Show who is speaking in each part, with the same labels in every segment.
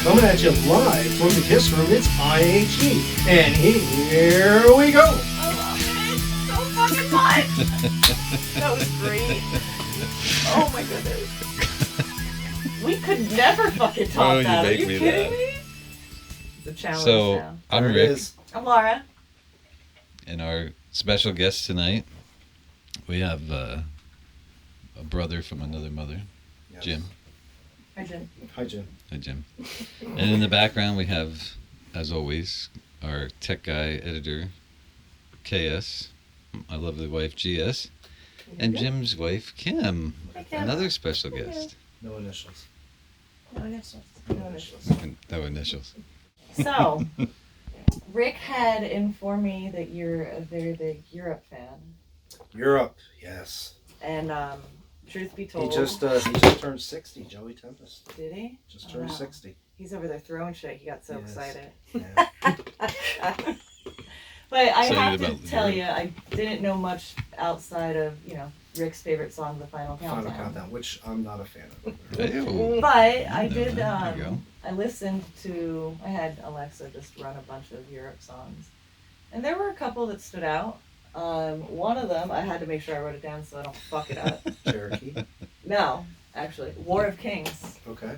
Speaker 1: Coming at you live from the Kiss Room, it's IHE. And here we go.
Speaker 2: I love it so fucking much. That was great. Oh my goodness. We could never fucking top that. Are you kidding me? It's a challenge
Speaker 3: So,
Speaker 2: now.
Speaker 3: I'm
Speaker 1: There it
Speaker 3: Rick,
Speaker 1: is.
Speaker 2: I'm Laura.
Speaker 3: and our special guest tonight, we have a brother from another mother,
Speaker 1: Yes.
Speaker 3: Jim.
Speaker 2: Hi, Jim.
Speaker 1: Hi, Jim.
Speaker 3: Hi, Jim. And in the background, we have, as always, our tech guy editor, KS, my lovely wife, GS, and Jim's wife, Kim,
Speaker 2: Hi, Kim.
Speaker 3: another special guest.
Speaker 1: No initials.
Speaker 2: No initials.
Speaker 1: No initials.
Speaker 3: And no initials.
Speaker 2: So, Rick had informed me that you're a very big Europe fan.
Speaker 1: Europe, yes.
Speaker 2: And truth be
Speaker 1: He
Speaker 2: told,
Speaker 1: just turned 60, Joey Tempest.
Speaker 2: did he?
Speaker 1: Just
Speaker 2: Oh,
Speaker 1: turned
Speaker 2: wow.
Speaker 1: 60.
Speaker 2: He's over there throwing shit. He got so
Speaker 1: Yes.
Speaker 2: excited.
Speaker 1: Yeah.
Speaker 2: But I
Speaker 3: Excited
Speaker 2: have to
Speaker 3: about
Speaker 2: tell
Speaker 3: Europe.
Speaker 2: you, I didn't know much outside of, Rick's favorite song, The Final Countdown.
Speaker 1: Final Countdown, which I'm not a fan of.
Speaker 3: Ew.
Speaker 2: But I did,
Speaker 3: There you go.
Speaker 2: I listened to, I had Alexa just run a bunch of Europe songs. And there were a couple that stood out. One of them, I had to make sure I wrote it down so I don't fuck it up.
Speaker 1: Cherokee.
Speaker 2: No, actually, War of Kings.
Speaker 1: Okay.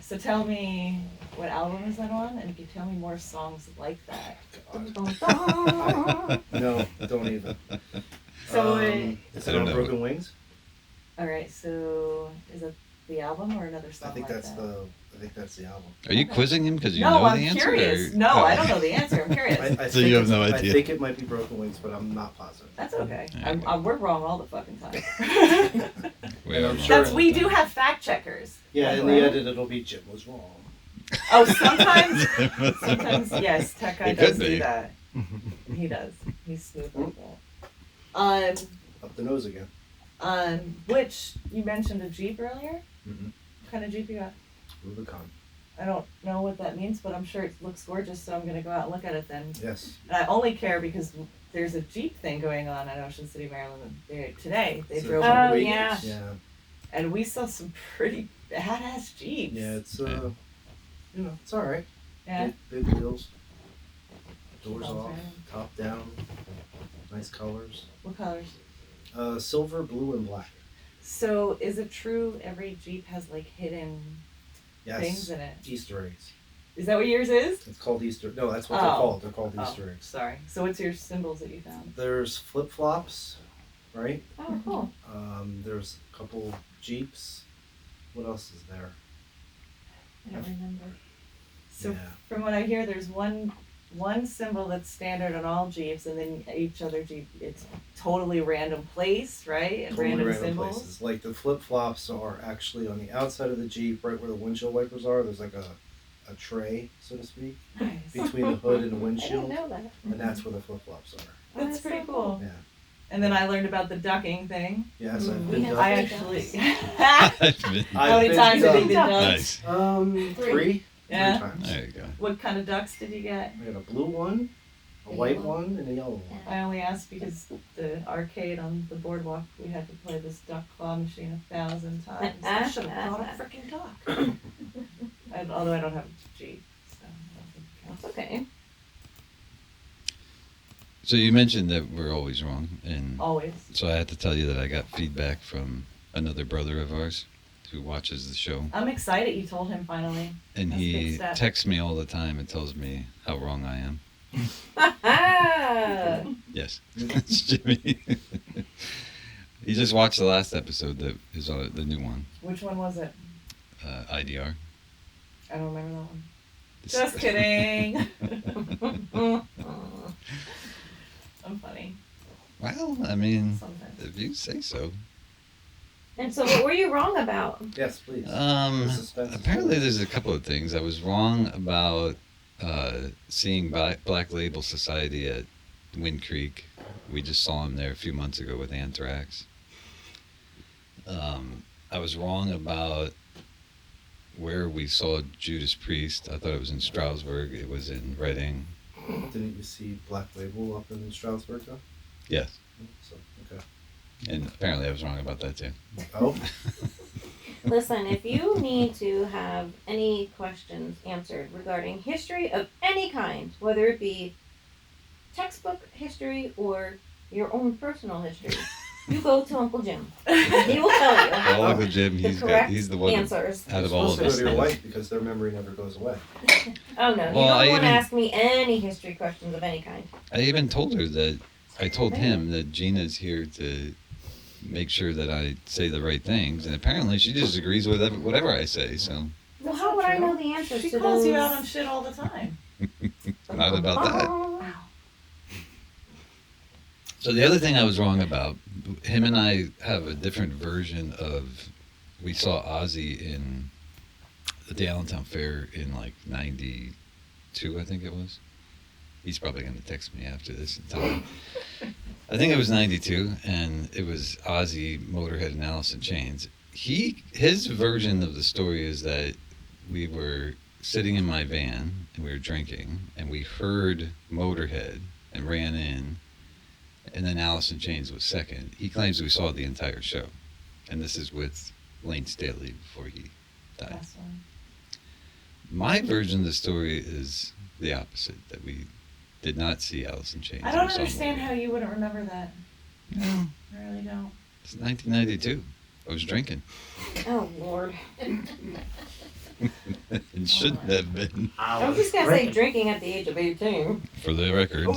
Speaker 2: So tell me, what album is that on? And if you tell me more songs like that.
Speaker 1: God. No, don't even.
Speaker 2: So,
Speaker 1: Is
Speaker 3: I
Speaker 1: it
Speaker 3: don't
Speaker 1: on
Speaker 3: know.
Speaker 1: Broken Wings?
Speaker 2: alright, so is it the album or another
Speaker 1: I
Speaker 2: song
Speaker 1: think
Speaker 2: like
Speaker 1: that's
Speaker 2: that?
Speaker 1: I think that's the album.
Speaker 3: Are you
Speaker 2: Okay.
Speaker 3: quizzing him because you
Speaker 2: No,
Speaker 3: know
Speaker 2: I'm
Speaker 3: the answer?
Speaker 2: curious.
Speaker 3: or-
Speaker 2: No,
Speaker 3: Oh.
Speaker 2: I don't know the answer. I'm curious.
Speaker 1: I
Speaker 3: So
Speaker 1: think
Speaker 3: you have
Speaker 1: it's-
Speaker 3: no idea.
Speaker 1: I think it might be Broken Wings, but I'm not positive.
Speaker 2: That's okay.
Speaker 3: Yeah.
Speaker 2: We're wrong all the fucking time.
Speaker 3: We
Speaker 1: And
Speaker 3: are
Speaker 1: I'm
Speaker 3: wrong.
Speaker 1: sure-
Speaker 2: We do have fact checkers.
Speaker 1: Yeah, in the edit it'll be Jim was wrong.
Speaker 2: Oh, sometimes yes, Tech Guy
Speaker 3: It
Speaker 2: does
Speaker 3: could
Speaker 2: do
Speaker 3: be.
Speaker 2: that. He does. He's smooth like that.
Speaker 1: Up the nose again.
Speaker 2: Which you mentioned a Jeep earlier.
Speaker 1: Mm-hmm.
Speaker 2: What kind of Jeep you got?
Speaker 1: Rubicon.
Speaker 2: I don't know what that means, but I'm sure it looks gorgeous, so I'm gonna go out and look at it then.
Speaker 1: Yes.
Speaker 2: And I only care because there's a Jeep thing going on in Ocean City, Maryland today. They
Speaker 1: So
Speaker 2: drove
Speaker 1: it's
Speaker 2: on
Speaker 1: on
Speaker 2: the
Speaker 1: week?
Speaker 2: weekend,
Speaker 1: Yeah.
Speaker 2: and we saw some pretty badass Jeeps.
Speaker 1: Yeah, it's
Speaker 3: Yeah.
Speaker 1: it's all right.
Speaker 2: Yeah.
Speaker 1: Big wheels. Doors
Speaker 2: Okay.
Speaker 1: off, top down. Nice colors.
Speaker 2: What colors?
Speaker 1: Silver, blue, and black.
Speaker 2: So is it true every Jeep has like hidden things
Speaker 1: Yes.
Speaker 2: in it?
Speaker 1: Easter eggs.
Speaker 2: Is that what yours is?
Speaker 1: It's called Easter. No, that's what they're
Speaker 2: Oh.
Speaker 1: called. They're called
Speaker 2: Oh,
Speaker 1: Easter eggs.
Speaker 2: sorry. So what's your symbols that you found?
Speaker 1: There's flip flops, right?
Speaker 2: Oh, cool.
Speaker 1: There's a couple Jeeps. What else is there?
Speaker 2: I don't remember. So
Speaker 1: Yeah.
Speaker 2: from what I hear, there's one symbol that's standard on all Jeeps, and then each other Jeep, it's totally random place, right? And
Speaker 1: Totally random
Speaker 2: symbols.
Speaker 1: places. Like the flip flops are actually on the outside of the Jeep, right where the windshield wipers are. There's like a tray, so to speak,
Speaker 2: Nice.
Speaker 1: between the hood and the
Speaker 4: I didn't
Speaker 1: windshield,
Speaker 4: know that.
Speaker 1: and that's where the flip flops are.
Speaker 4: Oh,
Speaker 2: That's pretty cool.
Speaker 1: Yeah.
Speaker 2: And then I learned about the ducking thing.
Speaker 1: Yes, I've
Speaker 4: We
Speaker 1: been
Speaker 4: have-
Speaker 2: I
Speaker 1: ducked.
Speaker 2: actually.
Speaker 3: Nice.
Speaker 2: How many times have you been ducked?
Speaker 3: Nice.
Speaker 1: Three.
Speaker 2: Yeah.
Speaker 1: 3 times.
Speaker 3: There you go.
Speaker 2: What kind of ducks did you get?
Speaker 1: I got a blue one, a
Speaker 4: A
Speaker 1: white
Speaker 4: yellow.
Speaker 1: one, and a yellow one.
Speaker 2: I only asked because the arcade on the boardwalk, we had to play this duck claw machine 1,000 times. I should have brought a freaking duck. Although I don't have a Jeep, so I don't think it counts.
Speaker 4: That's okay.
Speaker 3: So you mentioned that we're always wrong, and
Speaker 2: Always.
Speaker 3: so I had to tell you that I got feedback from another brother of ours who watches the show,
Speaker 2: I'm excited you told him finally.
Speaker 3: and
Speaker 2: That's a big
Speaker 3: he
Speaker 2: step.
Speaker 3: texts me all the time and tells me how wrong I am. Yes, it's Jimmy. He just watched the last episode that is on the new one,
Speaker 2: Which one was it?
Speaker 3: IDR.
Speaker 2: I don't remember that one. Just kidding. I'm funny.
Speaker 3: Well, I mean,
Speaker 2: Sometimes.
Speaker 3: if you say so.
Speaker 4: And so, what were you wrong about?
Speaker 1: Yes, please.
Speaker 3: Um,
Speaker 1: The suspense is
Speaker 3: apparently,
Speaker 1: good.
Speaker 3: there's a couple of things. I was wrong about seeing Black Label Society at Wind Creek. We just saw him there a few months ago with Anthrax. I was wrong about where we saw Judas Priest. I thought it was in Stroudsburg. It was in Reading.
Speaker 1: Didn't you see Black Label up in Stroudsburg though?
Speaker 3: Yes.
Speaker 1: So okay.
Speaker 3: And apparently I was wrong about that too.
Speaker 1: Oh,
Speaker 4: Listen, if you need to have any questions answered regarding history of any kind, whether it be textbook history or your own personal history, you go to Uncle Jim. He will tell you
Speaker 3: Well, Uncle Jim,
Speaker 4: the correct
Speaker 3: he's the one
Speaker 4: answers.
Speaker 3: out of
Speaker 1: You're
Speaker 3: all
Speaker 1: supposed
Speaker 3: of
Speaker 1: to go
Speaker 3: us.
Speaker 1: to your
Speaker 3: that-
Speaker 1: wife because their memory never goes away.
Speaker 4: Oh no, you
Speaker 3: Well, I
Speaker 4: don't want to
Speaker 3: even-
Speaker 4: ask me any history questions of any kind.
Speaker 3: I even told her that I told him that Gina's here to make sure that I say the right things, and apparently she just agrees with whatever I say. So
Speaker 4: Well, how would I know the answers
Speaker 2: She
Speaker 4: to
Speaker 2: calls
Speaker 4: those?
Speaker 2: you out on shit all the time.
Speaker 3: not about that.
Speaker 4: Oh.
Speaker 3: So the other thing I was wrong about, him and I have a different version of. We saw Ozzy in at the Allentown Fair in like '92, I think it was. He's probably going to text me after this and tell me. I think it was '92, and it was Ozzy, Motorhead, and Alice in Chains. His version of the story is that we were sitting in my van and we were drinking, and we heard Motorhead and ran in, and then Alice in Chains was second. He claims we saw the entire show, and this is with Lane Staley before he died.
Speaker 2: That's one.
Speaker 3: My version of the story is the opposite, that we did not see Alice in Chains.
Speaker 2: I don't
Speaker 3: We saw
Speaker 2: understand
Speaker 3: Motorhead.
Speaker 2: how you wouldn't remember that.
Speaker 3: No,
Speaker 2: I really don't.
Speaker 3: it's 1992. I was drinking.
Speaker 4: Oh Lord!
Speaker 3: It shouldn't have been.
Speaker 4: I was just gonna say drinking at the age of 18.
Speaker 3: For the record,
Speaker 4: Oh.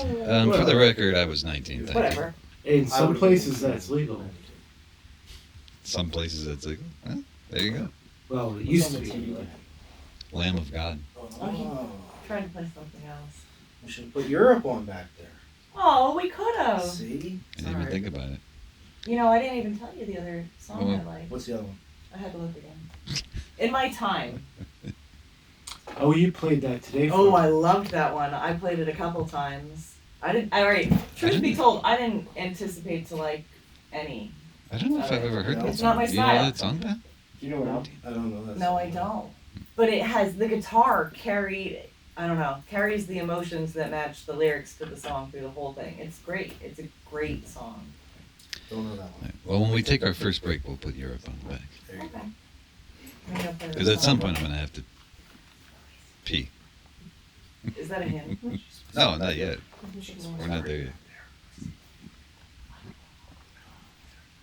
Speaker 3: for the record, I was 19. Thank you.
Speaker 4: Whatever.
Speaker 5: In
Speaker 1: I
Speaker 5: some
Speaker 1: would-
Speaker 5: places that's legal.
Speaker 3: Some places it's like, well, there you go.
Speaker 5: Well, it used to be.
Speaker 3: Lamb of God.
Speaker 1: Oh,
Speaker 2: Trying to play something else.
Speaker 1: we should put Europe on back there.
Speaker 2: Oh, we could have.
Speaker 1: See?
Speaker 3: I didn't even
Speaker 2: Sorry.
Speaker 3: think about it.
Speaker 2: You know, I didn't even tell you the other song I
Speaker 3: Oh.
Speaker 2: liked.
Speaker 1: What's the other one?
Speaker 2: I had to look again. In my time.
Speaker 5: Oh, you played that today.
Speaker 2: Oh,
Speaker 5: for
Speaker 2: I loved that one. I played it a couple times. I didn't. All right. Truth be told, I didn't anticipate to like any.
Speaker 3: I don't know if I've ever heard that
Speaker 2: It's
Speaker 3: song.
Speaker 2: not my
Speaker 3: Do you know
Speaker 2: style.
Speaker 3: that song, Beth?
Speaker 5: Do you know what else?
Speaker 1: I don't know that.
Speaker 2: No, I don't. But it has the guitar carried. I don't know. Carries the emotions that match the lyrics to the song through the whole thing. It's great. It's a great song.
Speaker 1: Don't know that one.
Speaker 3: Well, when we take our first break, we'll put Europe on the back.
Speaker 1: There you go.
Speaker 2: Okay. I'm gonna play
Speaker 3: Because
Speaker 2: this
Speaker 3: at some
Speaker 2: song.
Speaker 3: point I'm going to have to pee.
Speaker 2: Is that a hint?
Speaker 3: No, not yet. We're not there yet.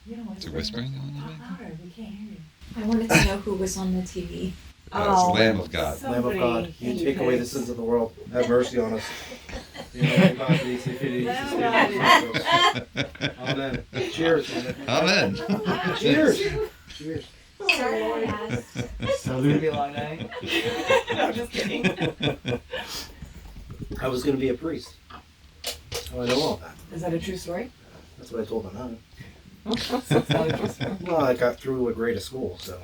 Speaker 2: You don't
Speaker 3: Is there whispering going on
Speaker 2: Talk
Speaker 3: back there?
Speaker 2: louder. We can't hear you.
Speaker 4: I wanted to know who was on the TV.
Speaker 3: It's Lamb of God.
Speaker 1: Lamb of God, you
Speaker 2: Somebody
Speaker 1: take away the
Speaker 2: picked.
Speaker 1: sins of the world. Have mercy on us. You know, God, these, if it is, Amen. Cheers.
Speaker 3: Amen.
Speaker 1: Cheers. Cheers.
Speaker 4: Sorry, I asked.
Speaker 2: It's gonna be a long night. No, I'm just kidding.
Speaker 1: I was going to be a priest. How I know all that.
Speaker 2: Is that a true story?
Speaker 1: That's what I told my mom.
Speaker 2: It's not a true story.
Speaker 1: Well, I got through a grade of school, so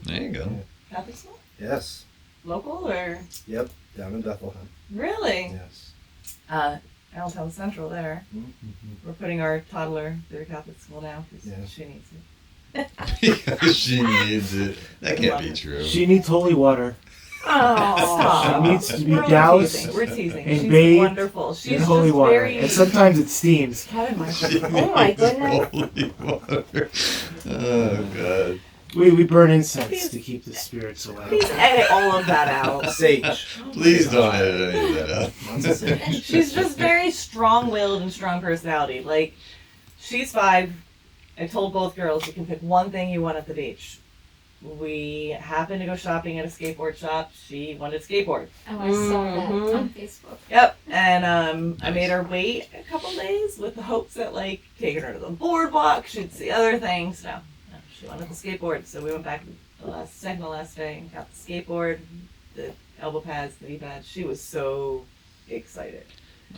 Speaker 3: There you go.
Speaker 2: Catholic school?
Speaker 1: yes.
Speaker 2: Local or?
Speaker 1: Yep. Down in Bethlehem.
Speaker 2: Really?
Speaker 1: Yes.
Speaker 2: Allentown Central there.
Speaker 1: Mm-hmm.
Speaker 2: We're putting our toddler through Catholic school now because
Speaker 1: Yeah.
Speaker 2: she needs it.
Speaker 3: She needs it. That can't be true.
Speaker 5: She needs holy water.
Speaker 4: Oh.
Speaker 2: Stop.
Speaker 5: She needs to be
Speaker 2: We're only
Speaker 5: doused
Speaker 2: teasing. We're teasing.
Speaker 5: and
Speaker 2: She's
Speaker 5: bathed
Speaker 2: wonderful. She's
Speaker 5: in
Speaker 2: just
Speaker 5: holy water.
Speaker 2: very.
Speaker 5: And sometimes it steams.
Speaker 2: Kevin, my
Speaker 4: Oh my goodness.
Speaker 3: Holy water. Oh, God.
Speaker 5: We burn incense to keep the spirits away.
Speaker 2: Please edit all of that out.
Speaker 1: Sage.
Speaker 3: Please don't edit any of that out.
Speaker 1: Lots of sage.
Speaker 2: She's just very strong-willed and strong personality. Like, she's 5. I told both girls you can pick one thing you want at the beach. We happened to go shopping at a skateboard shop. She wanted a skateboard.
Speaker 4: Oh, I saw that
Speaker 2: Mhm.
Speaker 4: on Facebook.
Speaker 2: Yep. And I made her wait a couple days with the hopes that, like, taking her to the boardwalk, she'd see other things. No, she wanted the skateboard. So we went back the second to last day and got the skateboard, the elbow pads, the knee pads. She was so excited.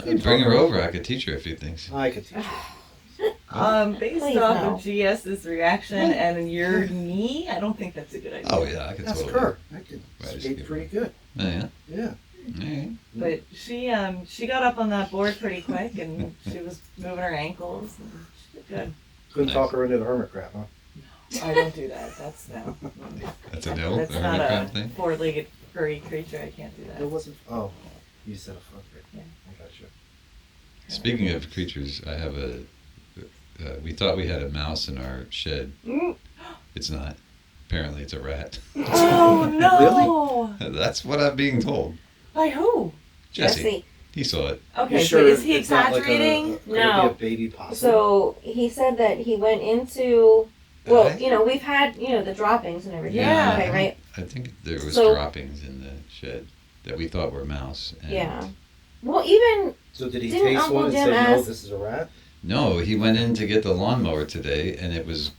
Speaker 3: I'd bring her over. I could teach her a few things.
Speaker 1: I could teach you.
Speaker 2: Based
Speaker 4: Please
Speaker 2: off
Speaker 4: no.
Speaker 2: of GS's reaction and your knee, I don't think that's a good idea.
Speaker 3: Oh, yeah, I could
Speaker 1: That's
Speaker 3: totally.
Speaker 1: Kurt. I could
Speaker 3: Right,
Speaker 1: skate
Speaker 3: skate.
Speaker 1: pretty good.
Speaker 3: Oh, yeah?
Speaker 1: Yeah.
Speaker 3: All right.
Speaker 2: But she got up on that board pretty quick and she was moving her ankles. And she did good.
Speaker 1: Couldn't
Speaker 3: Nice.
Speaker 1: talk her into the hermit crap, huh?
Speaker 2: I don't do that. That's no.
Speaker 3: That's a no?
Speaker 2: That's
Speaker 3: The
Speaker 2: not
Speaker 3: hermit crab
Speaker 2: a
Speaker 3: thing?
Speaker 2: four-legged furry creature. I can't do
Speaker 1: It
Speaker 2: that.
Speaker 1: wasn't. Oh, you said a fuck.
Speaker 2: Yeah.
Speaker 1: I got you.
Speaker 3: Speaking of creatures, I have we thought we had a mouse in our shed.
Speaker 2: Mm.
Speaker 3: It's not. apparently it's a rat.
Speaker 2: Oh no!
Speaker 3: That's what I'm being told.
Speaker 2: By who?
Speaker 3: Jesse. He saw it.
Speaker 2: Okay,
Speaker 1: You
Speaker 2: so
Speaker 1: sure
Speaker 2: is he
Speaker 1: it's not like
Speaker 2: exaggerating?
Speaker 1: could it
Speaker 4: No.
Speaker 1: be a baby possum?
Speaker 4: So he said that he went into. Well,
Speaker 3: I-
Speaker 4: you know, we've had, you know, the droppings and everything.
Speaker 2: Yeah.
Speaker 4: Okay, right?
Speaker 3: I think there was
Speaker 4: So-
Speaker 3: droppings in the shed that we thought were mouse. And
Speaker 4: Yeah. Well, even
Speaker 1: So did he
Speaker 4: Didn't
Speaker 1: taste
Speaker 4: Uncle
Speaker 1: one and
Speaker 4: Jim
Speaker 1: say, no,
Speaker 4: ask-
Speaker 1: this is a rat?
Speaker 3: No, he went in to get the lawnmower today, and it was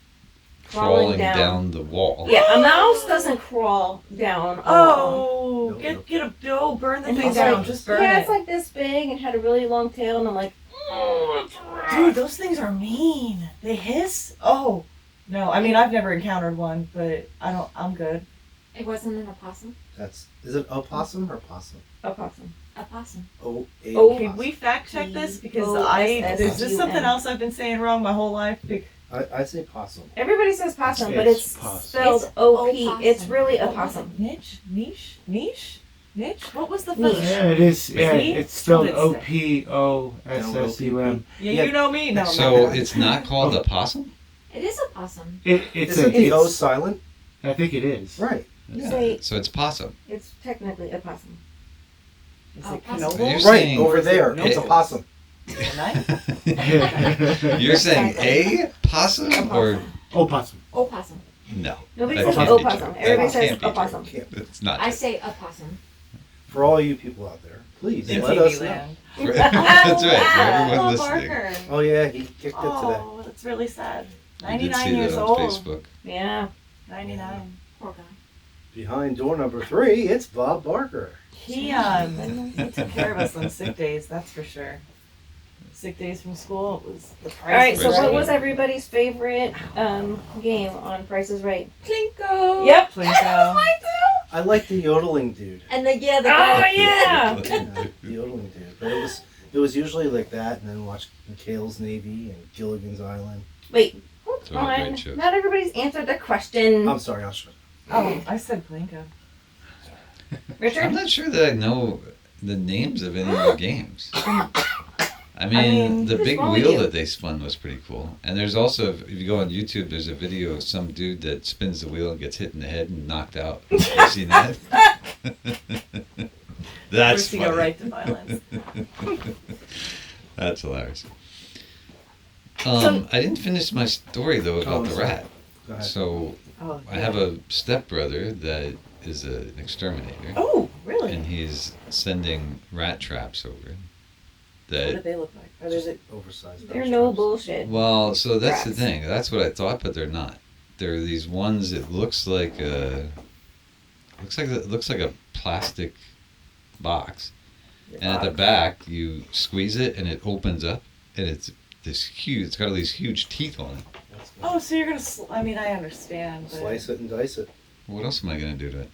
Speaker 4: Crawling
Speaker 3: crawling
Speaker 4: down.
Speaker 3: down the wall.
Speaker 4: yeah, a mouse doesn't crawl down. A wall.
Speaker 2: Oh, get a burn the
Speaker 4: And
Speaker 2: thing
Speaker 4: he's
Speaker 2: down.
Speaker 4: like,
Speaker 2: Just burn
Speaker 4: yeah,
Speaker 2: it.
Speaker 4: it's like this big and had a really long tail, and I'm like, oh, it's a rat.
Speaker 2: Dude, those things are mean. They hiss. Oh, no. I mean, I've never encountered one, but I'm good.
Speaker 6: It wasn't an opossum.
Speaker 1: Is it opossum or possum?
Speaker 4: A possum.
Speaker 6: Opossum.
Speaker 1: A
Speaker 4: Oh,
Speaker 2: Can we fact check this? Because
Speaker 4: P-O-S-S-U-M.
Speaker 2: is this something else I've been saying wrong my whole life?
Speaker 1: I say possum.
Speaker 4: Everybody says possum, but
Speaker 5: It's
Speaker 4: it's
Speaker 5: possum.
Speaker 4: spelled
Speaker 6: It's
Speaker 4: O-P.
Speaker 6: opossum.
Speaker 4: It's really a possum.
Speaker 2: Niche? What was the
Speaker 1: No.
Speaker 2: first?
Speaker 5: Yeah, it is. Yeah,
Speaker 2: See?
Speaker 5: it's spelled
Speaker 2: What did it
Speaker 5: OPOSSUM.
Speaker 2: Yeah,
Speaker 1: Yeah.
Speaker 2: you know me. No,
Speaker 3: So it's not called a possum?
Speaker 6: It is a possum.
Speaker 5: It's
Speaker 1: Isn't the O
Speaker 5: it's,
Speaker 1: silent?
Speaker 5: I think it is.
Speaker 1: Right.
Speaker 3: Yeah.
Speaker 4: Say-
Speaker 3: So it's possum.
Speaker 4: It's technically a possum.
Speaker 2: Is
Speaker 6: Oh,
Speaker 2: it
Speaker 6: possum.
Speaker 3: You're
Speaker 2: Knoble?
Speaker 1: Right,
Speaker 3: saying-
Speaker 1: over there.
Speaker 2: No.
Speaker 1: It's a possum.
Speaker 3: You're saying a possum or
Speaker 5: Opossum.
Speaker 6: Opossum.
Speaker 3: no?
Speaker 4: Nobody
Speaker 3: That
Speaker 4: says
Speaker 3: can't be
Speaker 4: opossum.
Speaker 3: true.
Speaker 4: Everybody
Speaker 3: That
Speaker 4: says
Speaker 3: can't be true.
Speaker 4: opossum.
Speaker 1: Can't be.
Speaker 3: It's not.
Speaker 6: I
Speaker 3: true.
Speaker 6: say opossum.
Speaker 1: For all you people out there, please
Speaker 2: In
Speaker 1: let
Speaker 2: TV
Speaker 1: us know.
Speaker 2: land.
Speaker 3: That's right. For
Speaker 2: Oh,
Speaker 3: everyone listening.
Speaker 2: Parker.
Speaker 1: Oh yeah, he kicked it today.
Speaker 2: Oh, that's really sad.
Speaker 3: I did
Speaker 2: 99
Speaker 3: see
Speaker 2: years
Speaker 3: that on
Speaker 2: old.
Speaker 3: Facebook.
Speaker 4: Yeah.
Speaker 2: 99.
Speaker 6: Poor guy.
Speaker 1: Behind door number 3, it's Bob Barker.
Speaker 2: He took care of us on sick days, that's for sure. Sick days from school, it was the price.
Speaker 4: All right. So
Speaker 3: Right.
Speaker 4: what was everybody's favorite game on Price is Right?
Speaker 2: Plinko?
Speaker 4: Yep.
Speaker 2: Plinko.
Speaker 1: I like the yodeling dude.
Speaker 6: And the
Speaker 4: Oh
Speaker 6: guy.
Speaker 4: yeah.
Speaker 1: The yodeling dude. But it was usually like that, and then watch McHale's Navy and Gilligan's Island.
Speaker 4: Wait. Hold
Speaker 3: Those are all great
Speaker 4: on.
Speaker 3: shows.
Speaker 4: Not everybody's answered the question.
Speaker 1: I'm sorry, I'll shut up.
Speaker 2: Oh, I said Plinko.
Speaker 3: I'm
Speaker 4: Richard.
Speaker 3: not sure that I know the names of any of the games. I mean, the
Speaker 4: what is
Speaker 3: big
Speaker 4: wrong with
Speaker 3: wheel
Speaker 4: you?
Speaker 3: that they spun was pretty cool. And there's also, if you go on YouTube, there's a video of some dude that spins the wheel and gets hit in the head and knocked out. Have you seen that? That's
Speaker 2: Forcing a
Speaker 3: funny.
Speaker 2: right to violence.
Speaker 3: That's hilarious.
Speaker 4: So-
Speaker 3: I didn't finish my story though about
Speaker 1: Oh,
Speaker 3: the
Speaker 1: sorry.
Speaker 3: rat.
Speaker 1: Go ahead.
Speaker 3: So
Speaker 2: Oh,
Speaker 3: I have a stepbrother that is an exterminator,
Speaker 2: Oh, really?
Speaker 3: and he's sending rat traps over.
Speaker 2: What do
Speaker 3: That
Speaker 2: they look like? Are they the-
Speaker 1: Oversized.
Speaker 4: They're
Speaker 1: mouse
Speaker 4: no
Speaker 1: traps.
Speaker 4: bullshit.
Speaker 3: well, so that's the
Speaker 4: Rats.
Speaker 3: thing. That's what I thought, but they're not. They're these ones. It looks like a plastic box, and at the back you squeeze it and it opens up, and it's this huge. It's got all these huge teeth on it.
Speaker 1: That's good.
Speaker 2: Oh, so you're gonna? I mean, I understand. But
Speaker 1: Slice it and dice it.
Speaker 3: What else am I gonna do to it?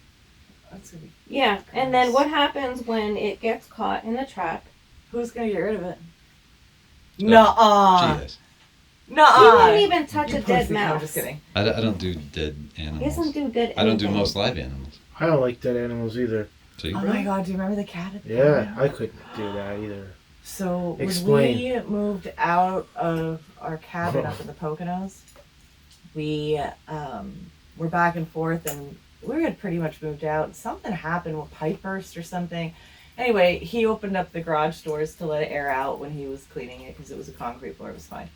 Speaker 2: That's gonna be,
Speaker 4: Yeah. And then what happens when it gets caught in the trap?
Speaker 2: who's gonna get rid of it? Nuh-uh.
Speaker 3: Geez,
Speaker 4: He
Speaker 2: Nuh-uh.
Speaker 4: wouldn't even touch a
Speaker 2: You
Speaker 4: dead
Speaker 2: pussy.
Speaker 4: mouse.
Speaker 2: I'm just kidding.
Speaker 3: I don't do dead
Speaker 4: He doesn't
Speaker 3: animals.
Speaker 4: do dead.
Speaker 3: I don't do
Speaker 4: anything.
Speaker 3: most live animals.
Speaker 5: I don't like dead animals either.
Speaker 3: So you,
Speaker 2: Oh my god, do you remember the cat at the
Speaker 5: Yeah,
Speaker 2: house?
Speaker 5: I couldn't do that either.
Speaker 2: So
Speaker 5: Explain.
Speaker 2: when we moved out of our cabin up in the Poconos, we were back and forth, and we had pretty much moved out. Something happened with pipe burst or something. Anyway, he opened up the garage doors to let it air out when he was cleaning it because it was a concrete floor. It was fine.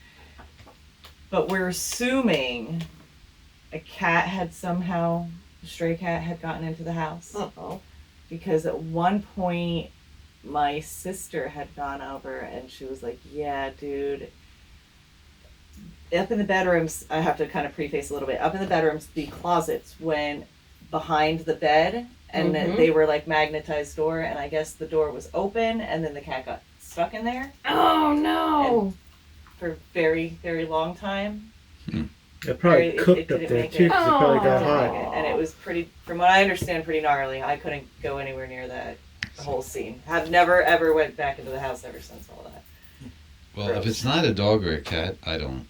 Speaker 2: But we're assuming a stray cat had gotten into the house.
Speaker 4: Uh-oh.
Speaker 2: Because at one point my sister had gone over and she was like, yeah, dude, up in the bedrooms, I have to kind of preface a little bit, up in the bedrooms, the closets went behind the bed, and
Speaker 4: Mhm.
Speaker 2: they were like magnetized door, and I guess the door was open, and then the cat got stuck in there
Speaker 4: Oh no.
Speaker 2: for a very, very long time.
Speaker 5: It probably
Speaker 2: It
Speaker 5: cooked up
Speaker 2: didn't
Speaker 5: there
Speaker 2: make
Speaker 5: too,
Speaker 2: it.
Speaker 5: 'cause it probably got
Speaker 4: Oh.
Speaker 5: hot.
Speaker 2: And it was pretty, from what I understand, pretty gnarly. I couldn't go anywhere near that whole scene. Have never ever went back into the house ever since all that.
Speaker 3: well, if it's not a dog or a cat, I don't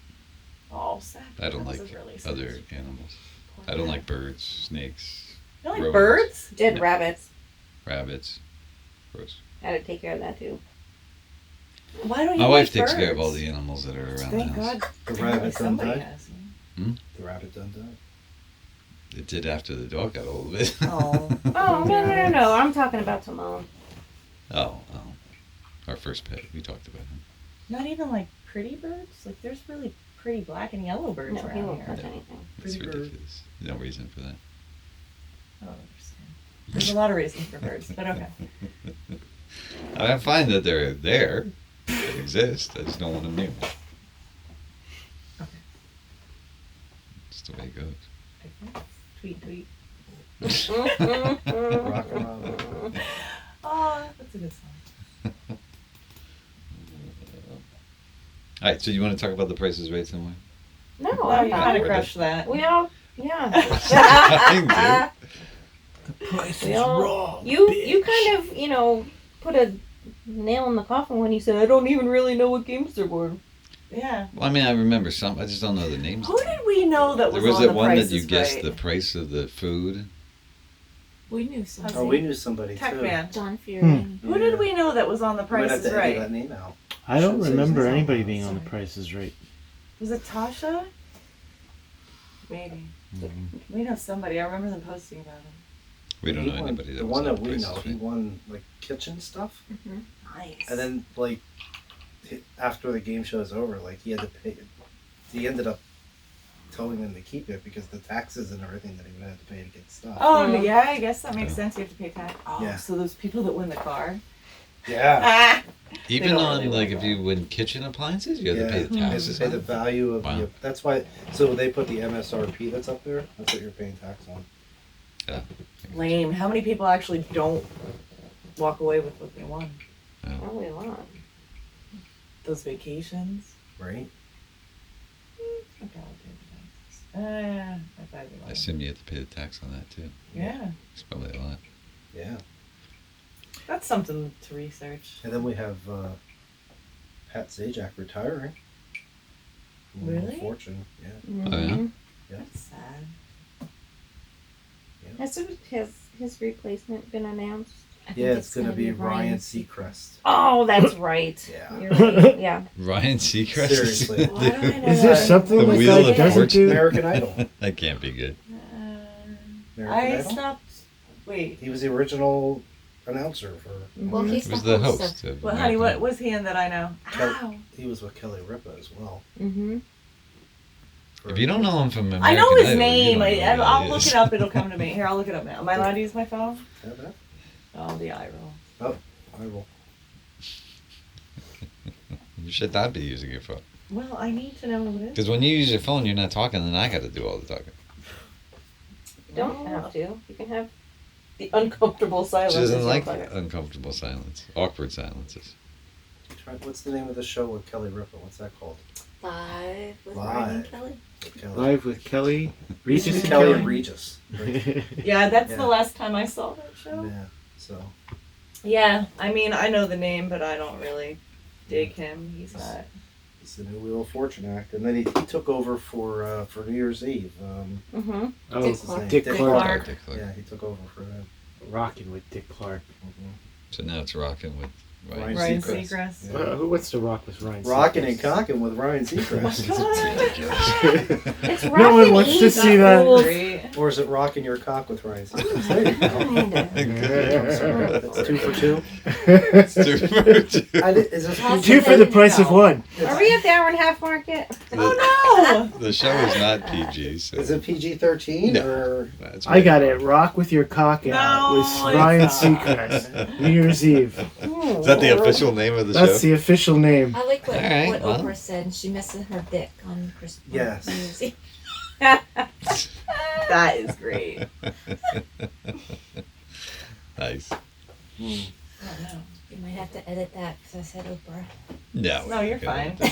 Speaker 2: Oh, sad.
Speaker 3: like
Speaker 2: That was really sad.
Speaker 3: other animals. I don't like birds, snakes,
Speaker 2: You don't like
Speaker 3: rodents.
Speaker 2: birds?
Speaker 4: Dead
Speaker 3: No.
Speaker 4: rabbits.
Speaker 3: rabbits. Gross.
Speaker 4: Had to take care of that too.
Speaker 2: Why don't you
Speaker 3: My
Speaker 2: like
Speaker 3: wife takes care of
Speaker 2: birds?
Speaker 3: all the animals that are around
Speaker 2: Thank
Speaker 3: the house.
Speaker 2: God.
Speaker 1: The rabbit done
Speaker 2: Somebody
Speaker 1: died.
Speaker 2: has.
Speaker 1: The rabbit done died.
Speaker 3: It did after the dog got hold of it.
Speaker 2: Oh.
Speaker 4: Oh, no. I'm talking about Timon.
Speaker 3: Oh, our first pet. We talked about him.
Speaker 2: Not even like pretty birds? Like there's really pretty black and yellow birds
Speaker 4: No, he
Speaker 2: around
Speaker 4: won't
Speaker 2: here.
Speaker 4: touch anything.
Speaker 3: It's
Speaker 1: Pretty bird.
Speaker 3: ridiculous. No reason for that.
Speaker 2: I don't understand. There's a lot of reasons for birds, but okay.
Speaker 3: I find that they're there. They exist. I just don't want them near me.
Speaker 2: Okay.
Speaker 3: That's the way it goes.
Speaker 2: Tweet, tweet.
Speaker 1: Rock and roll.
Speaker 2: Oh, that's a good song.
Speaker 3: All right, so you want to talk about the Price is Right somewhere?
Speaker 4: No,
Speaker 2: Oh,
Speaker 4: I'm
Speaker 2: you
Speaker 4: fine.
Speaker 2: kind of
Speaker 3: Okay.
Speaker 2: crushed that.
Speaker 4: We all, yeah.
Speaker 3: I
Speaker 5: The price
Speaker 4: We
Speaker 5: is
Speaker 4: all-
Speaker 5: wrong.
Speaker 4: You kind of, put a nail in the coffin when you said, I don't even really know what games there were.
Speaker 2: Yeah.
Speaker 3: Well, I mean, I remember some. I just don't know the names.
Speaker 2: Who did we know that
Speaker 3: There
Speaker 2: was,
Speaker 3: was
Speaker 2: on
Speaker 3: that
Speaker 2: the
Speaker 3: one
Speaker 2: Price
Speaker 3: that you
Speaker 2: is
Speaker 3: guessed
Speaker 2: Right?
Speaker 3: the price of the food.
Speaker 6: We knew some.
Speaker 2: How's
Speaker 1: Oh, we knew somebody
Speaker 2: Tech
Speaker 1: too.
Speaker 2: Man.
Speaker 6: John Fury.
Speaker 2: Who did we know that was on the
Speaker 1: We might
Speaker 2: Price
Speaker 1: have
Speaker 2: is
Speaker 1: to edit
Speaker 2: Right?
Speaker 1: that name out.
Speaker 5: I don't
Speaker 1: Shouldn't say
Speaker 5: remember
Speaker 1: his name.
Speaker 5: anybody being on the
Speaker 2: Sorry.
Speaker 5: Price is Right.
Speaker 2: Was it Tasha? Maybe. We know somebody. I remember them posting about him.
Speaker 3: We don't
Speaker 1: He
Speaker 3: know
Speaker 1: won-
Speaker 3: anybody that
Speaker 1: The
Speaker 3: was
Speaker 1: one
Speaker 3: on
Speaker 1: that we
Speaker 3: Price
Speaker 1: know,
Speaker 3: is
Speaker 1: he
Speaker 3: Right.
Speaker 1: won like kitchen stuff,
Speaker 2: Nice.
Speaker 1: and then like after the game show's over, like he had to pay. He ended up telling them to keep it because the taxes and everything that he would have to pay to get stuff.
Speaker 2: Oh,
Speaker 4: Mm.
Speaker 2: yeah, I guess that makes
Speaker 3: Yeah.
Speaker 2: sense. You have to pay tax. Oh,
Speaker 1: Yeah.
Speaker 2: so those people that win the car.
Speaker 1: Yeah.
Speaker 2: Ah!
Speaker 3: Even
Speaker 2: don't
Speaker 3: on
Speaker 2: really
Speaker 3: like
Speaker 2: like
Speaker 3: if you win kitchen appliances, you have to pay the
Speaker 1: You have
Speaker 3: taxes.
Speaker 1: to pay
Speaker 3: on
Speaker 1: the
Speaker 3: it?
Speaker 1: value of
Speaker 3: Wow.
Speaker 1: the. That's why. So they put the MSRP that's up there. That's what you're paying tax on.
Speaker 2: Lame. How many people actually don't walk away with what they won?
Speaker 4: Probably a lot.
Speaker 2: Those vacations.
Speaker 1: Right.
Speaker 2: I probably paid the taxes. I probably
Speaker 3: I
Speaker 2: lied.
Speaker 3: assume you have to pay the tax on that too.
Speaker 2: Yeah,
Speaker 3: It's probably a lot.
Speaker 1: Yeah.
Speaker 2: that's something to research.
Speaker 1: And then we have Pat Sajak retiring. Won a
Speaker 2: Really?
Speaker 1: Fortune. Yeah.
Speaker 4: Mhm.
Speaker 2: That's sad.
Speaker 4: Has his replacement been announced?
Speaker 6: I think
Speaker 1: Yeah, it's gonna be
Speaker 6: Ryan
Speaker 1: Ryan Seacrest.
Speaker 4: Oh, that's right.
Speaker 1: Yeah.
Speaker 4: You're right. Yeah.
Speaker 3: Ryan Seacrest.
Speaker 1: Seriously.
Speaker 2: Why do I know
Speaker 5: Is there
Speaker 2: that?
Speaker 5: something
Speaker 3: The
Speaker 5: that
Speaker 3: Wheel
Speaker 5: guy
Speaker 3: of
Speaker 5: doesn't
Speaker 3: Fortune.
Speaker 5: do?
Speaker 1: American Idol.
Speaker 3: That can't be good.
Speaker 1: American
Speaker 2: I
Speaker 1: Idol.
Speaker 2: stopped. Wait.
Speaker 1: He was the original announcer for.
Speaker 6: Well, he's
Speaker 3: He was
Speaker 6: the
Speaker 3: the
Speaker 6: host.
Speaker 3: host of
Speaker 2: Well, honey, what
Speaker 3: American
Speaker 2: was he in that I know?
Speaker 1: Kel-
Speaker 2: Ow.
Speaker 1: He was with Kelly Ripa as well.
Speaker 4: Mm-hmm.
Speaker 3: If you don't know him from American
Speaker 2: I know his
Speaker 3: Idol, you
Speaker 2: name.
Speaker 3: don't know who
Speaker 2: I'll
Speaker 3: he
Speaker 2: look
Speaker 3: is.
Speaker 2: it up. It'll come to me. Here, I'll look it up now. Am I allowed to use my phone?
Speaker 1: Yeah, that-
Speaker 2: Oh, the eye roll.
Speaker 1: I will.
Speaker 3: You should not be using your phone.
Speaker 2: Well, I need to know who it is.
Speaker 3: Because when you use your phone, you're not talking, and I got to do all the talking.
Speaker 4: You don't have to. You can have the uncomfortable silence.
Speaker 3: She doesn't
Speaker 4: as
Speaker 3: like
Speaker 4: you're talking.
Speaker 3: uncomfortable silence, awkward silences.
Speaker 1: What's the name of the show with Kelly Ripa? What's that called?
Speaker 6: Live with
Speaker 1: Live.
Speaker 6: Ryan Kelly.
Speaker 1: With Kelly.
Speaker 5: Live with Kelly.
Speaker 1: Regis
Speaker 5: Regis
Speaker 1: and Kelly and
Speaker 5: Kelly.
Speaker 1: Regis. Right.
Speaker 2: Yeah, that's
Speaker 1: Yeah.
Speaker 2: the last time I saw that show.
Speaker 1: Yeah. So
Speaker 2: Yeah, I mean, I know the name, but I don't really dig him. He's not.
Speaker 1: it's the new Wheel of Fortune act, and then he took over for New Year's Eve.
Speaker 4: Mm-hmm.
Speaker 5: Oh,
Speaker 1: What's his name?
Speaker 5: Dick
Speaker 2: Dick
Speaker 5: Clark.
Speaker 2: Clark.
Speaker 3: Dick Clark.
Speaker 1: Yeah, he took over for that.
Speaker 5: Rocking with Dick Clark.
Speaker 3: So now it's rocking with Ryan.
Speaker 1: Ryan
Speaker 2: Ryan
Speaker 1: Seacrest.
Speaker 2: Seacrest.
Speaker 1: Yeah.
Speaker 5: What's the rock with Ryan?
Speaker 1: Rocking
Speaker 5: Seacrest?
Speaker 1: and cocking with Ryan Seacrest.
Speaker 4: It's
Speaker 5: No
Speaker 4: rough
Speaker 5: one
Speaker 4: and
Speaker 5: wants to
Speaker 4: easy.
Speaker 5: see that.
Speaker 4: Rules.
Speaker 2: Great.
Speaker 1: Or is it rocking your cock with Ryan Seacrest? There you go. I'm sorry, that's 2 for 2.
Speaker 3: It's too much.
Speaker 1: Is this
Speaker 6: Well,
Speaker 5: Two for the price of one.
Speaker 4: Are we at the hour and a half market?
Speaker 2: Oh
Speaker 3: The show is not PG, so
Speaker 1: Is it PG-13
Speaker 3: No.
Speaker 1: or?
Speaker 3: that's
Speaker 5: I got it. Rock with your cock out
Speaker 2: No,
Speaker 5: with
Speaker 2: it's
Speaker 5: Ryan
Speaker 2: not.
Speaker 5: Seacrest. New Year's Eve.
Speaker 3: Is that the official name of the
Speaker 5: That's
Speaker 3: show?
Speaker 5: the official name.
Speaker 6: I like what,
Speaker 3: All right,
Speaker 6: what
Speaker 3: well.
Speaker 6: Oprah said. She misses her dick on Christmas.
Speaker 1: Yes.
Speaker 6: New Year's Eve.
Speaker 2: That is great.
Speaker 3: Nice.
Speaker 2: Oh, no.
Speaker 6: You might have to edit that because I said Oprah.
Speaker 3: No.
Speaker 2: No, you're
Speaker 3: okay.
Speaker 2: fine.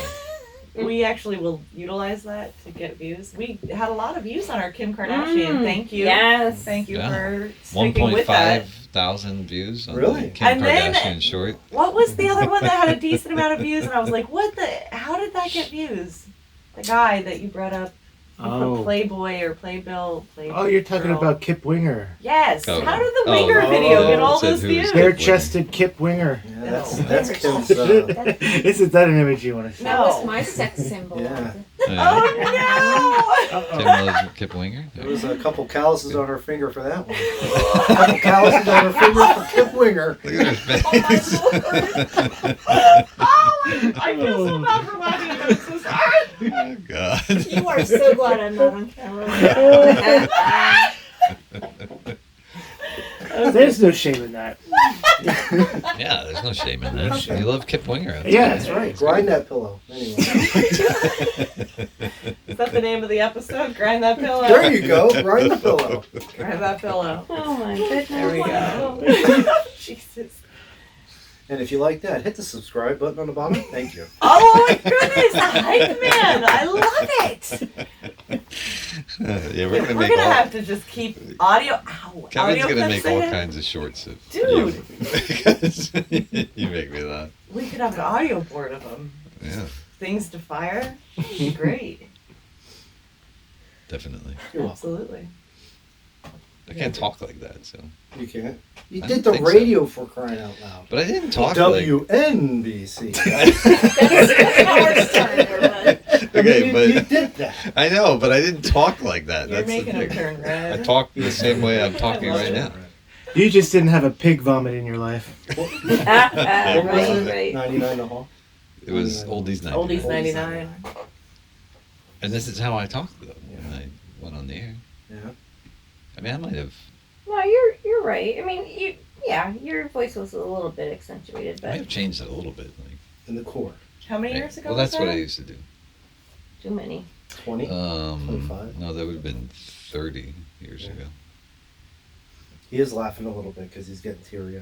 Speaker 2: We actually will utilize that to get views. We had a lot of views on our Kim Kardashian.
Speaker 4: Mm,
Speaker 2: Thank you.
Speaker 4: Yes.
Speaker 2: Thank you
Speaker 3: Yeah.
Speaker 2: for sticking with
Speaker 3: 1.5
Speaker 2: that.
Speaker 3: thousand views on
Speaker 1: Really?
Speaker 3: the Kim
Speaker 2: And then-
Speaker 3: Kardashian short.
Speaker 2: What was the other one that had a decent amount of views? And I was like, what the? How did that get views? The guy that you brought up
Speaker 5: Oh.
Speaker 2: Playboy or Playbill.
Speaker 5: Oh, you're talking
Speaker 2: Girl.
Speaker 5: about Kip Winger.
Speaker 2: Yes.
Speaker 3: Oh.
Speaker 2: How did the
Speaker 3: Oh,
Speaker 2: Winger
Speaker 1: no.
Speaker 2: video get
Speaker 1: Oh,
Speaker 2: all
Speaker 3: said
Speaker 2: those
Speaker 3: who was
Speaker 2: views?
Speaker 3: Kip
Speaker 5: Bare-chested Kip Winger.
Speaker 1: Yeah,
Speaker 2: No.
Speaker 1: that's Kim's.
Speaker 5: Isn't that an image you want to see?
Speaker 6: That
Speaker 2: No.
Speaker 6: was my sex symbol.
Speaker 1: Yeah.
Speaker 2: Oh
Speaker 5: Uh-oh.
Speaker 3: Kim loves Kip Winger.
Speaker 1: There was a couple calluses on her finger for that one. A couple calluses on her finger for Kip Winger.
Speaker 3: Look at her face.
Speaker 2: no! Oh, I feel so bad for laughing at this. I'm so sorry.
Speaker 3: Oh, God.
Speaker 6: You are so glad I'm not on camera.
Speaker 5: There's no shame in that.
Speaker 3: Yeah, there's no shame in that. You love Kip Winger. That's
Speaker 5: Yeah,
Speaker 3: good.
Speaker 5: that's right.
Speaker 1: Grind that pillow. Anyway.
Speaker 2: Is that the name of the episode? Grind that pillow.
Speaker 1: There you go. Grind the pillow.
Speaker 2: Grind that pillow.
Speaker 4: Oh my goodness.
Speaker 2: There we go. Jesus.
Speaker 1: And if you like that, hit the subscribe button on the bottom. Thank you.
Speaker 2: Oh my goodness, the hype man! I love it.
Speaker 3: Yeah,
Speaker 2: We're
Speaker 3: we're gonna make
Speaker 2: gonna
Speaker 3: all.
Speaker 2: have to just keep audio. Ow,
Speaker 3: Kevin's
Speaker 2: audio
Speaker 3: gonna
Speaker 2: clips
Speaker 3: make all
Speaker 2: in.
Speaker 3: kinds of shorts of
Speaker 2: Dude.
Speaker 3: you. Because you make me laugh.
Speaker 2: We could have an audio board of them.
Speaker 3: Yeah,
Speaker 2: Things to fire. Great.
Speaker 3: definitely.
Speaker 1: You're welcome.
Speaker 2: Absolutely.
Speaker 3: I can't talk like that, so.
Speaker 1: You can't. You
Speaker 3: I
Speaker 1: did
Speaker 3: don't
Speaker 1: the
Speaker 3: think so.
Speaker 1: radio for crying out loud.
Speaker 3: But I didn't talk like.
Speaker 1: WNBC.
Speaker 6: Howard's turn, everyone.
Speaker 3: Okay,
Speaker 1: you
Speaker 3: but
Speaker 1: did that.
Speaker 3: I know, but I didn't talk like that.
Speaker 2: You're
Speaker 3: That's the
Speaker 2: making them
Speaker 3: thing.
Speaker 2: turn red.
Speaker 3: I talk the same way I'm talking right now.
Speaker 5: You just didn't have a pig vomit in your life.
Speaker 1: What
Speaker 4: Right,
Speaker 1: was it?
Speaker 4: right.
Speaker 1: 99 the hall?
Speaker 3: It was oldies 99.
Speaker 2: Oldies 99.
Speaker 3: And this is how I talked though when I went on the air.
Speaker 1: Yeah.
Speaker 3: I mean, I might have.
Speaker 4: No, you're right. I mean, your voice was a little bit accentuated,
Speaker 3: I might
Speaker 4: but
Speaker 3: have changed it a little bit. Like,
Speaker 1: In the core.
Speaker 2: How many years ago?
Speaker 3: well,
Speaker 2: was
Speaker 3: that's what I
Speaker 2: that?
Speaker 3: used to do.
Speaker 4: too many.
Speaker 1: 20? 25?
Speaker 3: No, that would have been 30 years
Speaker 1: Yeah.
Speaker 3: ago.
Speaker 1: He is laughing a little bit because he's getting teary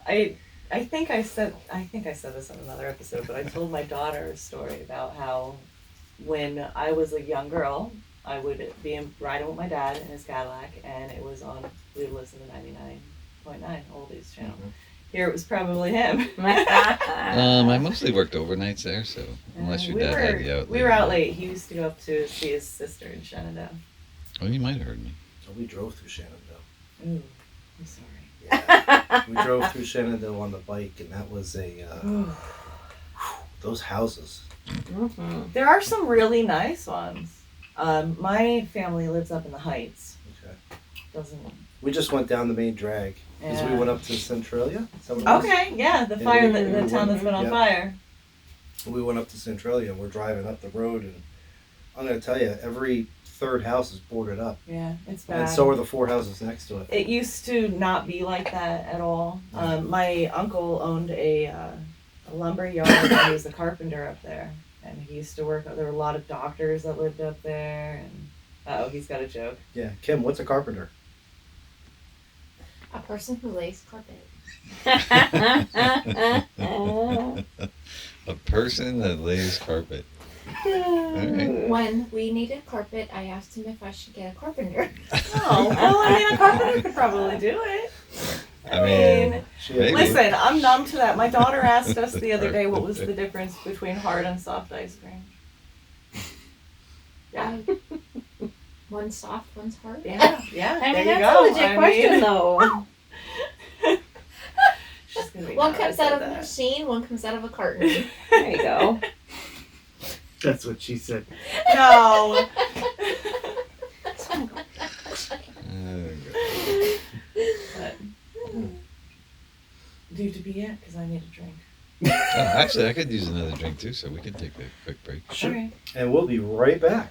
Speaker 1: eyed.
Speaker 2: I think I said this on another episode, but I told my daughter a story about how when I was a young girl, I would be riding with my dad in his Cadillac, and it was on. We would listen to 99.9 Oldies channel. Here it was probably him.
Speaker 3: I mostly worked overnights there, so unless your
Speaker 2: we
Speaker 3: dad
Speaker 2: were,
Speaker 3: had you out
Speaker 2: we
Speaker 3: late.
Speaker 2: were out late. He used to go up to see his sister in Shenandoah.
Speaker 3: Oh, you might have heard me.
Speaker 1: So we drove through Shenandoah.
Speaker 2: Ooh, I'm sorry.
Speaker 1: Yeah. We drove through Shenandoah on the bike, and that was those houses.
Speaker 4: Mhm.
Speaker 2: There are some really nice ones. My family lives up in the Heights.
Speaker 1: Okay.
Speaker 2: Doesn't.
Speaker 1: We just went down the main drag because we
Speaker 2: Yeah.
Speaker 1: went up to Centralia. Is that what it was?
Speaker 2: Okay, yeah, the
Speaker 1: Yeah,
Speaker 2: fire,
Speaker 1: we-
Speaker 2: the
Speaker 1: we
Speaker 2: town that's been on
Speaker 1: yeah.
Speaker 2: fire.
Speaker 1: We went up to Centralia, and we're driving up the road, and I'm going to tell you, every third house is boarded up.
Speaker 2: Yeah, it's bad.
Speaker 1: And so are the 4 houses next to it.
Speaker 2: It used to not be like that at all. My uncle owned a lumber yard, and he was a carpenter up there. And he used to work, there were a lot of doctors that lived up there. And oh, he's got a joke.
Speaker 1: Yeah. Kim, what's a carpenter?
Speaker 6: A person who lays carpet.
Speaker 3: A person that lays carpet. Alright.
Speaker 6: When we needed carpet, I asked him if I should get a carpenter.
Speaker 2: Oh, well, I mean, a carpenter could probably do it.
Speaker 3: I mean, maybe.
Speaker 2: Listen, I'm numb to that. My daughter asked us the other day what was the difference between hard and soft ice cream. Yeah,
Speaker 6: One's soft, one's hard.
Speaker 2: yeah.
Speaker 4: I
Speaker 2: There
Speaker 4: mean,
Speaker 2: you
Speaker 4: that's
Speaker 2: go.
Speaker 4: a legit question, though.
Speaker 2: She's gonna be
Speaker 6: One
Speaker 2: mad I
Speaker 6: comes
Speaker 2: said
Speaker 6: out of a
Speaker 2: that.
Speaker 6: machine, one comes out of a carton.
Speaker 4: There you go.
Speaker 5: That's what she said.
Speaker 2: No. But, do you have to be yet? Because I need a drink.
Speaker 3: Oh, actually, I could use another drink too, so we can take a quick break.
Speaker 1: Sure.
Speaker 2: Okay.
Speaker 1: And we'll be right back.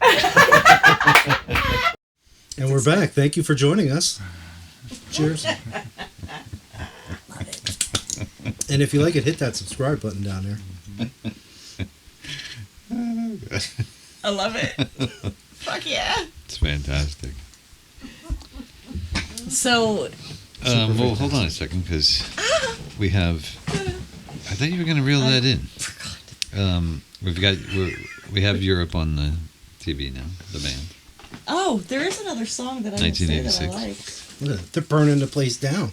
Speaker 7: And we're back. Thank you for joining us. Cheers. And if you like it, hit that subscribe button down there.
Speaker 2: I love it. Fuck yeah.
Speaker 3: It's fantastic.
Speaker 2: So,
Speaker 3: Well, hold on a second, because we have. I thought you were going to reel that in. We have Europe on the TV now. The band.
Speaker 2: oh, there is another song that I didn't say that I
Speaker 3: 1986.
Speaker 2: liked.
Speaker 7: Look at it. They're burning the place down.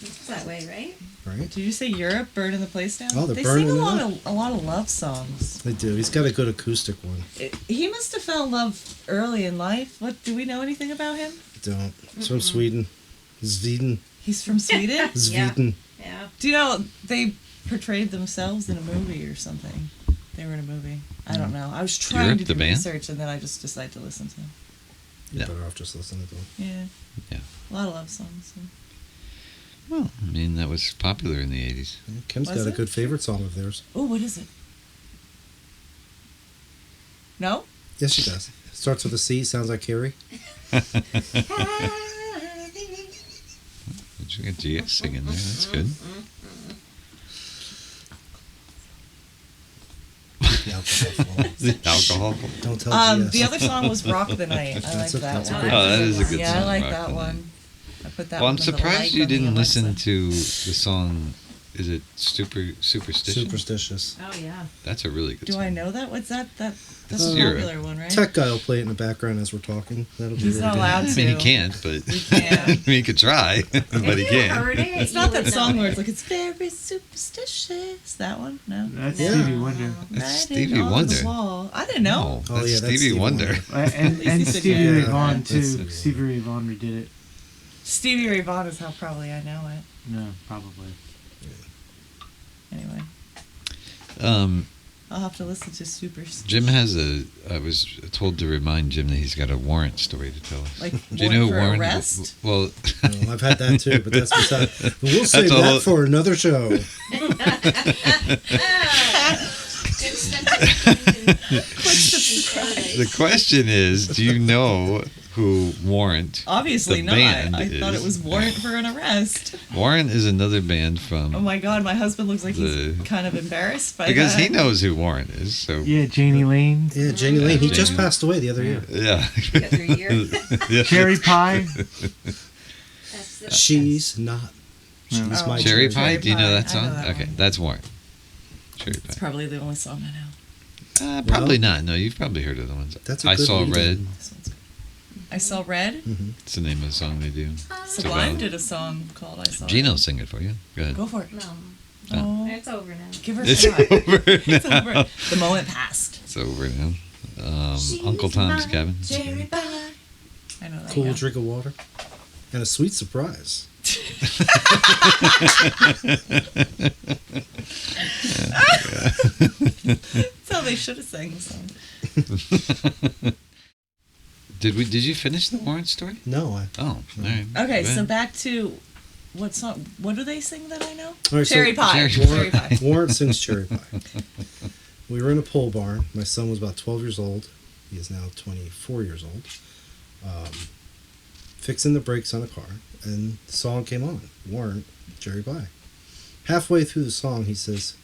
Speaker 6: It's that way, right?
Speaker 7: right?
Speaker 2: Did you say Europe burning the place down?
Speaker 7: Oh, they're
Speaker 2: they
Speaker 7: burning
Speaker 2: sing
Speaker 7: it
Speaker 2: a lot of love songs.
Speaker 7: They do. He's got a good acoustic one.
Speaker 2: He must have fell in love early in life. What do we know anything about him?
Speaker 7: Don't. It's from Sweden. Sweden.
Speaker 2: He's from Sweden.
Speaker 7: Sweden.
Speaker 4: Yeah.
Speaker 2: Do you know they portrayed themselves in a movie or something? They were in a movie. I don't know. I was trying
Speaker 3: Europe,
Speaker 2: to
Speaker 3: the
Speaker 2: do
Speaker 3: band?
Speaker 2: research and then I just decided to listen to him.
Speaker 7: You're
Speaker 3: Yeah.
Speaker 7: better off just listening to him.
Speaker 2: Yeah.
Speaker 3: Yeah.
Speaker 2: A lot of love songs. Yeah.
Speaker 3: Well, I mean, that was popular in the 80s.
Speaker 7: Yeah, Kim's
Speaker 2: Was
Speaker 7: got a
Speaker 2: it?
Speaker 7: good favorite song of theirs.
Speaker 2: Oh, what is it? No?
Speaker 7: Yes, she does. Starts with a C. Sounds like Carrie.
Speaker 3: You got GS singing there. That's good.
Speaker 7: The alcohol flow.
Speaker 3: The alcohol.
Speaker 7: Don't tell GS.
Speaker 2: The other song was Rock the Night. I like that
Speaker 7: that's a
Speaker 2: one.
Speaker 7: great
Speaker 3: Oh, that is a good
Speaker 2: yeah,
Speaker 3: song.
Speaker 2: I like
Speaker 3: Rock
Speaker 2: that
Speaker 3: the Night.
Speaker 2: one. I put that
Speaker 3: Well,
Speaker 2: one
Speaker 3: I'm
Speaker 2: on the
Speaker 3: surprised
Speaker 2: like
Speaker 3: you
Speaker 2: on the
Speaker 3: didn't listen
Speaker 2: Alexa.
Speaker 3: to the song. Is it Superstition?
Speaker 7: Superstitious.
Speaker 4: Oh yeah.
Speaker 3: That's a really good
Speaker 2: Do
Speaker 3: song.
Speaker 2: I know that? What's that? That's
Speaker 3: That's
Speaker 2: a
Speaker 3: Europe.
Speaker 2: popular one, right?
Speaker 7: Tech guy will play it in the background as we're talking. That'll be
Speaker 2: He's
Speaker 7: really
Speaker 2: not
Speaker 7: good.
Speaker 2: allowed
Speaker 3: I
Speaker 2: to.
Speaker 3: mean, he can't, but
Speaker 2: He can't.
Speaker 3: I mean, he could try, but he
Speaker 4: If you
Speaker 3: can't.
Speaker 4: heard it,
Speaker 2: It's
Speaker 4: you
Speaker 2: not
Speaker 4: would
Speaker 2: that song
Speaker 4: know
Speaker 2: where
Speaker 4: it.
Speaker 2: it's like, it's very superstitious. That one? No.
Speaker 5: That's
Speaker 7: Yeah.
Speaker 5: Stevie Wonder.
Speaker 3: It's
Speaker 2: Writing
Speaker 3: Stevie
Speaker 2: on
Speaker 3: Wonder.
Speaker 2: the wall. I didn't know.
Speaker 3: No,
Speaker 7: Oh,
Speaker 3: that's
Speaker 7: yeah, that's
Speaker 3: Stevie
Speaker 7: Stevie
Speaker 3: Wonder.
Speaker 7: Wonder.
Speaker 5: And
Speaker 2: he said
Speaker 5: Stevie
Speaker 2: yeah.
Speaker 5: Ray Vaughan
Speaker 7: That's
Speaker 5: too.
Speaker 7: Stevie
Speaker 5: Stevie Ray Vaughan redid it.
Speaker 2: Stevie Ray Vaughan is how probably I know it.
Speaker 5: No, probably.
Speaker 2: Anyway, I'll have to listen to Superstition.
Speaker 3: Jim has I was told to remind Jim that he's got a warrant story to tell us.
Speaker 2: Like,
Speaker 3: Do you know who
Speaker 2: warrant for
Speaker 3: Warren?
Speaker 2: arrest?
Speaker 3: Well,
Speaker 7: No, I've had that too, but that's beside. We'll save
Speaker 3: That's a
Speaker 7: that
Speaker 3: whole-
Speaker 7: for another show.
Speaker 3: the question is, do you know who Warrant?
Speaker 2: Obviously
Speaker 3: The
Speaker 2: not.
Speaker 3: band
Speaker 2: I thought
Speaker 3: is-
Speaker 2: it was warrant for an arrest.
Speaker 3: Warrant is another band from
Speaker 2: Oh my god, my husband looks like he's
Speaker 3: The-
Speaker 2: kind of embarrassed by
Speaker 3: because
Speaker 2: that.
Speaker 3: he knows who Warrant is. So
Speaker 5: Yeah, Janie Lane.
Speaker 7: Yeah, Janie Lane. He just
Speaker 3: Janie.
Speaker 7: passed away the other year.
Speaker 3: yeah.
Speaker 4: The other year.
Speaker 3: Yeah.
Speaker 5: Cherry Pie.
Speaker 4: That's the
Speaker 7: She's not. She's
Speaker 5: No.
Speaker 7: my
Speaker 3: Cherry
Speaker 2: Cherry
Speaker 3: Pie. Do you know
Speaker 2: Pie.
Speaker 3: that
Speaker 2: I know
Speaker 3: song?
Speaker 2: that
Speaker 3: Okay,
Speaker 2: one.
Speaker 3: that's Warrant. Cherry
Speaker 2: It's
Speaker 3: Pie.
Speaker 2: probably the only song I know.
Speaker 3: Probably not. No, you've probably heard of the ones.
Speaker 7: That's a
Speaker 3: I
Speaker 7: good
Speaker 3: Saw
Speaker 7: lead-in.
Speaker 3: Red.
Speaker 2: This one's good. I Saw Red.
Speaker 3: It's the name of the song they do.
Speaker 2: Sublime
Speaker 3: about-
Speaker 2: did a song called I Saw
Speaker 3: Gino
Speaker 2: Red.
Speaker 3: sing it for you. Go ahead.
Speaker 2: Go for it.
Speaker 4: No,
Speaker 2: Oh,
Speaker 4: it's over now.
Speaker 2: give her a
Speaker 3: It's
Speaker 2: shot.
Speaker 3: over
Speaker 2: It's
Speaker 3: now.
Speaker 2: over. The moment passed.
Speaker 3: It's over now. Uncle Tom's Cabin.
Speaker 2: Cherry pie. I know that.
Speaker 7: Cool
Speaker 2: yeah.
Speaker 7: drink of water. And a sweet surprise.
Speaker 2: That's how they should have sang the song.
Speaker 3: Did you finish the Warrant story?
Speaker 7: No, I.
Speaker 3: Oh, all right.
Speaker 2: Okay,
Speaker 3: Go
Speaker 2: so
Speaker 3: ahead.
Speaker 2: back to what song? What do they sing that I know?
Speaker 7: All right, so
Speaker 2: Cherry pie.
Speaker 3: Cherry
Speaker 2: Cherry pie.
Speaker 7: Warrant sings Cherry Pie. We were in a pole barn. My son was about 12 years old. He is now 24 years old. Fixing the brakes on a car, and the song came on. Warrant, Cherry Pie. Halfway through the song, he says,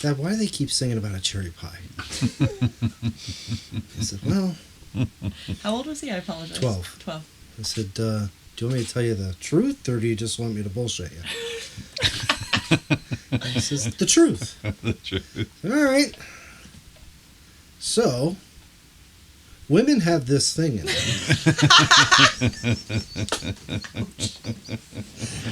Speaker 7: "Dad, why do they keep singing about a cherry pie?" I said, "Well,"
Speaker 2: How old was he? I apologize.
Speaker 7: 12.
Speaker 2: 12.
Speaker 7: I said, "Do you want me to tell you the truth, or do you just want me to bullshit you?" And he says, "The truth."
Speaker 3: The truth.
Speaker 7: All right. So, women have this thing in them.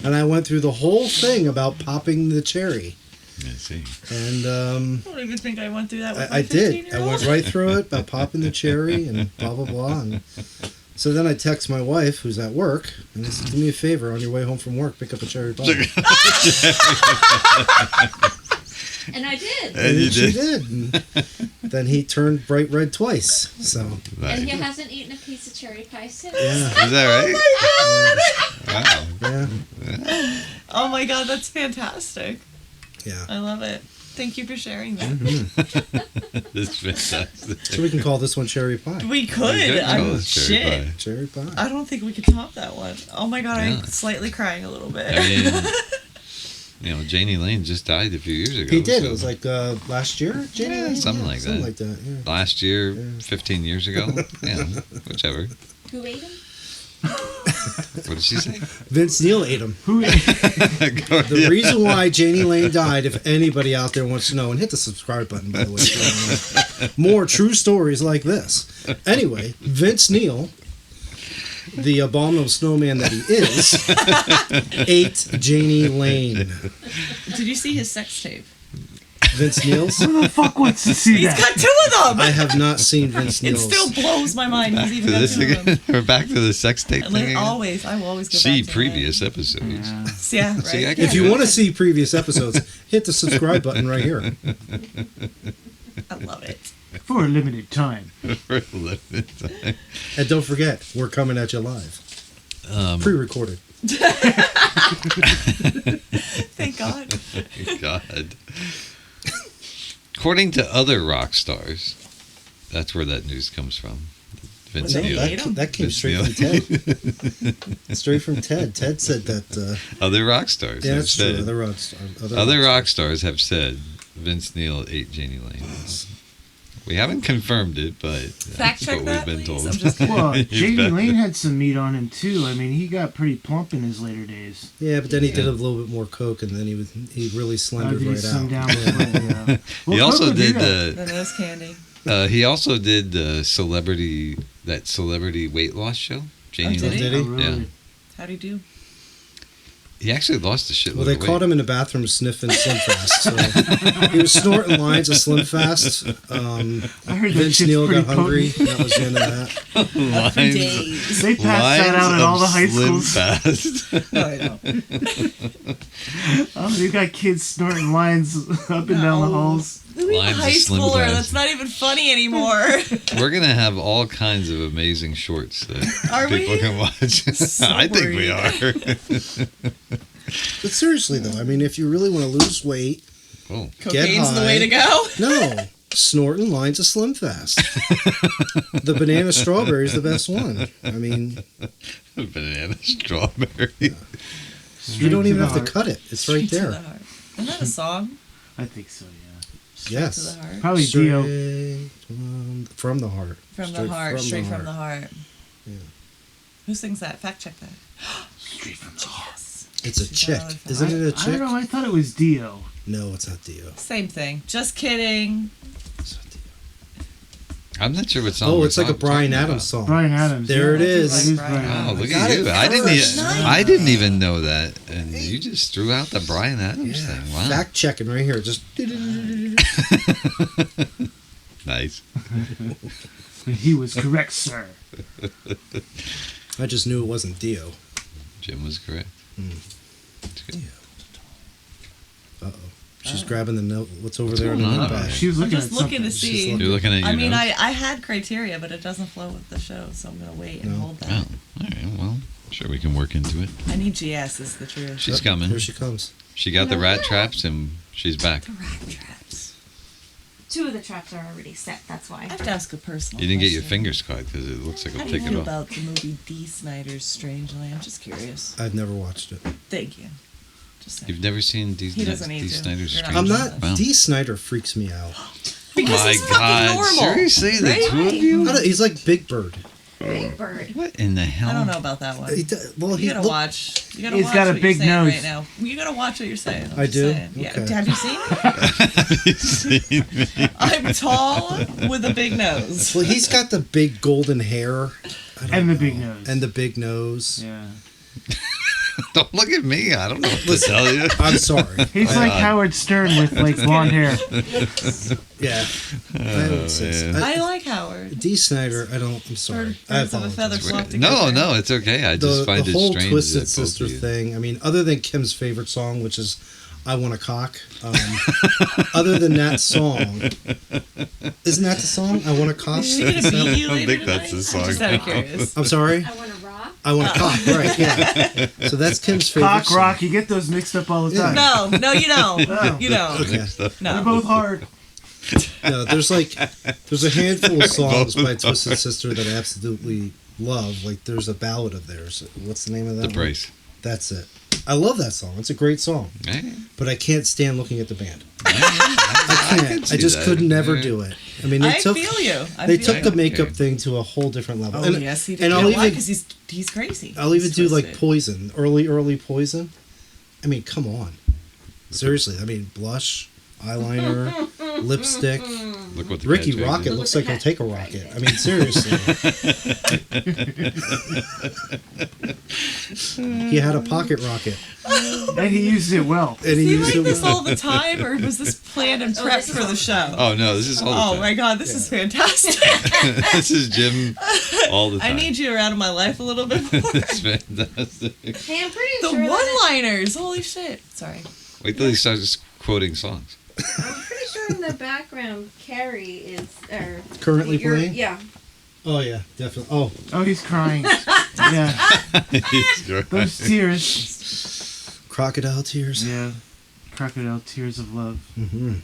Speaker 7: And I went through the whole thing about popping the cherry.
Speaker 3: I see.
Speaker 7: And
Speaker 2: I don't even think I went through that with my
Speaker 7: I did. I
Speaker 2: 15-year-old.
Speaker 7: went right through it about popping the cherry and blah, blah, blah. And so then I text my wife, who's at work, and I said, "Do me a favor, on your way home from work, pick up a cherry pie."
Speaker 4: And I did.
Speaker 3: And you
Speaker 7: she
Speaker 3: did.
Speaker 7: did. And then he turned bright red twice. So,
Speaker 3: Nice.
Speaker 6: And he hasn't eaten a piece of cherry pie since.
Speaker 7: yeah.
Speaker 3: Is that right? Wow.
Speaker 7: Yeah.
Speaker 2: Oh my god, that's fantastic.
Speaker 7: Yeah.
Speaker 2: I love it. Thank you for sharing that.
Speaker 3: It's fantastic.
Speaker 7: So we can call this one cherry pie.
Speaker 2: We could.
Speaker 3: You could call
Speaker 2: I'm
Speaker 3: it cherry
Speaker 2: shit.
Speaker 3: pie.
Speaker 7: Cherry pie.
Speaker 2: I don't think we could top that one. Oh my god,
Speaker 3: Yeah.
Speaker 2: I'm slightly crying a little bit.
Speaker 3: I mean, you know, Janie Lane just died a few years ago.
Speaker 7: He did.
Speaker 3: so-
Speaker 7: It was like last year. Jamie?
Speaker 3: Yeah, something like
Speaker 7: Something
Speaker 3: that.
Speaker 7: like that. Yeah.
Speaker 3: last year,
Speaker 7: Yeah.
Speaker 3: 15 years ago. Yeah, whichever.
Speaker 6: Who ate him?
Speaker 3: What did she say?
Speaker 7: Vince Neil ate him.
Speaker 3: Go-
Speaker 7: The
Speaker 3: yeah.
Speaker 7: reason why Janie Lane died, if anybody out there wants to know, and hit the subscribe button, by the way. if you wanna know more true stories like this. Anyway, Vince Neil the abominable snowman that he is, ate Janie Lane.
Speaker 2: Did you see his sex tape?
Speaker 7: Vince Neil's?
Speaker 5: Who the fuck wants to see
Speaker 2: He's
Speaker 5: that?
Speaker 2: got 2 of them.
Speaker 7: I have not seen Vince
Speaker 2: It
Speaker 7: Neil's.
Speaker 2: still blows my mind.
Speaker 3: Back
Speaker 2: He's
Speaker 3: to
Speaker 2: even got
Speaker 3: this
Speaker 2: 2 of
Speaker 3: again.
Speaker 2: them.
Speaker 3: We're back to the sex tape
Speaker 2: And
Speaker 3: thing
Speaker 2: then
Speaker 3: again.
Speaker 2: I will always go
Speaker 3: See
Speaker 2: back to
Speaker 3: previous episodes.
Speaker 5: Yeah.
Speaker 2: that. Yeah, right.
Speaker 3: See, I
Speaker 7: If you want to see previous episodes, hit the subscribe button right here.
Speaker 2: I love it.
Speaker 5: For a limited time.
Speaker 3: For a limited time.
Speaker 7: And don't forget, we're coming at you live. Pre-recorded.
Speaker 2: Thank God.
Speaker 3: God. According to other rock stars, that's where that news comes from. Vince
Speaker 2: Well,
Speaker 3: Neil.
Speaker 2: they ate 'em.
Speaker 7: That came
Speaker 3: Vince
Speaker 7: straight
Speaker 3: Neil.
Speaker 7: from Ted. Straight from Ted. Ted said that.
Speaker 3: Other rock stars.
Speaker 7: Yeah,
Speaker 3: have
Speaker 7: that's true.
Speaker 3: said-
Speaker 7: Other
Speaker 3: rock stars have said Vince Neil ate Janie Lane. We haven't confirmed it, but
Speaker 2: Fact
Speaker 3: that's
Speaker 2: check
Speaker 3: what
Speaker 2: that,
Speaker 3: we've been
Speaker 2: please.
Speaker 3: told.
Speaker 2: I'm just kidding.
Speaker 5: Well,
Speaker 3: You
Speaker 5: Jamie
Speaker 3: bet.
Speaker 5: Lane had some meat on him too. I mean, he got pretty plump in his later days.
Speaker 7: Yeah, but then he did a little bit more coke, and then he really slendered
Speaker 5: Did he
Speaker 7: right
Speaker 5: slim
Speaker 7: out.
Speaker 5: down
Speaker 7: Yeah.
Speaker 5: before, yeah.
Speaker 3: He
Speaker 5: Well,
Speaker 3: also
Speaker 5: Coco
Speaker 3: did
Speaker 5: that.
Speaker 2: The nose candy.
Speaker 3: he also did the celebrity weight loss show. Janie
Speaker 2: did
Speaker 3: Lane.
Speaker 2: he?
Speaker 7: Did he?
Speaker 5: Oh, really?
Speaker 3: Yeah.
Speaker 2: How'd he do?
Speaker 3: He actually lost a shitload
Speaker 7: Well, they
Speaker 3: of weight.
Speaker 7: caught him in the bathroom sniffing Slim Fast. So he was snorting lines of Slim Fast.
Speaker 5: I heard that
Speaker 7: Vince
Speaker 5: shit's
Speaker 7: Neil
Speaker 5: pretty
Speaker 7: got hungry.
Speaker 5: potent.
Speaker 7: That was the end of that.
Speaker 2: For days.
Speaker 5: They passed that out at all the high schools.
Speaker 3: Fast.
Speaker 2: No, I know.
Speaker 5: Oh, you got kids snorting lines up and down the
Speaker 2: No.
Speaker 5: halls.
Speaker 2: Louis
Speaker 3: Lines
Speaker 2: a
Speaker 3: of
Speaker 2: high
Speaker 3: Slim
Speaker 2: schooler.
Speaker 3: Fast.
Speaker 2: That's not even funny anymore.
Speaker 3: We're gonna have all kinds of amazing shorts that
Speaker 2: Are
Speaker 3: people
Speaker 2: we?
Speaker 3: can watch.
Speaker 2: So
Speaker 3: I think we
Speaker 2: worried.
Speaker 3: are.
Speaker 7: But seriously, though, I mean, if you really want to lose weight,
Speaker 3: Oh,
Speaker 2: Cocaine's the
Speaker 7: high.
Speaker 2: way to go.
Speaker 7: no, snorting lines of Slim Fast. The banana strawberry is the best one. I mean,
Speaker 3: banana strawberry.
Speaker 7: you don't even have to
Speaker 5: heart.
Speaker 7: cut it. It's right
Speaker 2: Straight to the
Speaker 7: there.
Speaker 2: heart. Isn't that a song?
Speaker 5: I think so, yeah.
Speaker 2: Straight
Speaker 7: Yes.
Speaker 2: to the heart.
Speaker 5: Probably Dio.
Speaker 7: Straight from the heart.
Speaker 2: From the heart. Straight from the heart.
Speaker 7: Yeah.
Speaker 2: Who sings that? Fact check that.
Speaker 5: Straight from the heart.
Speaker 7: It's a
Speaker 2: She's
Speaker 7: chick.
Speaker 2: not really
Speaker 7: Isn't it a
Speaker 5: I don't
Speaker 7: chick?
Speaker 5: know. I thought it was Dio.
Speaker 7: No, it's not Dio.
Speaker 2: Same thing. Just kidding.
Speaker 7: It's not Dio.
Speaker 3: I'm not sure what song.
Speaker 7: Oh,
Speaker 3: we're
Speaker 7: it's like a
Speaker 3: talking
Speaker 7: Brian
Speaker 3: about.
Speaker 7: Adams song.
Speaker 5: Brian Adams.
Speaker 7: There
Speaker 5: yeah.
Speaker 7: it is.
Speaker 5: That is
Speaker 2: Brian
Speaker 5: Brian
Speaker 3: Oh,
Speaker 5: Adams.
Speaker 3: look
Speaker 7: got
Speaker 3: at
Speaker 7: it
Speaker 3: you!
Speaker 7: first.
Speaker 3: I didn't even know that, and you just threw out the Brian Adams
Speaker 7: Yeah.
Speaker 3: thing. Wow,
Speaker 7: Fact checking right here. Just
Speaker 3: nice.
Speaker 5: He was correct, sir.
Speaker 7: I just knew it wasn't Dio.
Speaker 3: Jim was correct.
Speaker 7: Uh oh. She's grabbing the note. What's over
Speaker 3: What's
Speaker 7: there in the
Speaker 3: going on
Speaker 7: note
Speaker 3: over
Speaker 7: bag?
Speaker 5: She was
Speaker 2: I'm
Speaker 5: looking
Speaker 2: just
Speaker 5: at
Speaker 2: looking
Speaker 5: something.
Speaker 2: to see.
Speaker 7: looking-
Speaker 3: You're looking at your
Speaker 2: I mean,
Speaker 3: notes?
Speaker 2: I had criteria, but it doesn't flow with the show, so I'm gonna wait and
Speaker 7: No.
Speaker 2: hold that.
Speaker 3: Oh, all right. Well, sure we can work into it.
Speaker 2: I need GS is the truth.
Speaker 3: She's
Speaker 7: Yep,
Speaker 3: coming.
Speaker 7: Here she comes.
Speaker 3: She got the rat traps, and she's back.
Speaker 2: The rat traps.
Speaker 4: 2 of the traps are already set, that's why.
Speaker 2: I have to ask a personal
Speaker 3: You didn't get your
Speaker 2: question.
Speaker 3: fingers caught because it looks like
Speaker 2: How
Speaker 3: I'll
Speaker 2: do you
Speaker 3: take it
Speaker 2: feel
Speaker 3: off.
Speaker 2: about the movie D. Snyder's Strangeland? I'm just curious.
Speaker 7: I've never watched it.
Speaker 2: Thank you. Just saying.
Speaker 3: You've never seen D.
Speaker 2: He doesn't need
Speaker 3: D.
Speaker 2: to.
Speaker 3: Snyder's
Speaker 2: You're not
Speaker 3: Strange?
Speaker 7: I'm not.
Speaker 3: Wow.
Speaker 7: Dee Snyder freaks me out.
Speaker 2: Because
Speaker 3: My
Speaker 2: he's fucking
Speaker 3: God!
Speaker 2: normal.
Speaker 3: Seriously, the
Speaker 2: right?
Speaker 3: two of you?
Speaker 7: He's like Big Bird.
Speaker 4: Big Bird.
Speaker 3: What in the hell?
Speaker 2: I don't know about that one.
Speaker 7: Well,
Speaker 2: You gotta watch. You gotta
Speaker 5: He's
Speaker 2: watch
Speaker 5: got a
Speaker 2: what
Speaker 5: big
Speaker 2: you're saying
Speaker 5: nose.
Speaker 2: right now. You gotta watch what you're saying. I'm
Speaker 7: I
Speaker 2: just
Speaker 7: do?
Speaker 2: saying. Yeah.
Speaker 7: Okay.
Speaker 2: Have you seen it?
Speaker 3: Have you seen me?
Speaker 2: I'm tall with a big nose.
Speaker 7: Well, he's got the big golden hair. I don't
Speaker 5: And the
Speaker 7: know.
Speaker 5: big nose.
Speaker 7: And the big nose.
Speaker 5: Yeah.
Speaker 3: Don't look at me. I don't know what to tell you.
Speaker 7: I'm sorry.
Speaker 5: He's like Howard Stern with like blonde hair.
Speaker 7: Yeah. I would say so.
Speaker 3: man.
Speaker 2: I like Howard.
Speaker 7: Dee Snyder, I'm sorry. I
Speaker 2: Birds of a feather
Speaker 7: apologize.
Speaker 2: flock
Speaker 3: No,
Speaker 2: together.
Speaker 3: no, it's okay. I just
Speaker 7: The
Speaker 3: find it
Speaker 7: whole
Speaker 3: strange
Speaker 7: Twisted
Speaker 3: that both
Speaker 7: Sister
Speaker 3: of you-
Speaker 7: thing, I mean, other than Kim's favorite song, which is I Want a Cock, other than that song, isn't that the song? I Want a Cock?
Speaker 2: Is he gonna beat you
Speaker 3: I don't
Speaker 2: later
Speaker 3: think that's
Speaker 2: tonight?
Speaker 3: the
Speaker 2: I'm just
Speaker 3: song.
Speaker 2: out of curious.
Speaker 7: I'm sorry?
Speaker 6: I want to rock.
Speaker 7: I Want a Cock, right, yeah. So that's Kim's favorite
Speaker 5: Cock
Speaker 7: song.
Speaker 5: rock, you get those mixed up all the
Speaker 7: Yeah.
Speaker 5: time.
Speaker 2: No, you don't.
Speaker 5: No.
Speaker 2: You don't.
Speaker 7: Okay.
Speaker 5: They're
Speaker 2: No.
Speaker 5: both hard.
Speaker 7: No, there's a handful of songs by Twisted Sister that I absolutely love. Like there's a ballad of theirs. What's the name of that?
Speaker 3: The
Speaker 7: one?
Speaker 3: brace.
Speaker 7: That's it. I love that song. It's a great song.
Speaker 3: Hey,
Speaker 7: But I can't stand looking at the band.
Speaker 3: I
Speaker 7: I
Speaker 3: can
Speaker 7: can't.
Speaker 3: see
Speaker 7: I just
Speaker 3: that.
Speaker 7: could never
Speaker 3: Yeah.
Speaker 7: do it. I mean, they
Speaker 2: I
Speaker 7: took
Speaker 2: feel you. I
Speaker 7: they
Speaker 2: feel
Speaker 7: took
Speaker 2: you.
Speaker 7: the makeup
Speaker 3: Okay.
Speaker 7: thing to a whole different level.
Speaker 2: Oh
Speaker 7: And-
Speaker 2: yes, he did.
Speaker 7: and
Speaker 2: You
Speaker 7: I'll
Speaker 2: know
Speaker 7: even
Speaker 2: why? Because he's crazy.
Speaker 7: I'll even
Speaker 2: He's
Speaker 7: do like
Speaker 2: twisted.
Speaker 7: Poison, early Poison. I mean, come on, seriously. I mean, blush, eyeliner, lipstick.
Speaker 3: Look what the
Speaker 7: Ricky
Speaker 3: cat
Speaker 7: Rocket
Speaker 3: did.
Speaker 7: looks
Speaker 4: Look
Speaker 7: like
Speaker 4: what
Speaker 7: he'll
Speaker 4: the
Speaker 7: take a
Speaker 4: cat
Speaker 7: rocket.
Speaker 4: did.
Speaker 7: I mean, seriously. He had a pocket rocket.
Speaker 5: And he used it well.
Speaker 7: And he
Speaker 2: Do you
Speaker 7: used
Speaker 2: like
Speaker 7: it
Speaker 2: this
Speaker 7: with-
Speaker 2: all the time, or was this planned and
Speaker 4: Oh,
Speaker 2: prepped
Speaker 4: this is
Speaker 2: for
Speaker 4: all
Speaker 2: the
Speaker 4: the
Speaker 2: show?
Speaker 3: Oh no, this is all the
Speaker 2: Oh
Speaker 3: time.
Speaker 2: my god, this is fantastic.
Speaker 3: This is Jim all the time.
Speaker 2: I need you around in my life a little bit more.
Speaker 3: It's fantastic.
Speaker 4: Hey, I'm pretty
Speaker 2: The
Speaker 4: sure that
Speaker 2: one-liners, holy shit. Sorry.
Speaker 3: Wait till he starts quoting songs.
Speaker 4: I'm pretty sure in the background, Carrie is
Speaker 7: Currently
Speaker 4: you're-
Speaker 7: playing?
Speaker 4: Yeah.
Speaker 7: Oh, yeah, definitely. Oh,
Speaker 5: Oh, he's crying. Yeah,
Speaker 3: He's great.
Speaker 5: those tears.
Speaker 7: crocodile tears.
Speaker 5: Yeah, crocodile tears of love.
Speaker 7: Hmm.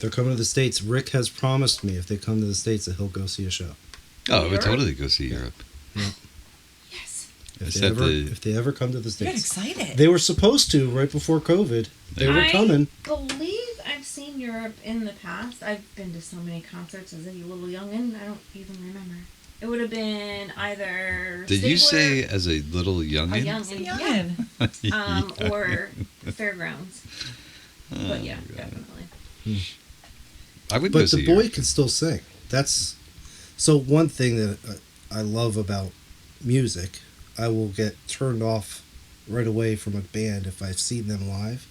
Speaker 7: They're coming to the States. Rick has promised me if they come to the States that he'll go see a show.
Speaker 3: Oh, I would
Speaker 4: Europe?
Speaker 3: totally go see Europe.
Speaker 2: Yes.
Speaker 7: If
Speaker 3: Except
Speaker 7: if they ever come to the
Speaker 2: You got
Speaker 7: States.
Speaker 2: excited.
Speaker 7: They were supposed to right before COVID. They were
Speaker 4: I
Speaker 7: coming.
Speaker 4: believe I've seen Europe in the past. I've been to so many concerts as a little youngin'. I don't even remember. It would have been either
Speaker 3: Did you say
Speaker 4: Stabler,
Speaker 3: as a little
Speaker 4: a
Speaker 3: youngin?
Speaker 4: youngin',
Speaker 2: Youngin'.
Speaker 4: or Fairgrounds. But yeah,
Speaker 3: God.
Speaker 4: definitely.
Speaker 3: I would go
Speaker 7: But
Speaker 3: see
Speaker 7: the boy
Speaker 3: Europe.
Speaker 7: can still sing. That's so one thing that I love about music. I will get turned off right away from a band if I've seen them live,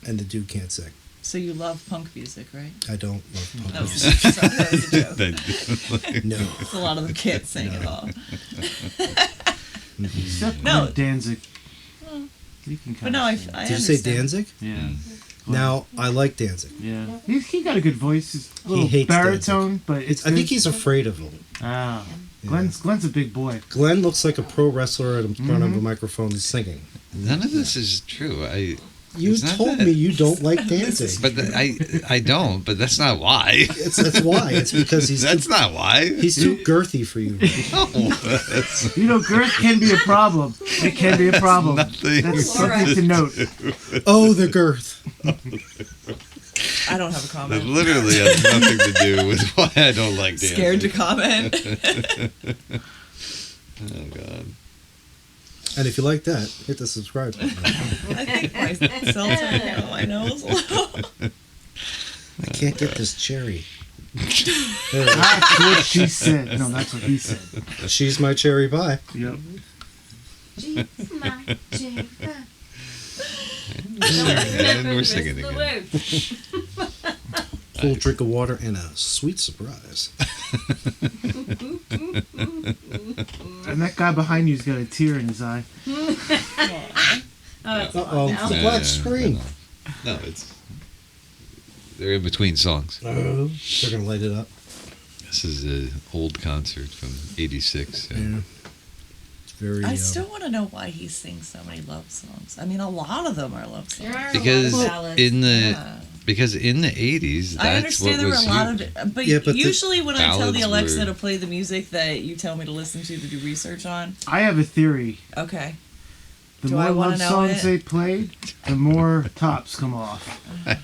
Speaker 7: and the dude can't sing.
Speaker 2: So you love punk music, right?
Speaker 7: I don't love punk
Speaker 2: No,
Speaker 7: music.
Speaker 2: sorry, that was a joke.
Speaker 3: That-
Speaker 7: No.
Speaker 2: A lot of them can't sing at all.
Speaker 5: Except
Speaker 2: No.
Speaker 5: Glenn Danzig.
Speaker 2: Hmm.
Speaker 5: He can
Speaker 2: But
Speaker 5: kind
Speaker 2: no,
Speaker 5: of
Speaker 2: I
Speaker 5: sing.
Speaker 2: I
Speaker 7: Did you say
Speaker 2: understand.
Speaker 7: Danzig?
Speaker 5: Yeah.
Speaker 7: Now I like Danzig.
Speaker 5: Yeah. He got a good voice. He's a little
Speaker 7: hates
Speaker 5: baritone, but it's
Speaker 7: I think
Speaker 5: good.
Speaker 7: he's afraid of him.
Speaker 5: Ah.
Speaker 7: Yeah.
Speaker 5: Glenn's a big boy.
Speaker 7: Glenn looks like a pro wrestler in front of a microphone singing.
Speaker 3: None of this is true.
Speaker 7: You
Speaker 3: It's not
Speaker 7: told
Speaker 3: that-
Speaker 7: me you don't like Danzig.
Speaker 3: But I don't. But that's not why.
Speaker 7: That's why. It's because
Speaker 3: That's not why.
Speaker 7: he's too girthy for you.
Speaker 3: No, that's
Speaker 5: You know, girth can be a problem. It can be a problem.
Speaker 3: nothing.
Speaker 5: That's something to note.
Speaker 7: Oh, the girth.
Speaker 2: I don't have a
Speaker 3: That
Speaker 2: comment.
Speaker 3: literally has nothing to do with why I don't like dancing.
Speaker 2: Scared to comment.
Speaker 3: Oh God.
Speaker 7: And if you like that, hit the subscribe button.
Speaker 2: I think my cells are down my nose a little.
Speaker 7: I can't get this cherry. There it
Speaker 5: That's what she said. No, that's what he said.
Speaker 7: is. She's my cherry pie.
Speaker 5: Yep.
Speaker 4: She's my Jennifer.
Speaker 3: And we're singing
Speaker 4: The
Speaker 3: again.
Speaker 4: words.
Speaker 7: Cool drink of water and a sweet surprise.
Speaker 5: And that guy behind you's got a tear in his eye.
Speaker 4: Oh, it's
Speaker 7: Uh-oh,
Speaker 4: now.
Speaker 7: the black screen.
Speaker 3: No, it's they're in between songs.
Speaker 7: Oh, they're gonna light it up.
Speaker 3: This is an old concert from '86.
Speaker 7: Yeah. It's very.
Speaker 2: I still want to know why he sings so many love songs. I mean, a lot of them are love
Speaker 4: There
Speaker 2: songs.
Speaker 4: are
Speaker 3: Because
Speaker 4: a lot of ballads.
Speaker 3: in the
Speaker 2: Yeah.
Speaker 3: because in the '80s,
Speaker 2: I
Speaker 3: that's what
Speaker 2: understand there were
Speaker 3: was
Speaker 2: a lot
Speaker 3: huge.
Speaker 2: of, but,
Speaker 7: Yeah, but the
Speaker 2: usually when I tell the
Speaker 3: ballads
Speaker 2: Alexa
Speaker 3: were-
Speaker 2: to play the music that you tell me to listen to do research on,
Speaker 5: I have a theory.
Speaker 2: okay.
Speaker 5: The
Speaker 2: Do
Speaker 5: more
Speaker 2: I wanna
Speaker 5: love
Speaker 2: know
Speaker 5: songs
Speaker 2: it?
Speaker 5: they played, the more tops come off.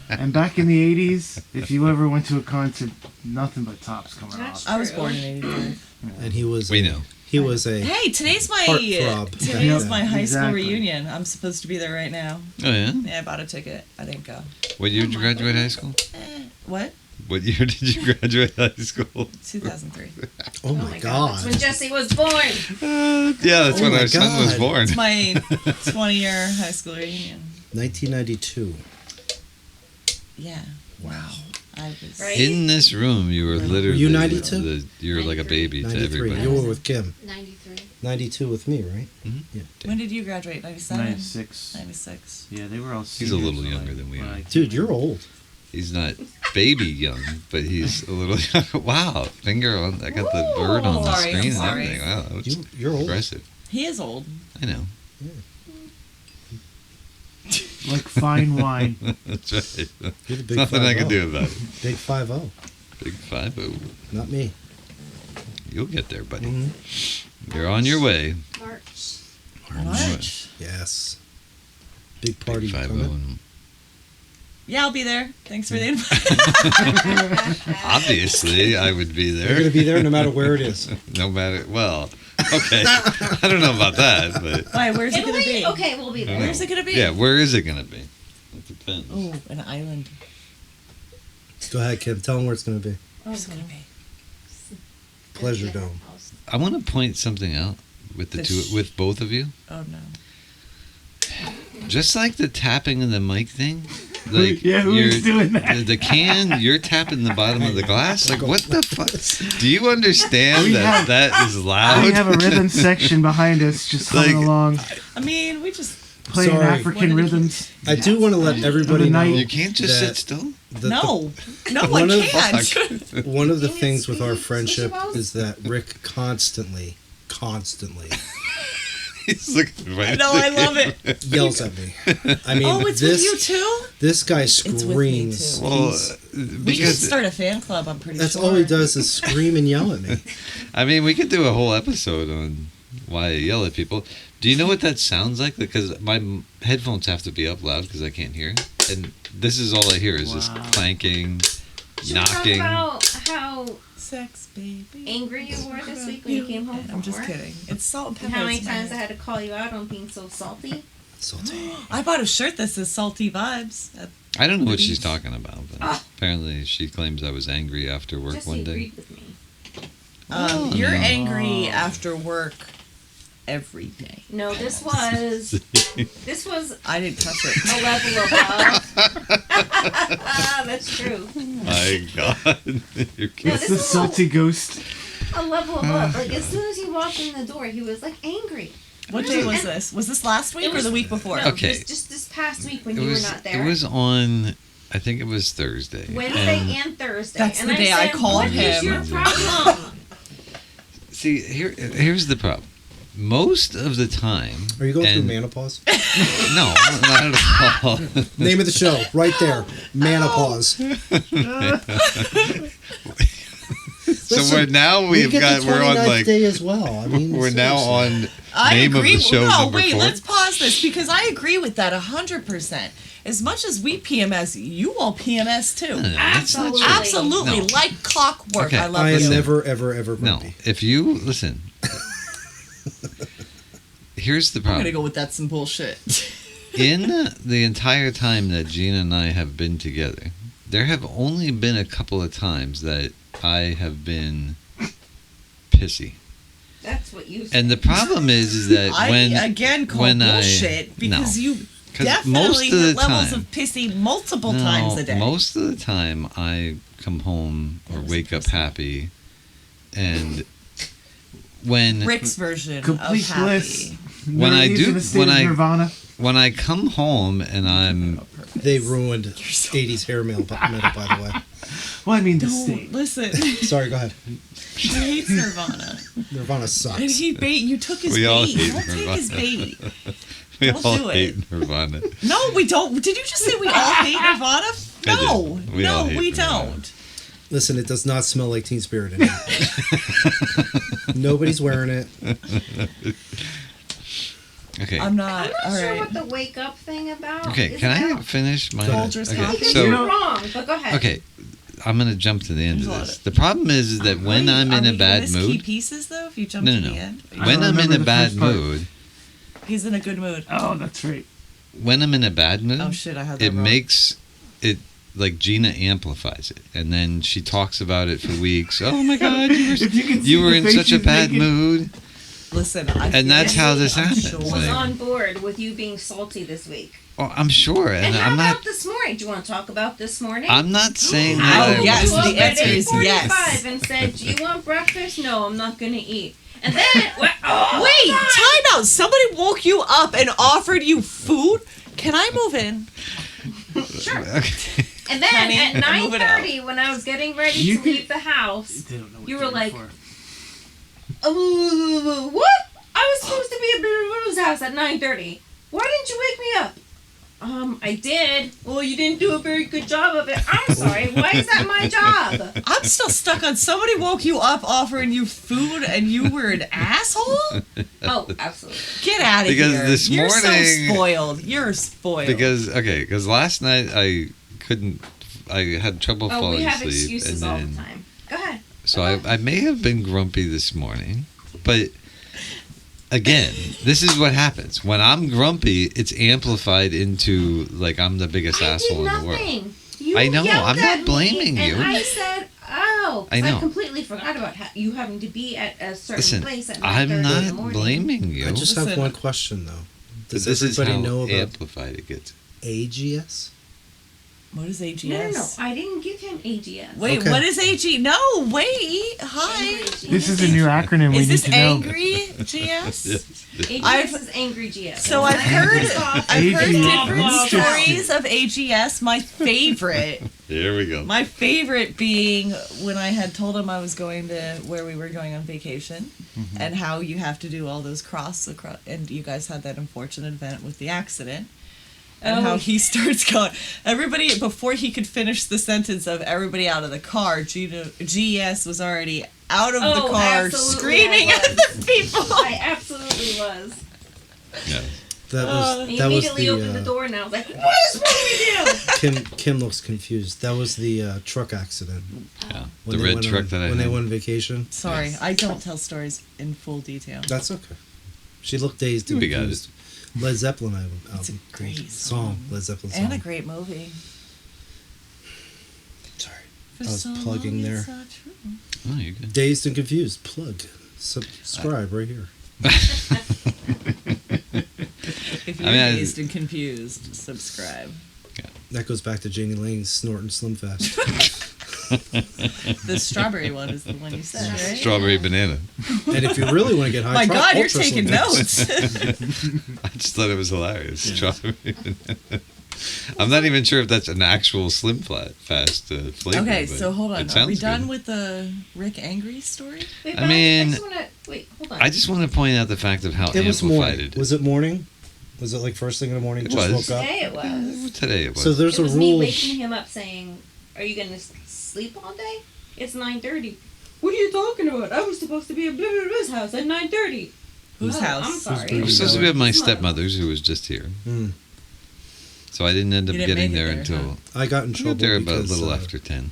Speaker 5: And back in the 80s, if you ever went to a concert, nothing but tops coming
Speaker 4: That's
Speaker 5: off.
Speaker 2: I was
Speaker 4: True.
Speaker 2: born in '85.
Speaker 7: And he was.
Speaker 3: We know.
Speaker 7: He was a.
Speaker 2: Hey, today's my
Speaker 7: Heartthrob.
Speaker 2: today's
Speaker 7: Yeah,
Speaker 2: my high school
Speaker 5: exactly.
Speaker 2: reunion. I'm supposed to be there right now.
Speaker 3: Oh yeah.
Speaker 2: Yeah, I bought a ticket. I didn't go.
Speaker 3: What year did you graduate high school?
Speaker 2: What?
Speaker 3: What year did you graduate high school?
Speaker 2: 2003.
Speaker 7: Oh my
Speaker 4: That's
Speaker 7: God.
Speaker 4: when Jesse was born.
Speaker 3: Yeah, that's
Speaker 7: Oh
Speaker 3: when
Speaker 7: my
Speaker 3: our son was
Speaker 7: God.
Speaker 3: born.
Speaker 2: It's my 20-year high school reunion.
Speaker 7: 1992.
Speaker 2: Yeah.
Speaker 7: Wow.
Speaker 2: I was.
Speaker 4: Right?
Speaker 3: In this room, you were literally
Speaker 7: you 92?
Speaker 3: you were like a
Speaker 4: 93.
Speaker 3: baby to
Speaker 7: 93.
Speaker 3: everybody.
Speaker 7: You were with Kim.
Speaker 6: 93.
Speaker 7: 92 with me, right? Yeah.
Speaker 2: When did you graduate? 97?
Speaker 5: 96.
Speaker 2: 96.
Speaker 5: Yeah, they were all
Speaker 3: He's a
Speaker 5: seniors
Speaker 3: little
Speaker 5: when
Speaker 3: younger
Speaker 5: I-
Speaker 3: than we
Speaker 5: when
Speaker 3: are.
Speaker 5: I
Speaker 7: Dude,
Speaker 5: came
Speaker 7: you're
Speaker 5: in.
Speaker 7: old.
Speaker 3: He's not baby young, but he's a little young. Wow, finger on. I got the bird on the
Speaker 2: Sorry,
Speaker 3: screen and
Speaker 2: sorry.
Speaker 3: everything. Wow, that was
Speaker 7: You're old.
Speaker 3: impressive.
Speaker 2: He is old.
Speaker 3: I know.
Speaker 5: Like fine wine.
Speaker 3: That's right.
Speaker 7: You're the big
Speaker 3: Nothing I can
Speaker 7: 5-0.
Speaker 3: do about it.
Speaker 7: Big 5-0.
Speaker 3: Big 5-0.
Speaker 7: Not me.
Speaker 3: You'll get there, buddy.
Speaker 7: Mhm.
Speaker 3: You're on your way.
Speaker 6: March.
Speaker 2: March.
Speaker 7: Yes. Big party
Speaker 3: Big 5-0.
Speaker 7: coming.
Speaker 3: and-
Speaker 2: Yeah, I'll be there. Thanks for the invite.
Speaker 3: Obviously, I would be
Speaker 7: You're
Speaker 3: there.
Speaker 7: going to be there no matter where it is.
Speaker 3: No matter. Well, okay. I don't know about that, but
Speaker 2: Why, where's it going to
Speaker 4: Italy?
Speaker 2: be?
Speaker 4: Okay, we'll be
Speaker 3: I
Speaker 4: there.
Speaker 3: don't know.
Speaker 2: Where's it gonna be?
Speaker 3: Yeah, where is it gonna be? It depends.
Speaker 2: Oh, an island.
Speaker 7: Go ahead, Kim. Tell them where it's going to be.
Speaker 2: It's gonna be.
Speaker 7: Pleasure Dome.
Speaker 3: I want to point something out with with both of you.
Speaker 2: Oh no.
Speaker 3: Just like the tapping of the mic thing. Like
Speaker 5: Yeah, who's doing that?
Speaker 3: The can, you're tapping the bottom of the glass. Like, what the fuck? Do you understand
Speaker 5: We
Speaker 3: that
Speaker 5: have-
Speaker 3: that is loud?
Speaker 5: We have a rhythm section behind us just
Speaker 3: Like-
Speaker 5: coming along,
Speaker 2: I mean, we just.
Speaker 5: playing
Speaker 7: Sorry.
Speaker 5: African rhythms.
Speaker 7: I do want to let everybody
Speaker 5: Of the
Speaker 7: know
Speaker 5: night.
Speaker 3: You can't just
Speaker 7: that
Speaker 3: sit still.
Speaker 2: No, no,
Speaker 7: One
Speaker 2: I
Speaker 7: of-
Speaker 2: can't.
Speaker 7: one of the
Speaker 4: Can you
Speaker 7: things with our
Speaker 4: speak,
Speaker 7: friendship
Speaker 4: Switchy Balls?
Speaker 7: is that Rick constantly
Speaker 3: He's looking right.
Speaker 2: No, I love it.
Speaker 7: yells at me. I mean,
Speaker 2: Oh, it's
Speaker 7: this
Speaker 2: with you too.
Speaker 7: this guy
Speaker 2: with me,
Speaker 7: screams.
Speaker 2: too.
Speaker 3: Well,
Speaker 7: He's-
Speaker 2: We should
Speaker 3: because
Speaker 2: start a fan club. I'm pretty
Speaker 7: That's
Speaker 2: sure.
Speaker 7: all he does is scream and yell at me.
Speaker 3: I mean, we could do a whole episode on why I yell at people. Do you know what that sounds like? Because my headphones have to be up loud because I can't hear, and this is all I hear is just
Speaker 5: Wow.
Speaker 3: clanking,
Speaker 4: Should we talk
Speaker 3: knocking.
Speaker 4: about how
Speaker 2: Sex, baby.
Speaker 4: angry you were this week when you came home from
Speaker 2: I'm just
Speaker 4: work?
Speaker 2: kidding. It's salt and
Speaker 4: And
Speaker 2: pepper.
Speaker 4: how many
Speaker 2: It's
Speaker 4: times I
Speaker 2: my-
Speaker 4: had to call you out on being so salty?
Speaker 7: Salty.
Speaker 2: I bought a shirt that says salty vibes.
Speaker 3: I don't know what
Speaker 2: Beach.
Speaker 3: she's talking about, but
Speaker 4: Ah.
Speaker 3: apparently she claims I was angry after work
Speaker 4: Jesse
Speaker 3: one day.
Speaker 4: agreed with me.
Speaker 2: You're
Speaker 3: Oh.
Speaker 2: angry after work every day.
Speaker 4: No, this was
Speaker 2: I didn't touch it.
Speaker 4: a level above. That's true.
Speaker 3: My God, you're
Speaker 4: No,
Speaker 5: It's
Speaker 4: this
Speaker 5: the
Speaker 4: is
Speaker 5: salty ghost.
Speaker 4: a level above. Like as soon as he walked in the door, he was like angry.
Speaker 2: What day was this? Was this last week
Speaker 4: It
Speaker 2: or
Speaker 4: was-
Speaker 2: the week before?
Speaker 4: No,
Speaker 3: Okay.
Speaker 4: just this past week when
Speaker 3: it
Speaker 4: you
Speaker 3: was.
Speaker 4: were not there.
Speaker 3: It was on. I think it was Thursday.
Speaker 4: Wednesday
Speaker 3: And
Speaker 4: and Thursday.
Speaker 2: That's
Speaker 4: and
Speaker 2: the day I
Speaker 4: said,
Speaker 2: called
Speaker 4: "What is
Speaker 2: him."
Speaker 4: your problem?"
Speaker 3: see, here's the problem. Most of the time.
Speaker 7: Are you going through
Speaker 3: and-
Speaker 7: menopause?
Speaker 3: No, not at all.
Speaker 7: Name of the show, right there. Menopause.
Speaker 3: So
Speaker 7: Listen,
Speaker 3: we're now
Speaker 7: We
Speaker 3: we've
Speaker 7: get
Speaker 3: got
Speaker 7: the
Speaker 3: we're on
Speaker 7: 29th
Speaker 3: like
Speaker 7: day as well. I mean,
Speaker 3: we're now
Speaker 7: seriously.
Speaker 3: on
Speaker 2: I
Speaker 3: name
Speaker 2: agree.
Speaker 3: of the show
Speaker 2: no,
Speaker 3: number
Speaker 2: wait,
Speaker 3: 4.
Speaker 2: let's pause this because I agree with that 100%. As much as we PMS, you all PMS too.
Speaker 3: No, that's not true.
Speaker 2: Absolutely,
Speaker 3: No.
Speaker 2: like clockwork.
Speaker 3: Okay.
Speaker 2: I love
Speaker 7: I am
Speaker 2: you.
Speaker 7: never, ever, ever
Speaker 3: No,
Speaker 7: grumpy.
Speaker 3: if you listen, here's the
Speaker 2: I'm gonna
Speaker 3: problem.
Speaker 2: go with that some bullshit.
Speaker 3: In the entire time that Gina and I have been together, there have only been a couple of times that I have been pissy.
Speaker 4: That's what you said.
Speaker 3: And the problem is that
Speaker 2: I
Speaker 3: when
Speaker 2: again call
Speaker 3: when I-
Speaker 2: bullshit because
Speaker 3: no.
Speaker 2: you
Speaker 3: 'Cause
Speaker 2: definitely
Speaker 3: most of the
Speaker 2: hit levels
Speaker 3: time-
Speaker 2: of pissy multiple
Speaker 3: No,
Speaker 2: times a day.
Speaker 3: Most of the time, I come home or
Speaker 2: That was
Speaker 3: wake up
Speaker 2: interesting.
Speaker 3: happy, and when
Speaker 2: Rick's version
Speaker 5: Complete
Speaker 2: of happy.
Speaker 5: bliss.
Speaker 3: When I
Speaker 5: Never
Speaker 3: do-
Speaker 5: in a state
Speaker 3: when
Speaker 5: of
Speaker 3: I-
Speaker 5: Nirvana.
Speaker 3: when I come home and I'm
Speaker 7: They ruined 80s hair metal, by the way.
Speaker 5: Well, I mean the
Speaker 2: Don't
Speaker 5: state.
Speaker 2: listen.
Speaker 7: Sorry, go ahead.
Speaker 2: He hates Nirvana,
Speaker 7: Nirvana sucks.
Speaker 2: and he bait. You took his
Speaker 3: We all
Speaker 2: bait.
Speaker 3: hate
Speaker 2: Don't take his
Speaker 3: Nirvana.
Speaker 2: bait.
Speaker 3: we
Speaker 2: Don't
Speaker 3: all
Speaker 2: do it.
Speaker 3: hate Nirvana.
Speaker 2: No, we don't. Did you just say we all hate Nirvana?
Speaker 3: I did.
Speaker 2: No,
Speaker 3: We all
Speaker 2: no,
Speaker 3: hate
Speaker 2: we
Speaker 3: Nirvana.
Speaker 2: don't.
Speaker 7: Listen, it does not smell like Teen Spirit in here. Nobody's wearing it.
Speaker 3: Okay.
Speaker 2: I'm not.
Speaker 4: I'm not
Speaker 2: all
Speaker 4: sure
Speaker 2: right.
Speaker 4: what the wake up thing about.
Speaker 3: Okay.
Speaker 4: is
Speaker 3: Can I
Speaker 4: about.
Speaker 3: finish my?
Speaker 2: Folgers
Speaker 3: Okay.
Speaker 2: coffee?
Speaker 4: Because
Speaker 3: So
Speaker 4: you're wrong, but go ahead.
Speaker 3: okay, I'm gonna jump to the end of
Speaker 2: There's a lot
Speaker 3: this.
Speaker 2: of-
Speaker 3: The problem is that when
Speaker 2: Are
Speaker 3: I'm
Speaker 2: we
Speaker 3: in a
Speaker 2: gonna
Speaker 3: bad
Speaker 2: miss Key
Speaker 3: mood.
Speaker 2: pieces though. If you jump
Speaker 3: No,
Speaker 2: to
Speaker 3: no,
Speaker 2: the
Speaker 3: no.
Speaker 2: end,
Speaker 5: I
Speaker 3: When I'm in
Speaker 5: remember
Speaker 3: a
Speaker 5: the
Speaker 3: bad
Speaker 5: first part.
Speaker 3: mood,
Speaker 2: he's in a good mood.
Speaker 5: Oh, that's right.
Speaker 3: when I'm in a bad mood,
Speaker 2: Oh shit, I had that
Speaker 3: it
Speaker 2: wrong.
Speaker 3: makes it like Gina amplifies it, and then she talks about it for weeks. Oh my God,
Speaker 5: If you can see
Speaker 3: you were
Speaker 5: the
Speaker 3: in
Speaker 5: face
Speaker 3: such a
Speaker 5: he's
Speaker 3: bad
Speaker 5: making.
Speaker 3: mood.
Speaker 2: Listen, I
Speaker 3: And that's
Speaker 2: feel
Speaker 3: how
Speaker 2: you,
Speaker 3: this
Speaker 2: I'm
Speaker 3: happens,
Speaker 2: sure.
Speaker 4: Was
Speaker 3: like-
Speaker 4: on board with you being salty this week.
Speaker 3: Oh, I'm sure,
Speaker 4: And
Speaker 3: and
Speaker 4: how
Speaker 3: I'm
Speaker 4: about
Speaker 3: not.
Speaker 4: this morning? Do you want to talk about this morning?
Speaker 3: I'm not saying
Speaker 2: Oh,
Speaker 3: that. I
Speaker 2: yes,
Speaker 3: was-
Speaker 2: the
Speaker 4: Woke up
Speaker 2: answer
Speaker 4: at
Speaker 2: is
Speaker 4: 8:45
Speaker 2: yes.
Speaker 4: And said, "Do you want breakfast?" No, I'm not going to eat. And then, oh,
Speaker 2: Wait,
Speaker 4: God.
Speaker 2: time out. Somebody woke you up and offered you food. Can I move in?
Speaker 4: Sure.
Speaker 3: Okay.
Speaker 4: And then
Speaker 2: Honey,
Speaker 4: at
Speaker 2: I'm moving out.
Speaker 4: 9:30, when I was getting ready
Speaker 5: You
Speaker 4: to
Speaker 5: could-
Speaker 4: leave the house,
Speaker 5: They don't know what
Speaker 4: You
Speaker 5: they're
Speaker 4: were like-
Speaker 5: for.
Speaker 4: what? I was supposed to be at Blue's house at 9:30. Why didn't you wake me up? I did. Well, you didn't do a very good job of it. I'm sorry. Why is that my job?
Speaker 2: I'm still stuck on somebody woke you up offering you food and you were an asshole?
Speaker 4: Oh, absolutely.
Speaker 2: Get out of
Speaker 3: Because
Speaker 2: here.
Speaker 3: this
Speaker 2: You're
Speaker 3: morning-
Speaker 2: so spoiled. You're spoiled.
Speaker 3: Because last night I couldn't. I had trouble
Speaker 4: Oh,
Speaker 3: falling
Speaker 4: we have
Speaker 3: asleep,
Speaker 4: excuses
Speaker 3: and
Speaker 4: all
Speaker 3: then
Speaker 4: the time. Go ahead.
Speaker 3: so I may have been grumpy this morning, but again, this is what happens when I'm grumpy. It's amplified into like I'm the biggest
Speaker 4: I
Speaker 3: asshole
Speaker 4: did
Speaker 3: in the world.
Speaker 4: nothing. You
Speaker 2: You
Speaker 3: I know,
Speaker 2: yelled
Speaker 3: I'm
Speaker 2: at
Speaker 3: not blaming
Speaker 2: me,
Speaker 3: you.
Speaker 2: And I said, "Oh,
Speaker 3: I know.
Speaker 2: completely forgot about you having to be at a certain
Speaker 3: Listen,
Speaker 2: place at 9:30
Speaker 3: I'm
Speaker 2: in the
Speaker 3: not
Speaker 2: morning."
Speaker 3: blaming you.
Speaker 7: I just have
Speaker 5: Listen.
Speaker 7: one question though. Does
Speaker 3: this is
Speaker 7: everybody
Speaker 3: how
Speaker 7: know about
Speaker 3: amplified it gets.
Speaker 7: AGS?
Speaker 8: What is AGS?
Speaker 2: No. I didn't give him AGS.
Speaker 8: Wait,
Speaker 7: Okay.
Speaker 8: what is AG? No, wait. Hi.
Speaker 5: This is a new acronym we
Speaker 8: Is
Speaker 5: need
Speaker 8: this
Speaker 5: to know.
Speaker 8: angry GS?
Speaker 2: AGS
Speaker 8: I've-
Speaker 2: is angry GS.
Speaker 8: So I've heard
Speaker 5: AGS.
Speaker 8: different stories of AGS. My favorite,
Speaker 3: Here we go.
Speaker 8: my favorite being when I had told him I was going to where we were going on vacation, and how you have to do all those across, and you guys had that unfortunate event with the accident. And how he starts going, everybody, before he could finish the sentence of everybody out of the car, GS was already out of the car
Speaker 2: absolutely
Speaker 8: screaming
Speaker 2: I
Speaker 8: at
Speaker 2: was.
Speaker 8: the people.
Speaker 2: I absolutely was.
Speaker 3: Yeah.
Speaker 2: He
Speaker 7: that was
Speaker 2: immediately opened the
Speaker 7: the
Speaker 2: door and I was like, "What is wrong with you?"
Speaker 7: Kim looks confused. That was the truck accident.
Speaker 3: Yeah.
Speaker 7: When
Speaker 3: The
Speaker 7: they
Speaker 3: red
Speaker 7: went
Speaker 3: truck
Speaker 7: on,
Speaker 3: that I
Speaker 7: when
Speaker 3: had.
Speaker 7: they went on vacation.
Speaker 8: Sorry, I don't tell stories in full detail.
Speaker 7: That's okay. She looked dazed and
Speaker 3: We got
Speaker 7: confused. Led Zeppelin album.
Speaker 8: It's a great
Speaker 7: song. Led Zeppelin song.
Speaker 8: And a great movie.
Speaker 7: Sorry.
Speaker 8: For
Speaker 7: I was
Speaker 8: so
Speaker 7: plugging
Speaker 8: long
Speaker 7: there.
Speaker 8: it's not true.
Speaker 3: Oh, you're good.
Speaker 7: Dazed and confused. Plug. Subscribe right here.
Speaker 8: If you're
Speaker 3: I mean,
Speaker 8: dazed and confused, subscribe.
Speaker 7: That goes back to Janie Lane's Snortin' Slim Fast.
Speaker 8: The strawberry one is the one you said, right?
Speaker 3: Strawberry banana.
Speaker 7: And if you really want to get high,
Speaker 8: My
Speaker 7: try
Speaker 8: God, you're
Speaker 7: Ultra
Speaker 8: taking
Speaker 7: Slim Fast.
Speaker 8: notes.
Speaker 3: I just thought it was hilarious. Strawberry banana. I'm not even sure if that's an actual Slim Fast flavor.
Speaker 8: Okay,
Speaker 3: but
Speaker 8: so hold on.
Speaker 3: it
Speaker 8: Are we
Speaker 3: sounds
Speaker 8: done
Speaker 3: good.
Speaker 8: with the Rick Angry story?
Speaker 2: Wait,
Speaker 3: I
Speaker 2: but
Speaker 3: mean-
Speaker 2: just wanna, wait, hold on.
Speaker 3: I just want to point out the fact of how
Speaker 7: It was
Speaker 3: amplified
Speaker 7: morning.
Speaker 3: it is.
Speaker 7: Was it morning? Was it like first thing in the morning?
Speaker 3: It
Speaker 7: Just
Speaker 3: was.
Speaker 7: woke up.
Speaker 2: Today it was.
Speaker 3: Today it was.
Speaker 7: So there's
Speaker 2: It
Speaker 7: a
Speaker 2: was me
Speaker 7: rule.
Speaker 2: waking him up saying, "Are you gonna sleep all day? It's 9:30." What are you talking about? I was supposed to be at blah blah blah's house at 9:30.
Speaker 8: Whose
Speaker 2: Oh,
Speaker 8: house?
Speaker 2: I'm sorry.
Speaker 3: I was supposed to be at my
Speaker 2: It's not-
Speaker 3: stepmother's, who was just here.
Speaker 7: Hmm.
Speaker 3: So I didn't end up
Speaker 8: You didn't
Speaker 3: getting
Speaker 8: make it
Speaker 3: there
Speaker 8: there,
Speaker 3: until
Speaker 7: I got in
Speaker 3: I
Speaker 7: trouble
Speaker 3: got there about a
Speaker 7: because
Speaker 3: little after 10.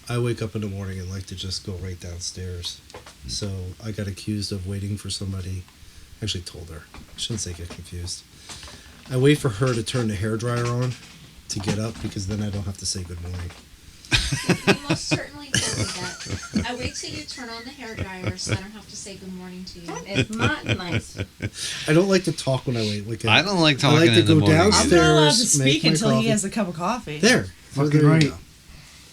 Speaker 7: I wake up in the morning and like to just go right downstairs. So I got accused of waiting for somebody. Actually told her. I shouldn't say get confused. I wait for her to turn the hairdryer on to get up because then I don't have to say good morning.
Speaker 6: You most certainly told me that. I wait till you turn on the hairdryer so I don't have to say good morning to you.
Speaker 2: That is not nice.
Speaker 7: I don't like to talk when I wait. Like
Speaker 3: I don't like talking
Speaker 7: like to
Speaker 3: in the
Speaker 7: go
Speaker 3: morning.
Speaker 8: I'm
Speaker 7: downstairs.
Speaker 8: not allowed to
Speaker 7: Stairs, make
Speaker 8: speak
Speaker 7: my
Speaker 8: until he
Speaker 7: coffee.
Speaker 8: has a cup of coffee.
Speaker 7: There.
Speaker 5: Fucking
Speaker 7: There you
Speaker 5: right.
Speaker 7: go.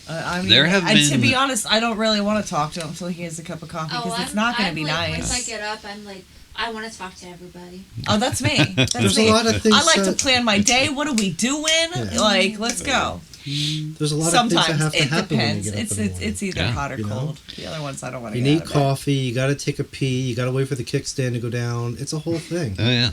Speaker 8: I mean,
Speaker 3: There have
Speaker 8: and to
Speaker 3: been-
Speaker 8: be honest, I don't really want to talk to him until he has a cup of coffee because it's not going to be
Speaker 6: like,
Speaker 8: nice.
Speaker 6: Once I get up, I'm like, I want to talk to everybody.
Speaker 8: Oh, that's me. That's
Speaker 7: There's
Speaker 8: me.
Speaker 7: a lot of things.
Speaker 8: I like to
Speaker 7: that-
Speaker 8: plan my day. What are we doing?
Speaker 7: Yeah.
Speaker 8: Like, let's go.
Speaker 7: There's a lot
Speaker 8: Sometimes
Speaker 7: of things that have to
Speaker 8: it
Speaker 7: happen
Speaker 8: depends.
Speaker 7: when you get up
Speaker 8: It's
Speaker 7: in the morning.
Speaker 8: it's either
Speaker 3: Yeah.
Speaker 8: hot or
Speaker 7: You know?
Speaker 8: cold. The other ones I don't want to.
Speaker 7: You
Speaker 8: get
Speaker 7: need
Speaker 8: out of bed.
Speaker 7: coffee. You got to take a pee. You got to wait for the kickstand to go down. It's a whole thing.
Speaker 3: Oh yeah,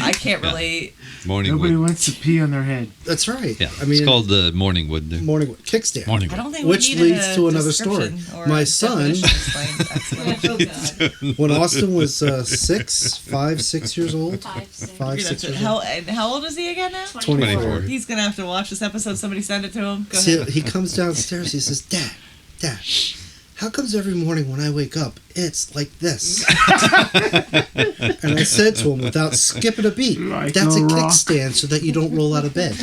Speaker 8: I can't relate.
Speaker 3: morning
Speaker 5: Nobody
Speaker 3: wood.
Speaker 5: wants to pee on their head.
Speaker 7: That's right.
Speaker 3: Yeah,
Speaker 7: I mean,
Speaker 3: it's called the morning wood.
Speaker 7: morning kickstand.
Speaker 3: Morning
Speaker 8: I
Speaker 3: wood.
Speaker 8: don't think
Speaker 7: Which
Speaker 8: we needed
Speaker 7: leads
Speaker 8: a
Speaker 7: to another story.
Speaker 8: description or
Speaker 7: My
Speaker 8: a
Speaker 7: son-
Speaker 8: definition explained.
Speaker 2: Oh God.
Speaker 7: When Austin was 6 years old,
Speaker 6: 5, 6.
Speaker 7: 5, 6 years old,
Speaker 8: How old is he again now?
Speaker 7: 24.
Speaker 8: He's gonna have to watch this episode. Somebody send it to him. Go
Speaker 7: See,
Speaker 8: ahead.
Speaker 7: he comes downstairs. He says, "Dad, how comes every morning when I wake up, it's like this?" And I said to him without skipping a beat,
Speaker 5: Like
Speaker 7: "That's a
Speaker 5: a rock."
Speaker 7: kickstand so that you don't roll out of bed."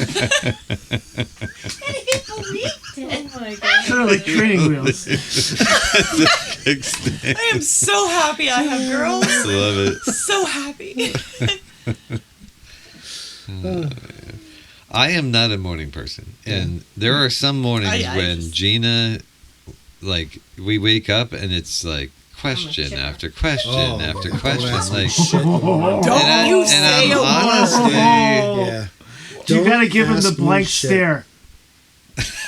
Speaker 2: Oh my God.
Speaker 5: Sort of like training wheels.
Speaker 8: I am so happy I have girls.
Speaker 3: Love it.
Speaker 8: So happy.
Speaker 3: I am not a morning person, and there are some mornings
Speaker 8: I
Speaker 3: when
Speaker 8: just-
Speaker 3: Gina, like, we wake up and it's like question
Speaker 2: chipper.
Speaker 3: after question
Speaker 7: Oh,
Speaker 3: after
Speaker 7: don't
Speaker 3: question,
Speaker 7: ask me
Speaker 3: like.
Speaker 7: shit.
Speaker 8: Don't you say a word.
Speaker 7: Yeah.
Speaker 5: You
Speaker 7: Don't
Speaker 5: gotta give him the
Speaker 7: ask me
Speaker 5: blank
Speaker 7: shit.
Speaker 5: stare.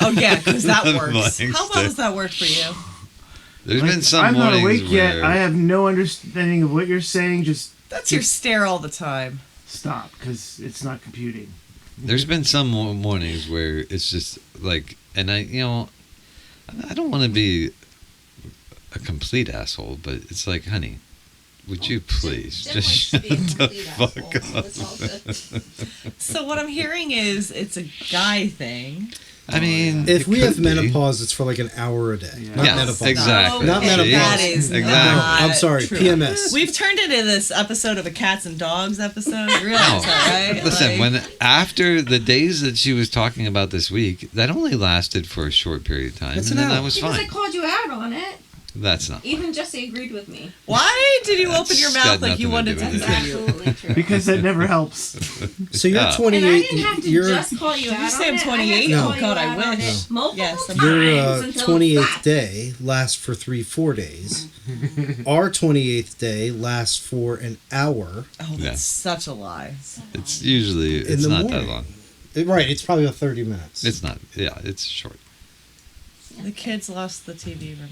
Speaker 8: Oh yeah, because that
Speaker 3: The
Speaker 8: works.
Speaker 3: blank
Speaker 8: How well
Speaker 3: stare.
Speaker 8: does that work for you?
Speaker 3: There's
Speaker 5: Like,
Speaker 3: been some
Speaker 5: I'm not
Speaker 3: mornings
Speaker 5: awake yet.
Speaker 3: where
Speaker 5: I have no understanding of what you're saying. Just
Speaker 8: That's your stare all the time.
Speaker 5: stop, because it's not computing.
Speaker 3: there's been some mornings where it's just like, and I don't want to be a complete asshole, but it's like, honey, would you please
Speaker 6: Jim
Speaker 3: just
Speaker 6: wants to be a
Speaker 3: shut the
Speaker 6: complete
Speaker 3: fuck
Speaker 6: asshole, so
Speaker 3: up?
Speaker 6: it's all good.
Speaker 8: So what I'm hearing is it's a guy thing.
Speaker 3: I mean,
Speaker 7: If
Speaker 3: it
Speaker 7: we have
Speaker 3: could be.
Speaker 7: menopause, it's for like an hour a day.
Speaker 5: Yeah.
Speaker 7: Not
Speaker 3: Yes,
Speaker 7: menopause.
Speaker 3: exactly.
Speaker 7: Not
Speaker 3: See?
Speaker 7: menopause.
Speaker 8: That is
Speaker 3: Exactly.
Speaker 8: not
Speaker 7: I'm sorry,
Speaker 8: true.
Speaker 7: PMS.
Speaker 8: We've turned it into this episode of a cats and dogs episode. You realize
Speaker 3: No.
Speaker 8: that, right?
Speaker 3: Listen,
Speaker 8: Like,
Speaker 3: when after the days that she was talking about this week, that only lasted for a short period of time,
Speaker 7: That's
Speaker 3: and
Speaker 7: an
Speaker 3: then that
Speaker 7: hour.
Speaker 3: was
Speaker 4: Because I
Speaker 3: fine.
Speaker 4: called you out on it.
Speaker 3: That's not.
Speaker 4: Even Jesse agreed with me.
Speaker 8: why did you open your
Speaker 3: That's
Speaker 8: mouth
Speaker 3: got
Speaker 8: like you
Speaker 3: nothing to
Speaker 8: wanted
Speaker 3: do
Speaker 8: to
Speaker 3: with it.
Speaker 8: continue?
Speaker 4: Absolutely true.
Speaker 5: Because that never helps.
Speaker 7: So you're
Speaker 3: Yeah.
Speaker 7: 28.
Speaker 4: And I didn't have to
Speaker 7: you're
Speaker 4: just call you
Speaker 8: Did you
Speaker 4: out
Speaker 8: say
Speaker 4: on
Speaker 8: I'm
Speaker 4: it.
Speaker 8: 28?
Speaker 4: I had to
Speaker 7: No.
Speaker 4: call you
Speaker 8: God, I
Speaker 4: out on
Speaker 8: wish.
Speaker 4: it multiple
Speaker 8: Yes, I'm-
Speaker 4: times
Speaker 7: your
Speaker 4: until
Speaker 7: 28th
Speaker 4: it's
Speaker 7: day lasts for 4 days. Our 28th day lasts for an hour.
Speaker 8: Oh, that's
Speaker 3: Yeah.
Speaker 8: such a lie.
Speaker 3: It's usually
Speaker 7: In
Speaker 3: it's
Speaker 7: the
Speaker 3: not
Speaker 7: morning.
Speaker 3: that long.
Speaker 7: Right, it's probably about 30 minutes.
Speaker 3: It's not. Yeah, it's short.
Speaker 8: The kids lost the TV remote.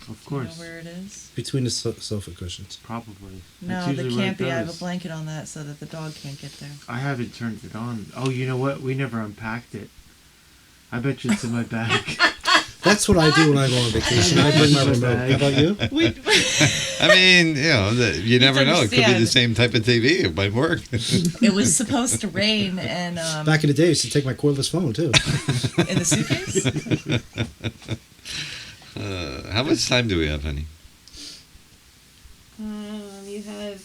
Speaker 5: Of
Speaker 8: Do you know
Speaker 5: course.
Speaker 8: where it is?
Speaker 7: between the sofa cushions.
Speaker 5: Probably.
Speaker 8: No,
Speaker 5: That's
Speaker 8: there
Speaker 5: usually where
Speaker 8: can't
Speaker 5: it
Speaker 8: be. I have a
Speaker 5: goes.
Speaker 8: blanket on that so that the dog can't get there.
Speaker 5: I haven't turned it on. Oh, you know what? We never unpacked it. I bet you it's in my bag.
Speaker 7: That's what I do when I go on vacation. I bring my remote. How about you?
Speaker 8: We,
Speaker 3: I mean, you never know. It could be the
Speaker 8: understand.
Speaker 3: same type of TV. It might work.
Speaker 8: it was supposed to rain, and
Speaker 7: Back in the day, I used to take my cordless phone too.
Speaker 8: in the suitcase.
Speaker 3: How much time do we have, honey?
Speaker 4: You have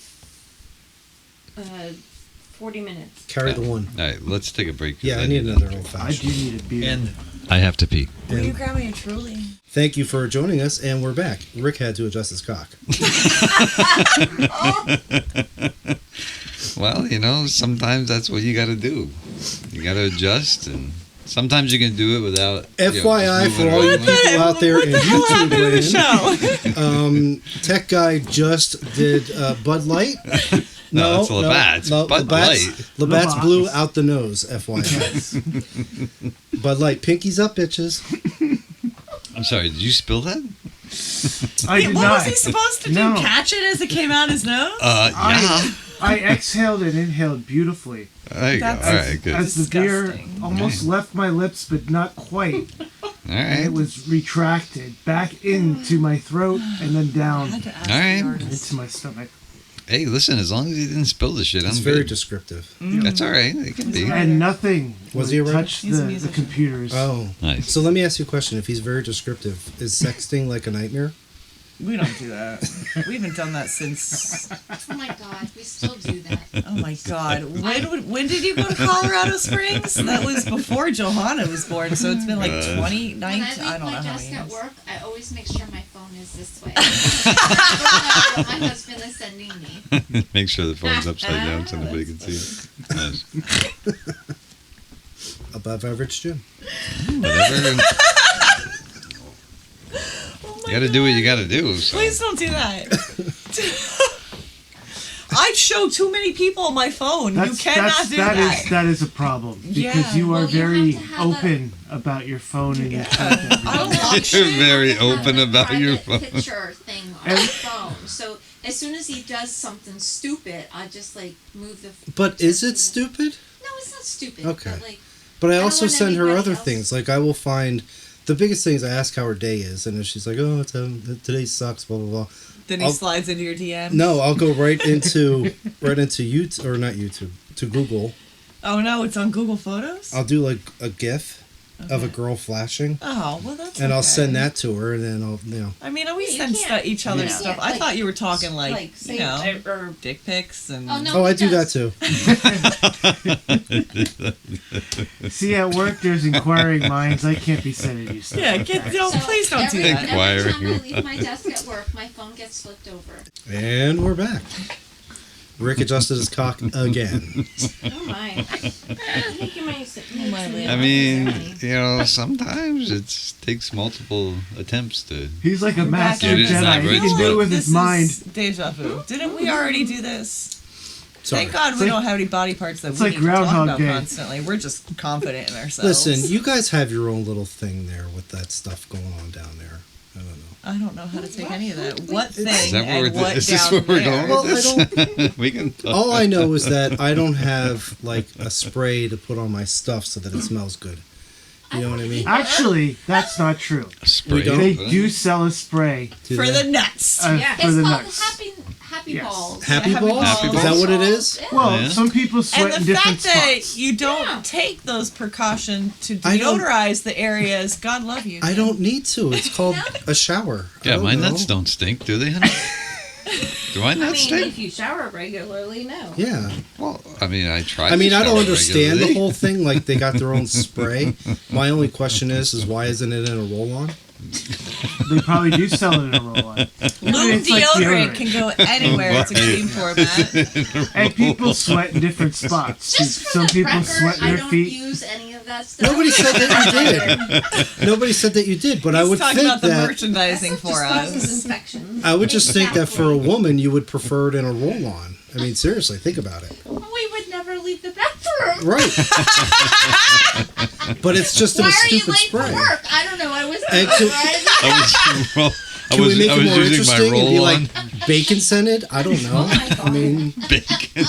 Speaker 4: 40 minutes.
Speaker 7: Carry the one.
Speaker 3: All right, let's take a break. 'cause
Speaker 7: Yeah, I need another old
Speaker 5: I do
Speaker 7: fashioned.
Speaker 5: need a beer.
Speaker 3: And I have to pee.
Speaker 8: Will you grab me a Truly?
Speaker 7: Thank you for joining us, and we're back. Rick had to adjust his cock.
Speaker 3: Well, sometimes that's what you got to do. You got to adjust, and sometimes you can do it without.
Speaker 7: FYI,
Speaker 3: just
Speaker 7: for
Speaker 3: moving
Speaker 7: all you
Speaker 3: around.
Speaker 7: people out there in YouTube
Speaker 8: the
Speaker 7: land,
Speaker 8: show.
Speaker 7: Tech Guy just did Bud Light.
Speaker 3: No, it's Labatt's. Bud Light.
Speaker 7: Labatt's
Speaker 5: Labatt's.
Speaker 7: blew out the nose, FYI. Bud Light, pinkies up, bitches.
Speaker 3: I'm sorry, did you spill that?
Speaker 5: I did
Speaker 8: what
Speaker 5: not.
Speaker 8: was he supposed to do?
Speaker 5: No.
Speaker 8: Catch it as it came out his nose?
Speaker 3: Yeah.
Speaker 5: I exhaled and inhaled beautifully.
Speaker 3: There you go. All
Speaker 8: That's-
Speaker 3: right, good.
Speaker 5: As the beer
Speaker 8: Disgusting.
Speaker 5: almost left my lips, but not quite.
Speaker 3: All
Speaker 5: And it
Speaker 3: right.
Speaker 5: was retracted back into my throat and then
Speaker 8: I
Speaker 5: down
Speaker 8: had to ask
Speaker 3: All right.
Speaker 8: the artist.
Speaker 5: into my stomach.
Speaker 3: Hey, listen, as long as you didn't spill the shit,
Speaker 7: It's
Speaker 3: I'm
Speaker 7: very
Speaker 3: good.
Speaker 7: descriptive.
Speaker 3: That's all right. It can be.
Speaker 5: And nothing
Speaker 7: Was
Speaker 5: would
Speaker 7: he a writer?
Speaker 5: touch
Speaker 8: He's a
Speaker 5: the
Speaker 8: musician.
Speaker 5: computers.
Speaker 7: Oh.
Speaker 3: Nice.
Speaker 7: So let me ask you a question. If he's very descriptive, is sexting like a nightmare?
Speaker 8: We don't do that. We haven't done that since.
Speaker 6: Oh my god, we still do that.
Speaker 8: Oh my God! When did you go to Colorado Springs? That was before Johanna was born, so it's been like 29.
Speaker 6: When I leave
Speaker 8: I don't know
Speaker 6: my
Speaker 8: how
Speaker 6: desk
Speaker 8: many
Speaker 6: at
Speaker 8: years.
Speaker 6: work, I always make sure my phone is this way. I don't know what my husband is sending me.
Speaker 3: Make sure the phone's upside down so nobody can see it. Nice.
Speaker 7: Above average Jim.
Speaker 3: Whatever.
Speaker 8: Oh
Speaker 3: You
Speaker 8: my
Speaker 3: got to do what
Speaker 8: God.
Speaker 3: you got to do. So.
Speaker 8: Please don't do that. I show too many people my phone. You cannot do that.
Speaker 5: That is a problem because
Speaker 8: Yeah.
Speaker 5: you are
Speaker 6: Well, you
Speaker 5: very
Speaker 6: have to have
Speaker 5: open about your phone and your
Speaker 8: Yeah.
Speaker 5: content.
Speaker 8: I don't
Speaker 3: You're
Speaker 8: want shit.
Speaker 3: very
Speaker 6: I have
Speaker 3: open
Speaker 6: a
Speaker 3: about your
Speaker 6: private
Speaker 3: phone.
Speaker 6: picture thing on
Speaker 5: And-
Speaker 6: my phone. So as soon as he does something stupid, I just like move the.
Speaker 7: But is it
Speaker 6: picture.
Speaker 7: stupid?
Speaker 6: No, it's not stupid.
Speaker 7: Okay.
Speaker 6: But like,
Speaker 7: But I
Speaker 6: I don't
Speaker 7: also
Speaker 6: want
Speaker 7: send her
Speaker 6: anybody
Speaker 7: other
Speaker 6: else-
Speaker 7: things. Like I will find the biggest things. I ask how her day is, and if she's like, "Oh, it's today sucks," blah blah blah.
Speaker 8: Then he
Speaker 7: I'll-
Speaker 8: slides into your DM.
Speaker 7: No, I'll go right into YouTube or not YouTube to Google.
Speaker 8: Oh no, it's on Google Photos.
Speaker 7: I'll do like a GIF of a
Speaker 8: Okay.
Speaker 7: girl flashing,
Speaker 8: Oh well, that's.
Speaker 7: and I'll
Speaker 8: okay.
Speaker 7: send that to her, and then I'll
Speaker 8: I mean, we
Speaker 6: You
Speaker 8: send
Speaker 6: can't-
Speaker 8: each other
Speaker 7: Yeah.
Speaker 8: stuff.
Speaker 6: Yeah,
Speaker 8: I
Speaker 6: like-
Speaker 8: thought you were talking like
Speaker 4: like, say-
Speaker 8: you know, or dick pics and.
Speaker 6: oh no.
Speaker 7: Oh,
Speaker 6: he
Speaker 7: I do that
Speaker 6: does.
Speaker 7: too.
Speaker 5: See, at work there's inquiring minds. I can't be sending you stuff.
Speaker 8: Yeah,
Speaker 5: like
Speaker 8: get
Speaker 5: that.
Speaker 8: don't
Speaker 6: So
Speaker 8: please don't do
Speaker 6: every,
Speaker 8: that.
Speaker 6: Every time I
Speaker 3: Inquiring.
Speaker 6: leave my desk at work, my phone gets flipped over.
Speaker 7: And we're back. Rick adjusted his cock again.
Speaker 4: Oh my. I think you might need some
Speaker 8: my
Speaker 4: new
Speaker 8: man.
Speaker 3: I
Speaker 4: ones,
Speaker 3: mean, sometimes it takes multiple attempts to.
Speaker 5: He's like a master
Speaker 3: Get it in that
Speaker 5: Jedi. He
Speaker 3: right
Speaker 5: can do it
Speaker 3: spot.
Speaker 5: with
Speaker 8: This
Speaker 5: his mind.
Speaker 8: is deja vu. Didn't we already do this?
Speaker 7: Sorry.
Speaker 8: Thank God we
Speaker 5: It's like-
Speaker 8: don't have any body parts that
Speaker 5: it's
Speaker 8: we
Speaker 5: like
Speaker 8: need to talk
Speaker 5: Groundhog
Speaker 8: about
Speaker 5: Day.
Speaker 8: constantly. We're just confident in ourselves.
Speaker 7: Listen, you guys have your own little thing there with that stuff going on down there. I don't know.
Speaker 8: I don't know how to take any of that. What thing
Speaker 3: Is that where
Speaker 8: and
Speaker 3: we're,
Speaker 8: what
Speaker 3: is this
Speaker 8: down
Speaker 3: where we're
Speaker 8: there?
Speaker 3: going
Speaker 7: Well,
Speaker 3: with
Speaker 7: I
Speaker 3: this? We can talk.
Speaker 7: All I know is that I don't have like a spray to put on my stuff so that it smells good. You know what I mean?
Speaker 5: Actually, that's not true.
Speaker 3: A spray.
Speaker 7: don't-
Speaker 5: They do sell a spray
Speaker 7: Do
Speaker 8: For
Speaker 7: they?
Speaker 8: the nuts.
Speaker 5: for
Speaker 6: It's
Speaker 5: the
Speaker 6: called
Speaker 5: nuts.
Speaker 6: happy
Speaker 5: Yes.
Speaker 6: balls.
Speaker 7: Happy
Speaker 8: Happy
Speaker 7: balls?
Speaker 3: balls.
Speaker 7: Is that what it is?
Speaker 6: Yeah.
Speaker 5: Well,
Speaker 3: Yeah.
Speaker 5: some people sweat
Speaker 8: And
Speaker 5: in
Speaker 8: the
Speaker 5: different
Speaker 8: fact that
Speaker 5: spots.
Speaker 8: you don't
Speaker 6: Yeah.
Speaker 8: take those precautions to
Speaker 7: I don't-
Speaker 8: deodorize the areas, God love you.
Speaker 7: I don't need to. It's called a shower. I
Speaker 3: Yeah,
Speaker 7: don't
Speaker 3: my
Speaker 7: know.
Speaker 3: nuts don't stink, do they, honey? Do my
Speaker 4: I
Speaker 3: nuts
Speaker 4: mean,
Speaker 3: stink?
Speaker 4: if you shower regularly, no.
Speaker 7: Yeah.
Speaker 3: Well, I mean, I try.
Speaker 7: I mean,
Speaker 3: to
Speaker 7: I don't
Speaker 3: shower
Speaker 7: understand the
Speaker 3: regularly.
Speaker 7: whole thing. Like, they got their own spray. My only question is why isn't it in a roll-on?
Speaker 5: They probably do sell it in a roll-on.
Speaker 8: Lube
Speaker 5: It's like
Speaker 8: deodorant
Speaker 5: deodorant.
Speaker 8: can go anywhere. It's a clean format.
Speaker 5: And people sweat in different spots.
Speaker 6: Just for
Speaker 5: Some
Speaker 6: the
Speaker 5: people
Speaker 6: record,
Speaker 5: sweat in
Speaker 6: I
Speaker 5: their
Speaker 6: don't
Speaker 5: feet.
Speaker 6: use any of that stuff.
Speaker 7: Nobody said that you did. Nobody said that you did, but I
Speaker 8: He's
Speaker 7: would
Speaker 8: talking
Speaker 7: think
Speaker 8: about the
Speaker 7: that
Speaker 8: merchandising
Speaker 6: That stuff
Speaker 8: for
Speaker 6: just causes
Speaker 8: us.
Speaker 6: infections.
Speaker 7: I would just think that for a
Speaker 6: Exactly.
Speaker 7: woman you would prefer it in a roll-on. I mean, seriously, think about it.
Speaker 6: We would never leave the bathroom.
Speaker 7: Right. But it's just in
Speaker 6: Why
Speaker 7: a
Speaker 6: are you
Speaker 7: stupid
Speaker 6: late
Speaker 7: spray.
Speaker 6: for work? I don't know. I was
Speaker 7: And to-
Speaker 3: I
Speaker 7: Can we make
Speaker 3: I
Speaker 7: it
Speaker 3: was
Speaker 7: more
Speaker 3: using my
Speaker 7: interesting and be
Speaker 3: roll-on
Speaker 7: like bacon scented? I don't know.
Speaker 6: Oh my God.
Speaker 7: I mean,
Speaker 3: bacon.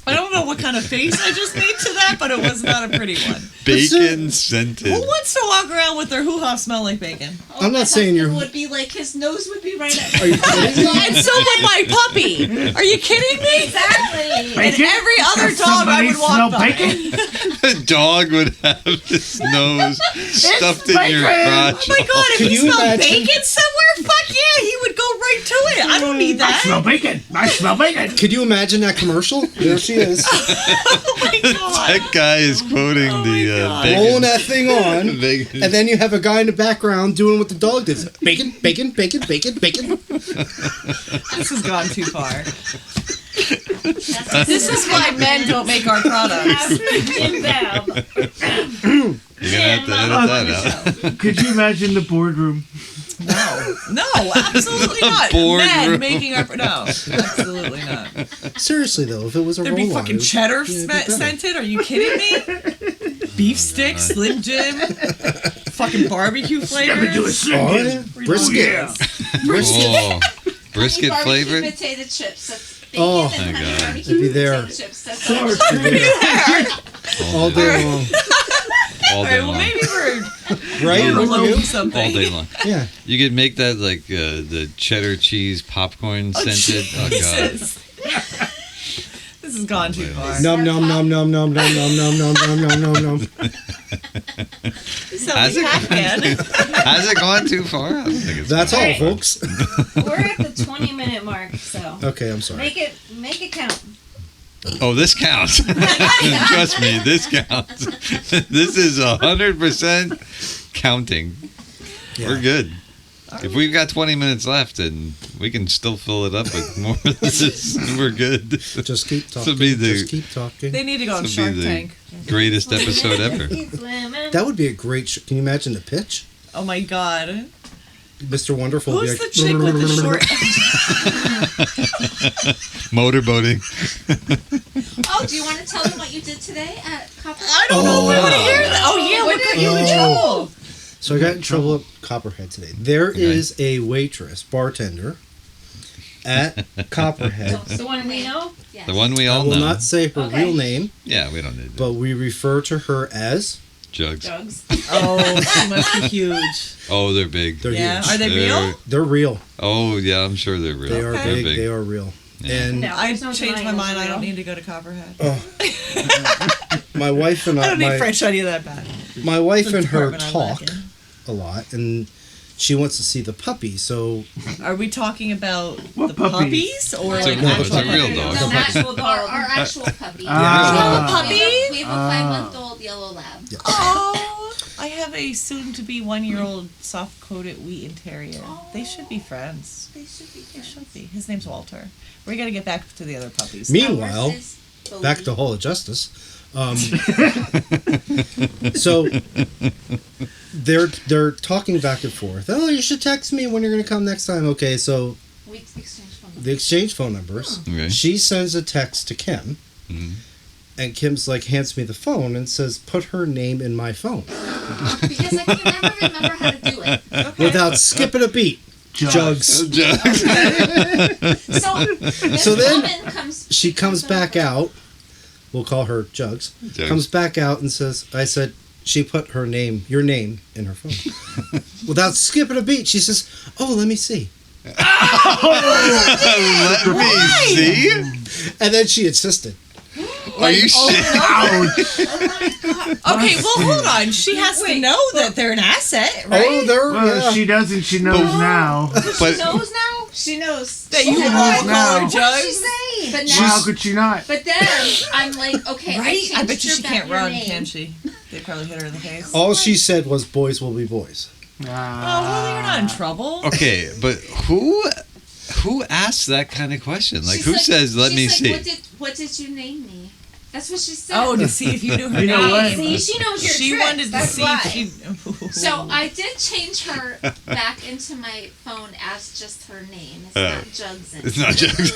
Speaker 8: I don't know what kind of face I just made to that, but it was not a pretty one.
Speaker 3: Bacon scented.
Speaker 8: Who wants to walk around with their hoo-ha smell like bacon?
Speaker 6: Oh,
Speaker 7: I'm
Speaker 6: my
Speaker 7: not saying
Speaker 6: husband
Speaker 7: you're-
Speaker 6: would be like his nose would be right at.
Speaker 7: Are you kidding me?
Speaker 8: And so would my puppy. Are you kidding me?
Speaker 4: Exactly.
Speaker 8: And
Speaker 5: Bacon?
Speaker 8: every other
Speaker 5: Does
Speaker 8: dog I
Speaker 5: somebody
Speaker 8: would
Speaker 5: smell
Speaker 8: walk by.
Speaker 5: bacon?
Speaker 3: A dog would have his nose stuffed in your
Speaker 5: bacon!
Speaker 3: crotch.
Speaker 8: Oh my god, if
Speaker 7: Can
Speaker 8: he
Speaker 7: you
Speaker 8: smelled
Speaker 7: imagine?
Speaker 8: bacon somewhere, fuck yeah, he would go right to it. I don't need
Speaker 5: I smell
Speaker 8: that.
Speaker 5: bacon. I smell bacon.
Speaker 7: Could you imagine that commercial? There she is,
Speaker 8: Oh my god.
Speaker 3: That guy is quoting
Speaker 8: Oh my
Speaker 3: the
Speaker 8: God.
Speaker 3: bacon.
Speaker 7: rolling that thing on,
Speaker 3: Bacon.
Speaker 7: and then you have a guy in the background doing what the dog does: bacon, bacon, bacon, bacon, bacon.
Speaker 8: This has gone too far. This is why men don't make our products.
Speaker 4: Jim Bab.
Speaker 3: You're gonna have to edit that out.
Speaker 5: Could you imagine the boardroom?
Speaker 8: No, absolutely not.
Speaker 3: Boardroom.
Speaker 8: Men making our no, absolutely not.
Speaker 7: Seriously though, if it was a
Speaker 8: There'd be
Speaker 7: roll-on,
Speaker 8: fucking
Speaker 7: it would-
Speaker 8: cheddar
Speaker 7: yeah, it'd be better.
Speaker 8: scented. Are you kidding me? Beef sticks, Slim Jim, fucking barbecue flavor.
Speaker 5: Do a
Speaker 7: Oh
Speaker 5: Slim
Speaker 7: yeah,
Speaker 5: Jim.
Speaker 7: brisket.
Speaker 5: Yeah.
Speaker 3: Oh, brisket
Speaker 6: Barbecue
Speaker 3: flavored.
Speaker 6: potato chips. That's bacon
Speaker 7: Oh,
Speaker 6: and
Speaker 3: my
Speaker 6: honey
Speaker 3: God.
Speaker 6: barbecue
Speaker 7: It'd be there.
Speaker 6: potato chips. That's
Speaker 5: Sorry.
Speaker 7: All day long,
Speaker 3: All
Speaker 8: All
Speaker 3: day
Speaker 8: right, well
Speaker 3: long.
Speaker 8: maybe we're
Speaker 7: right?
Speaker 8: overlooking
Speaker 3: All
Speaker 8: something.
Speaker 3: day long.
Speaker 7: Yeah.
Speaker 3: You could make that like the cheddar cheese popcorn scented. Oh god.
Speaker 8: Jesus. This has gone too far.
Speaker 7: Num num num num num num num num num num num num num.
Speaker 8: You sound
Speaker 3: Has
Speaker 8: like
Speaker 3: it-
Speaker 8: Pac-Man.
Speaker 3: Has it gone too far? I don't think it's
Speaker 7: That's
Speaker 3: gone
Speaker 7: all,
Speaker 3: too far.
Speaker 7: folks.
Speaker 4: We're at the 20-minute mark, so
Speaker 7: Okay, I'm sorry.
Speaker 4: make it count.
Speaker 3: Oh, this counts. Trust me, this counts. This is 100% counting. We're good. If we've got 20 minutes left and we can still fill it up with more of this, we're good.
Speaker 7: Just keep
Speaker 3: This will
Speaker 7: talking.
Speaker 3: be the
Speaker 7: Just keep talking.
Speaker 8: They need to go on
Speaker 3: This will
Speaker 8: Shark
Speaker 3: be the
Speaker 8: Tank.
Speaker 3: greatest episode ever.
Speaker 4: Keep swimming.
Speaker 7: That would be a great. Can you imagine the pitch?
Speaker 8: Oh my god.
Speaker 7: Mr. Wonderful. would
Speaker 8: Who's
Speaker 7: be
Speaker 8: the chick with the short?
Speaker 3: Motorboating.
Speaker 6: Oh, do you want to tell them what you did today at Copper?
Speaker 8: I don't know if I want to hear that. Oh yeah, what got you in trouble?
Speaker 7: So I got in trouble at Copperhead today. There is a waitress, bartender, at Copperhead.
Speaker 4: The one we know?
Speaker 6: Yes.
Speaker 3: The one we
Speaker 7: I
Speaker 3: all
Speaker 7: will
Speaker 3: know.
Speaker 7: not say her
Speaker 4: Okay.
Speaker 7: real name,
Speaker 3: Yeah, we don't need to.
Speaker 7: but we refer to her as.
Speaker 3: Jugs.
Speaker 4: Jugs.
Speaker 8: Oh, she must be huge.
Speaker 3: Oh, they're big.
Speaker 7: They're
Speaker 8: Yeah,
Speaker 7: huge.
Speaker 8: are they real?
Speaker 7: They're real.
Speaker 3: Oh, yeah, I'm sure they're real.
Speaker 7: They are
Speaker 8: Okay.
Speaker 7: big. They are real.
Speaker 3: Yeah.
Speaker 7: And
Speaker 4: No.
Speaker 8: I
Speaker 4: There's no
Speaker 8: changed my
Speaker 4: denying
Speaker 8: mind.
Speaker 4: it's
Speaker 8: I don't
Speaker 4: real.
Speaker 8: need to go to Copperhead.
Speaker 7: my wife and
Speaker 8: I don't need
Speaker 7: my,
Speaker 8: French honey that bad.
Speaker 7: my wife
Speaker 8: The
Speaker 7: and her
Speaker 8: department I'm
Speaker 7: talk
Speaker 8: lacking.
Speaker 7: a lot, and she wants to see the puppy. So
Speaker 8: Are we talking about
Speaker 5: What
Speaker 8: the
Speaker 5: puppies?
Speaker 8: puppies or
Speaker 3: It's a-
Speaker 8: like
Speaker 3: no,
Speaker 8: actual
Speaker 3: it's a real
Speaker 8: puppies?
Speaker 3: dog.
Speaker 6: No,
Speaker 4: An actual dog.
Speaker 6: our actual puppy.
Speaker 5: Ah.
Speaker 8: Puppy?
Speaker 6: We have a 5-month-old yellow lab.
Speaker 8: Oh, I have a soon-to-be 1-year-old soft-coated Wheaten Terrier. They should be friends.
Speaker 6: They should be.
Speaker 8: They
Speaker 6: friends.
Speaker 8: should be. His name's Walter. We're gonna get back to the other puppies.
Speaker 7: meanwhile,
Speaker 6: Ours is Bodhi.
Speaker 7: back to Hall of Justice. So they're talking back and forth. Oh, you should text me when you're going to come next time. Okay, so
Speaker 6: We exchange phone numbers.
Speaker 7: they exchange phone numbers.
Speaker 3: Okay.
Speaker 7: She sends a text to Kim,
Speaker 3: Mhm.
Speaker 7: and Kim's like hands me the phone and says, "Put her name in my phone
Speaker 6: Because I can never remember how to do it.
Speaker 7: without skipping a beat." Jugs.
Speaker 3: Jugs.
Speaker 6: So this
Speaker 7: So then
Speaker 6: woman comes.
Speaker 7: She comes back out. We'll call her Jugs.
Speaker 3: Jugs.
Speaker 7: Comes back out and says, "I said she put your name in her phone without skipping a beat." She says, "Oh, let me see."
Speaker 3: Let me see.
Speaker 7: And then she insisted.
Speaker 3: Are you shit?
Speaker 8: Okay, well, hold on. She has to know that they're an asset, right?
Speaker 7: Oh, there.
Speaker 5: Well,
Speaker 7: Yeah.
Speaker 5: she doesn't. She knows now.
Speaker 3: But
Speaker 2: knows now? She knows.
Speaker 8: That you
Speaker 5: She
Speaker 8: want
Speaker 5: knows
Speaker 8: to
Speaker 5: now.
Speaker 8: call her
Speaker 2: What did she
Speaker 8: Jugs?
Speaker 2: say?
Speaker 6: But
Speaker 5: Well,
Speaker 6: now,
Speaker 5: how could she not?
Speaker 6: but then I'm like, okay,
Speaker 8: Right? I bet you
Speaker 6: changed
Speaker 8: she
Speaker 6: your
Speaker 8: can't
Speaker 6: your
Speaker 8: run,
Speaker 6: name.
Speaker 8: can she? They probably hit her in the face.
Speaker 7: All she said was, "Boys will be boys."
Speaker 8: Oh, well, you're not in trouble.
Speaker 3: okay, but who asks that kind of question? Like,
Speaker 6: She's
Speaker 3: who says, "Let me
Speaker 6: she's
Speaker 3: see"?
Speaker 6: like, what did you name me? That's what she said.
Speaker 8: Oh, to see if you knew her
Speaker 5: You know what?
Speaker 8: name.
Speaker 2: See, she knows your
Speaker 8: She
Speaker 2: tricks.
Speaker 8: wanted to
Speaker 2: That's
Speaker 8: see
Speaker 2: why.
Speaker 8: if she.
Speaker 6: So I did change her back into my phone as just her name. It's not Jugs.
Speaker 3: It's not jokes.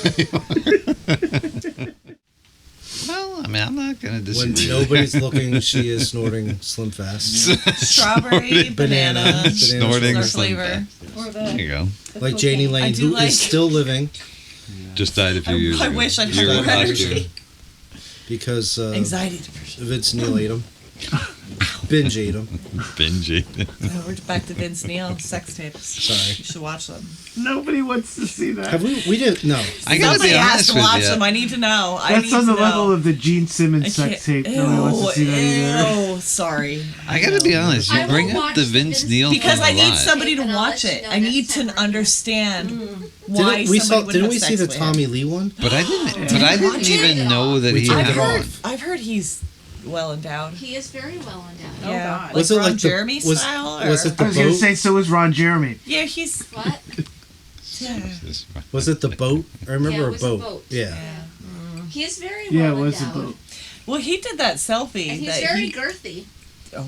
Speaker 3: Well, I mean, I'm not gonna
Speaker 7: When
Speaker 3: disagree.
Speaker 7: nobody's looking, she is snorting Slim Fast.
Speaker 8: Strawberry, banana,
Speaker 3: Snorting
Speaker 8: or
Speaker 3: Slim
Speaker 8: flavor.
Speaker 4: Or
Speaker 3: There
Speaker 4: the
Speaker 3: you go.
Speaker 7: Like Janie
Speaker 8: I
Speaker 7: Lane,
Speaker 8: do
Speaker 7: who
Speaker 8: like-
Speaker 7: is still living
Speaker 3: Just died a few years
Speaker 8: I
Speaker 3: ago.
Speaker 8: wish I'd
Speaker 3: Year
Speaker 8: had more
Speaker 3: last
Speaker 8: energy.
Speaker 3: year.
Speaker 7: because
Speaker 8: Anxiety, depression.
Speaker 7: Vince Neil ate him. Binge ate him.
Speaker 3: Benji.
Speaker 8: We're back to Vince Neil sex tapes.
Speaker 7: Sorry.
Speaker 8: You should watch them.
Speaker 5: Nobody wants to see that.
Speaker 7: Have we? We didn't. No.
Speaker 3: I gotta
Speaker 8: Somebody
Speaker 3: be
Speaker 8: has
Speaker 3: honest
Speaker 8: to
Speaker 3: with
Speaker 8: watch
Speaker 3: you.
Speaker 8: them. I need to know. I
Speaker 5: That's
Speaker 8: need
Speaker 5: on
Speaker 8: to
Speaker 5: the
Speaker 8: know.
Speaker 5: level of the Gene
Speaker 8: I
Speaker 5: Simmons sex tape. Nobody wants to see that either.
Speaker 8: Ew, sorry.
Speaker 3: I gotta be honest. You
Speaker 6: I will
Speaker 3: bring up
Speaker 6: watch
Speaker 3: the
Speaker 6: the
Speaker 3: Vince
Speaker 6: Vince
Speaker 3: Neil
Speaker 8: Because I
Speaker 3: thing a
Speaker 8: need
Speaker 3: lot.
Speaker 8: somebody to
Speaker 6: And I'll
Speaker 8: watch
Speaker 6: let you
Speaker 8: it.
Speaker 6: know
Speaker 8: I
Speaker 6: next
Speaker 8: need
Speaker 6: time
Speaker 8: to
Speaker 6: we're
Speaker 8: understand why
Speaker 7: Didn't we
Speaker 8: somebody would
Speaker 7: didn't
Speaker 8: have
Speaker 7: we
Speaker 8: sex
Speaker 7: see the
Speaker 8: with him.
Speaker 7: Tommy Lee one?
Speaker 3: But I didn't even know that
Speaker 7: We
Speaker 3: he
Speaker 7: took
Speaker 3: had.
Speaker 7: it off.
Speaker 8: I've heard he's well endowed.
Speaker 6: He is very well endowed.
Speaker 2: Oh,
Speaker 8: Yeah.
Speaker 2: God.
Speaker 7: Was it
Speaker 8: Ron
Speaker 7: like the-
Speaker 8: Jeremy
Speaker 7: was-
Speaker 8: style?
Speaker 7: was
Speaker 8: or-
Speaker 7: it the
Speaker 5: I was gonna
Speaker 7: boat?
Speaker 5: say so was Ron Jeremy.
Speaker 8: Yeah, he's.
Speaker 6: What?
Speaker 8: Yeah.
Speaker 7: Was it the boat? I remember
Speaker 6: Yeah, it
Speaker 7: a
Speaker 6: was a
Speaker 7: boat.
Speaker 6: boat.
Speaker 7: Yeah.
Speaker 6: He is very
Speaker 5: Yeah, it
Speaker 6: well
Speaker 5: was a
Speaker 6: endowed.
Speaker 5: boat.
Speaker 8: Well, he did that selfie.
Speaker 6: And he's
Speaker 8: that
Speaker 6: very
Speaker 8: he,
Speaker 6: girthy.
Speaker 8: oh.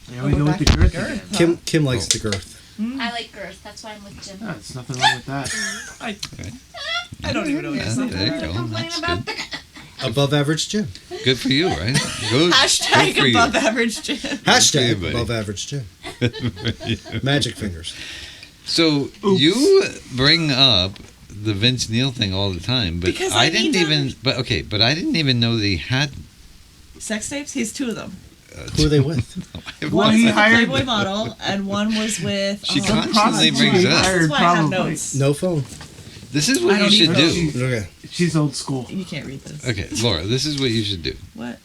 Speaker 5: There we go with the girth again.
Speaker 7: Kim likes the girth.
Speaker 6: I like girth. That's why I'm with Jim.
Speaker 5: Oh, there's nothing wrong with that.
Speaker 8: I don't even know what
Speaker 3: Yeah,
Speaker 8: you're saying.
Speaker 3: there you go.
Speaker 2: Complain
Speaker 3: That's
Speaker 2: about
Speaker 3: good.
Speaker 7: Above average Jim.
Speaker 3: Good for you, right? Good.
Speaker 8: Hashtag
Speaker 3: good for
Speaker 8: above
Speaker 3: you.
Speaker 8: average Jim.
Speaker 7: Hashtag
Speaker 3: buddy.
Speaker 7: above average Jim. Magic fingers.
Speaker 3: So you bring up the Vince Neil thing all the time, but
Speaker 8: Because
Speaker 3: I
Speaker 8: I
Speaker 3: didn't
Speaker 8: need to
Speaker 3: even. But okay, but I didn't even know that he had.
Speaker 8: Sex tapes? He's two of them.
Speaker 7: Who are they with?
Speaker 5: Well, he
Speaker 8: was a
Speaker 5: hired-
Speaker 8: Playboy model, and one was with.
Speaker 3: She
Speaker 8: oh,
Speaker 3: constantly
Speaker 5: prostitute
Speaker 3: brings
Speaker 5: he
Speaker 3: up.
Speaker 5: hired.
Speaker 8: That's why I have
Speaker 5: Probably.
Speaker 8: notes.
Speaker 7: No phone.
Speaker 3: This is
Speaker 8: I
Speaker 3: what you
Speaker 8: don't
Speaker 3: should
Speaker 8: even
Speaker 3: do.
Speaker 8: know.
Speaker 7: Okay.
Speaker 5: She's old school.
Speaker 8: You can't read this.
Speaker 3: Okay, Laura, this is what you should do.
Speaker 8: What?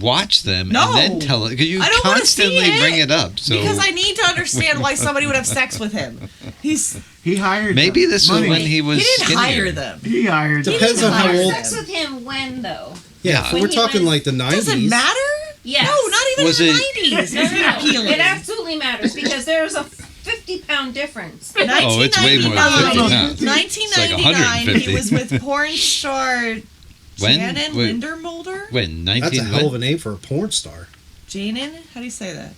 Speaker 3: Watch them
Speaker 8: No.
Speaker 3: and then tell it because you
Speaker 8: I don't wanna see
Speaker 3: constantly
Speaker 8: it.
Speaker 3: bring it up. So
Speaker 8: Because I need to understand why somebody would have sex with him. He
Speaker 5: He hired
Speaker 3: maybe
Speaker 5: them.
Speaker 3: this was
Speaker 5: Money.
Speaker 3: when he was
Speaker 8: didn't
Speaker 3: skinnier.
Speaker 8: hire them.
Speaker 5: He hired them.
Speaker 7: Depends on how
Speaker 8: hire
Speaker 7: old.
Speaker 8: them.
Speaker 2: Sex with him when though?
Speaker 7: Yeah,
Speaker 3: When
Speaker 7: we're
Speaker 2: he
Speaker 7: talking
Speaker 2: was-
Speaker 7: like the 90s.
Speaker 8: Does it matter?
Speaker 2: Yes.
Speaker 8: No, not even
Speaker 3: Was
Speaker 8: in
Speaker 3: it-
Speaker 8: the 90s.
Speaker 2: No,
Speaker 8: It's
Speaker 2: no, no.
Speaker 8: appealing.
Speaker 2: It absolutely matters because there's a 50-pound difference.
Speaker 3: Oh, it's way more than 50 pounds.
Speaker 8: 1999,
Speaker 3: It's like
Speaker 8: he was with porn star
Speaker 3: When?
Speaker 8: Janin
Speaker 3: Wait.
Speaker 8: Lindermulder?
Speaker 3: When
Speaker 7: That's
Speaker 3: 19
Speaker 7: a hell of a name for a porn star.
Speaker 8: Janin? How do you say that?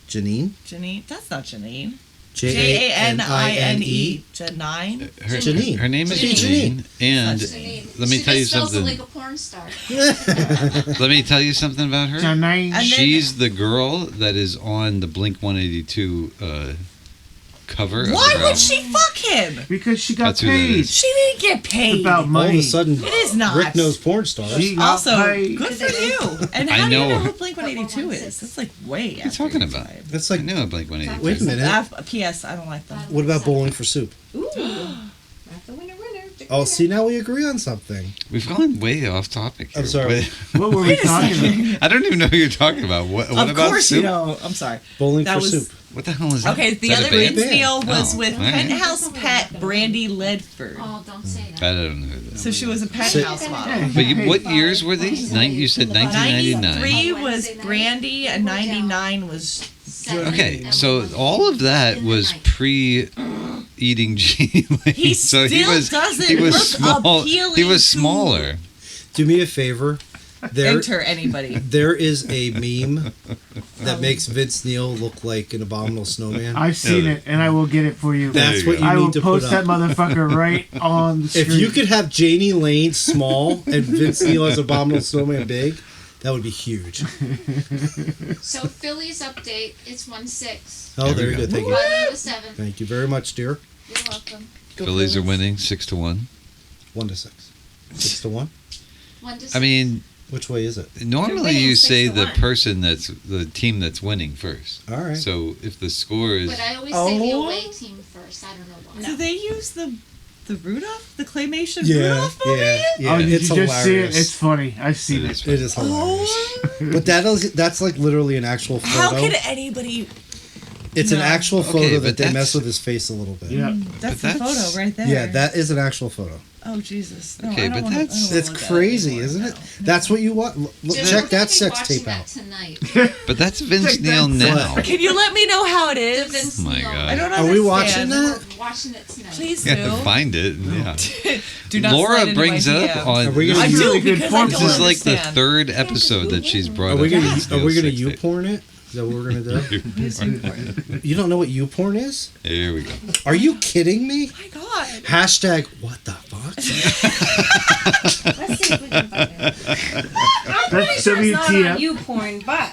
Speaker 7: Janine?
Speaker 8: Janine? That's not Janine.
Speaker 7: Janine.
Speaker 8: Janine?
Speaker 3: Her,
Speaker 7: Janine.
Speaker 3: her name is
Speaker 7: Janine.
Speaker 3: Janine, and
Speaker 6: Janine.
Speaker 3: let me
Speaker 6: She
Speaker 3: tell you
Speaker 6: just spells
Speaker 3: something.
Speaker 6: it like a porn star.
Speaker 3: Let me tell you something about her.
Speaker 5: Janine.
Speaker 8: And then-
Speaker 3: She's the girl that is on the Blink 182 cover. of
Speaker 8: Why
Speaker 3: the
Speaker 8: would
Speaker 3: album.
Speaker 8: she fuck him?
Speaker 5: Because she got
Speaker 3: That's who that
Speaker 5: paid.
Speaker 3: is.
Speaker 8: She didn't get paid.
Speaker 5: It's about
Speaker 7: All
Speaker 5: money.
Speaker 7: of a sudden,
Speaker 8: It is not.
Speaker 7: Rick knows porn stars.
Speaker 5: She got
Speaker 8: Also,
Speaker 5: paid.
Speaker 8: good for you. And
Speaker 3: I
Speaker 8: how do you
Speaker 3: know
Speaker 8: know
Speaker 3: her.
Speaker 8: who Blink 182 is? That's like way
Speaker 3: What are you
Speaker 8: after
Speaker 3: talking
Speaker 8: your
Speaker 3: about?
Speaker 8: time.
Speaker 7: That's
Speaker 3: I
Speaker 7: like,
Speaker 3: know a Blink 182.
Speaker 7: wait a minute.
Speaker 8: P.S. I don't like them.
Speaker 7: What about Bowling for Soup?
Speaker 2: Ooh. That's a winner.
Speaker 7: Oh, see, now we agree on something.
Speaker 3: We've gone way off topic here.
Speaker 7: I'm sorry.
Speaker 5: What were we talking about?
Speaker 3: I don't even know who you're talking about. What
Speaker 8: Of
Speaker 3: about
Speaker 8: course
Speaker 3: soup?
Speaker 8: you know. I'm sorry.
Speaker 7: Bowling
Speaker 8: That
Speaker 7: for
Speaker 8: was-
Speaker 7: Soup.
Speaker 3: What the hell is that?
Speaker 8: Okay, the
Speaker 3: Is that
Speaker 8: other
Speaker 3: a band?
Speaker 8: Vince Neil was
Speaker 3: Oh,
Speaker 8: with
Speaker 3: all right.
Speaker 8: Penthouse Pet Brandy Ledford.
Speaker 6: Oh, don't say that.
Speaker 3: I don't know who that is.
Speaker 8: So she was a penthouse model.
Speaker 5: Yeah,
Speaker 3: But
Speaker 5: he paid.
Speaker 3: what years were these? You said 1999.
Speaker 8: 93 was Brandy and 99 was.
Speaker 3: Okay, so all of that was pre-eating G.
Speaker 8: He
Speaker 3: so he
Speaker 8: still
Speaker 3: was
Speaker 8: doesn't
Speaker 3: he was
Speaker 8: look
Speaker 3: small.
Speaker 8: appealing
Speaker 3: He was
Speaker 8: to-
Speaker 3: smaller.
Speaker 7: Do me a favor. There,
Speaker 8: Enter anybody.
Speaker 7: there is a meme that makes Vince Neil look like an abominable snowman.
Speaker 5: I've seen it, and I will get it for you.
Speaker 7: That's
Speaker 3: you
Speaker 7: what
Speaker 3: go.
Speaker 7: you
Speaker 5: I will
Speaker 7: need to
Speaker 5: post
Speaker 7: put
Speaker 5: that
Speaker 7: up.
Speaker 5: motherfucker right on the screen.
Speaker 7: If you could have Janie Lane small and Vince Neil as abominable snowman big, that would be huge.
Speaker 6: So Philly's update is 1-6.
Speaker 7: Oh,
Speaker 3: There
Speaker 7: there
Speaker 3: we
Speaker 7: you
Speaker 3: go.
Speaker 7: go. Thank you.
Speaker 6: Bottom of the 7th.
Speaker 7: Thank you very much, dear.
Speaker 6: You're welcome.
Speaker 3: Phillies are winning 6-1.
Speaker 7: 1-6. 6-1.
Speaker 6: 1-6.
Speaker 3: I mean,
Speaker 7: Which way is it?
Speaker 3: Normally,
Speaker 4: winning
Speaker 3: you
Speaker 4: 6
Speaker 3: say
Speaker 4: to
Speaker 3: the
Speaker 4: 1.
Speaker 3: person that's the team that's winning first.
Speaker 7: All right.
Speaker 3: So if the score is
Speaker 6: But I always say the
Speaker 7: Oh.
Speaker 6: away team first. I don't know why.
Speaker 8: Do they use the Rudolph, the claymation
Speaker 7: Yeah,
Speaker 8: Rudolph movie?
Speaker 7: yeah.
Speaker 5: Oh, did
Speaker 7: It's
Speaker 5: you just see it?
Speaker 7: hilarious.
Speaker 5: It's funny. I've seen
Speaker 3: It
Speaker 5: it.
Speaker 3: is
Speaker 7: It is hilarious.
Speaker 8: Oh,
Speaker 7: But that's like literally an actual photo.
Speaker 8: how could anybody?
Speaker 7: It's an
Speaker 8: No.
Speaker 7: actual
Speaker 3: Okay,
Speaker 7: photo
Speaker 3: but
Speaker 7: that they mess
Speaker 3: that's-
Speaker 7: with his face a little bit.
Speaker 5: Yeah.
Speaker 8: That's
Speaker 3: But
Speaker 8: the
Speaker 3: that's-
Speaker 8: photo right there.
Speaker 7: Yeah, that is an actual photo.
Speaker 8: Oh Jesus! No,
Speaker 3: Okay,
Speaker 8: I don't
Speaker 3: but
Speaker 8: wanna-
Speaker 3: that's-
Speaker 8: I don't wanna
Speaker 7: It's
Speaker 8: look at
Speaker 7: crazy,
Speaker 8: anymore,
Speaker 7: isn't it?
Speaker 8: no.
Speaker 7: That's what you want. Look,
Speaker 6: Just
Speaker 7: check
Speaker 6: we're gonna
Speaker 7: that
Speaker 6: be
Speaker 7: sex
Speaker 6: watching
Speaker 7: tape
Speaker 6: that
Speaker 7: out.
Speaker 6: tonight.
Speaker 3: But that's Vince
Speaker 5: Check
Speaker 3: Neil
Speaker 5: that
Speaker 3: now.
Speaker 8: Can you let me know how it
Speaker 6: The
Speaker 8: is?
Speaker 6: Vince
Speaker 3: My
Speaker 6: Neil.
Speaker 3: God.
Speaker 8: I don't
Speaker 7: Are we watching
Speaker 8: understand.
Speaker 7: that?
Speaker 6: We're watching it tonight.
Speaker 8: Please
Speaker 3: You
Speaker 8: do.
Speaker 3: have to find it. Yeah.
Speaker 8: Do not slide
Speaker 3: Laura
Speaker 8: into
Speaker 3: brings
Speaker 8: my
Speaker 3: it up
Speaker 8: DMs.
Speaker 3: on.
Speaker 7: Are we gonna
Speaker 8: I
Speaker 7: use
Speaker 8: do
Speaker 5: really good
Speaker 8: because I
Speaker 5: form
Speaker 8: don't
Speaker 3: This is like the
Speaker 8: understand.
Speaker 3: third episode that she's brought
Speaker 7: Are we
Speaker 3: up.
Speaker 7: gonna
Speaker 3: Vince
Speaker 7: are we
Speaker 3: Neil's
Speaker 7: gonna
Speaker 3: sex
Speaker 7: you
Speaker 3: tape.
Speaker 7: porn it? Is that what we're gonna do?
Speaker 8: Who's important?
Speaker 7: You don't know what you porn is?
Speaker 3: Here we go.
Speaker 7: Are you kidding me?
Speaker 8: My God.
Speaker 7: Hashtag what the fuck?
Speaker 4: Let's see if we can find it. I'm pretty
Speaker 5: That's
Speaker 4: sure it's not
Speaker 5: WTF.
Speaker 4: on YouPorn, but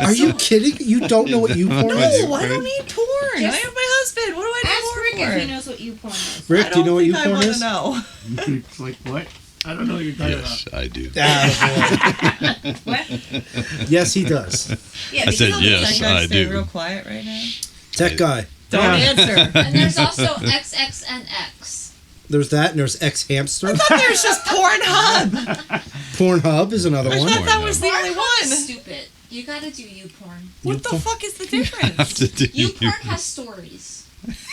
Speaker 7: Are you kidding? You don't know what you porn
Speaker 8: No,
Speaker 7: is?
Speaker 8: I don't need porn.
Speaker 4: Just
Speaker 8: I have my husband. What do I
Speaker 4: ask
Speaker 8: need
Speaker 4: Rick
Speaker 8: porn
Speaker 4: if
Speaker 8: for?
Speaker 4: he knows what YouPorn is.
Speaker 7: Rick, do you know what you
Speaker 8: I
Speaker 7: porn
Speaker 8: wanna
Speaker 7: is?
Speaker 8: know.
Speaker 5: It's like what? I don't know what you're talking
Speaker 3: Yes, I do.
Speaker 7: Attaboy.
Speaker 4: What?
Speaker 7: Yes, he does.
Speaker 4: Yeah,
Speaker 3: I said
Speaker 4: because-
Speaker 3: yes,
Speaker 8: Can I
Speaker 3: I
Speaker 8: stay
Speaker 3: do.
Speaker 8: real quiet right now?
Speaker 7: Tech guy.
Speaker 8: Don't
Speaker 5: Yeah.
Speaker 8: answer.
Speaker 6: And there's also XXNX.
Speaker 7: There's that, and there's X Hamster.
Speaker 8: There's just Pornhub.
Speaker 7: Pornhub is another
Speaker 8: I
Speaker 7: one.
Speaker 8: thought that was the only
Speaker 6: Pornhub is
Speaker 8: one.
Speaker 6: stupid. You gotta do YouPorn.
Speaker 8: What the fuck is the
Speaker 3: Have
Speaker 8: difference?
Speaker 3: to do
Speaker 6: YouPorn has stories.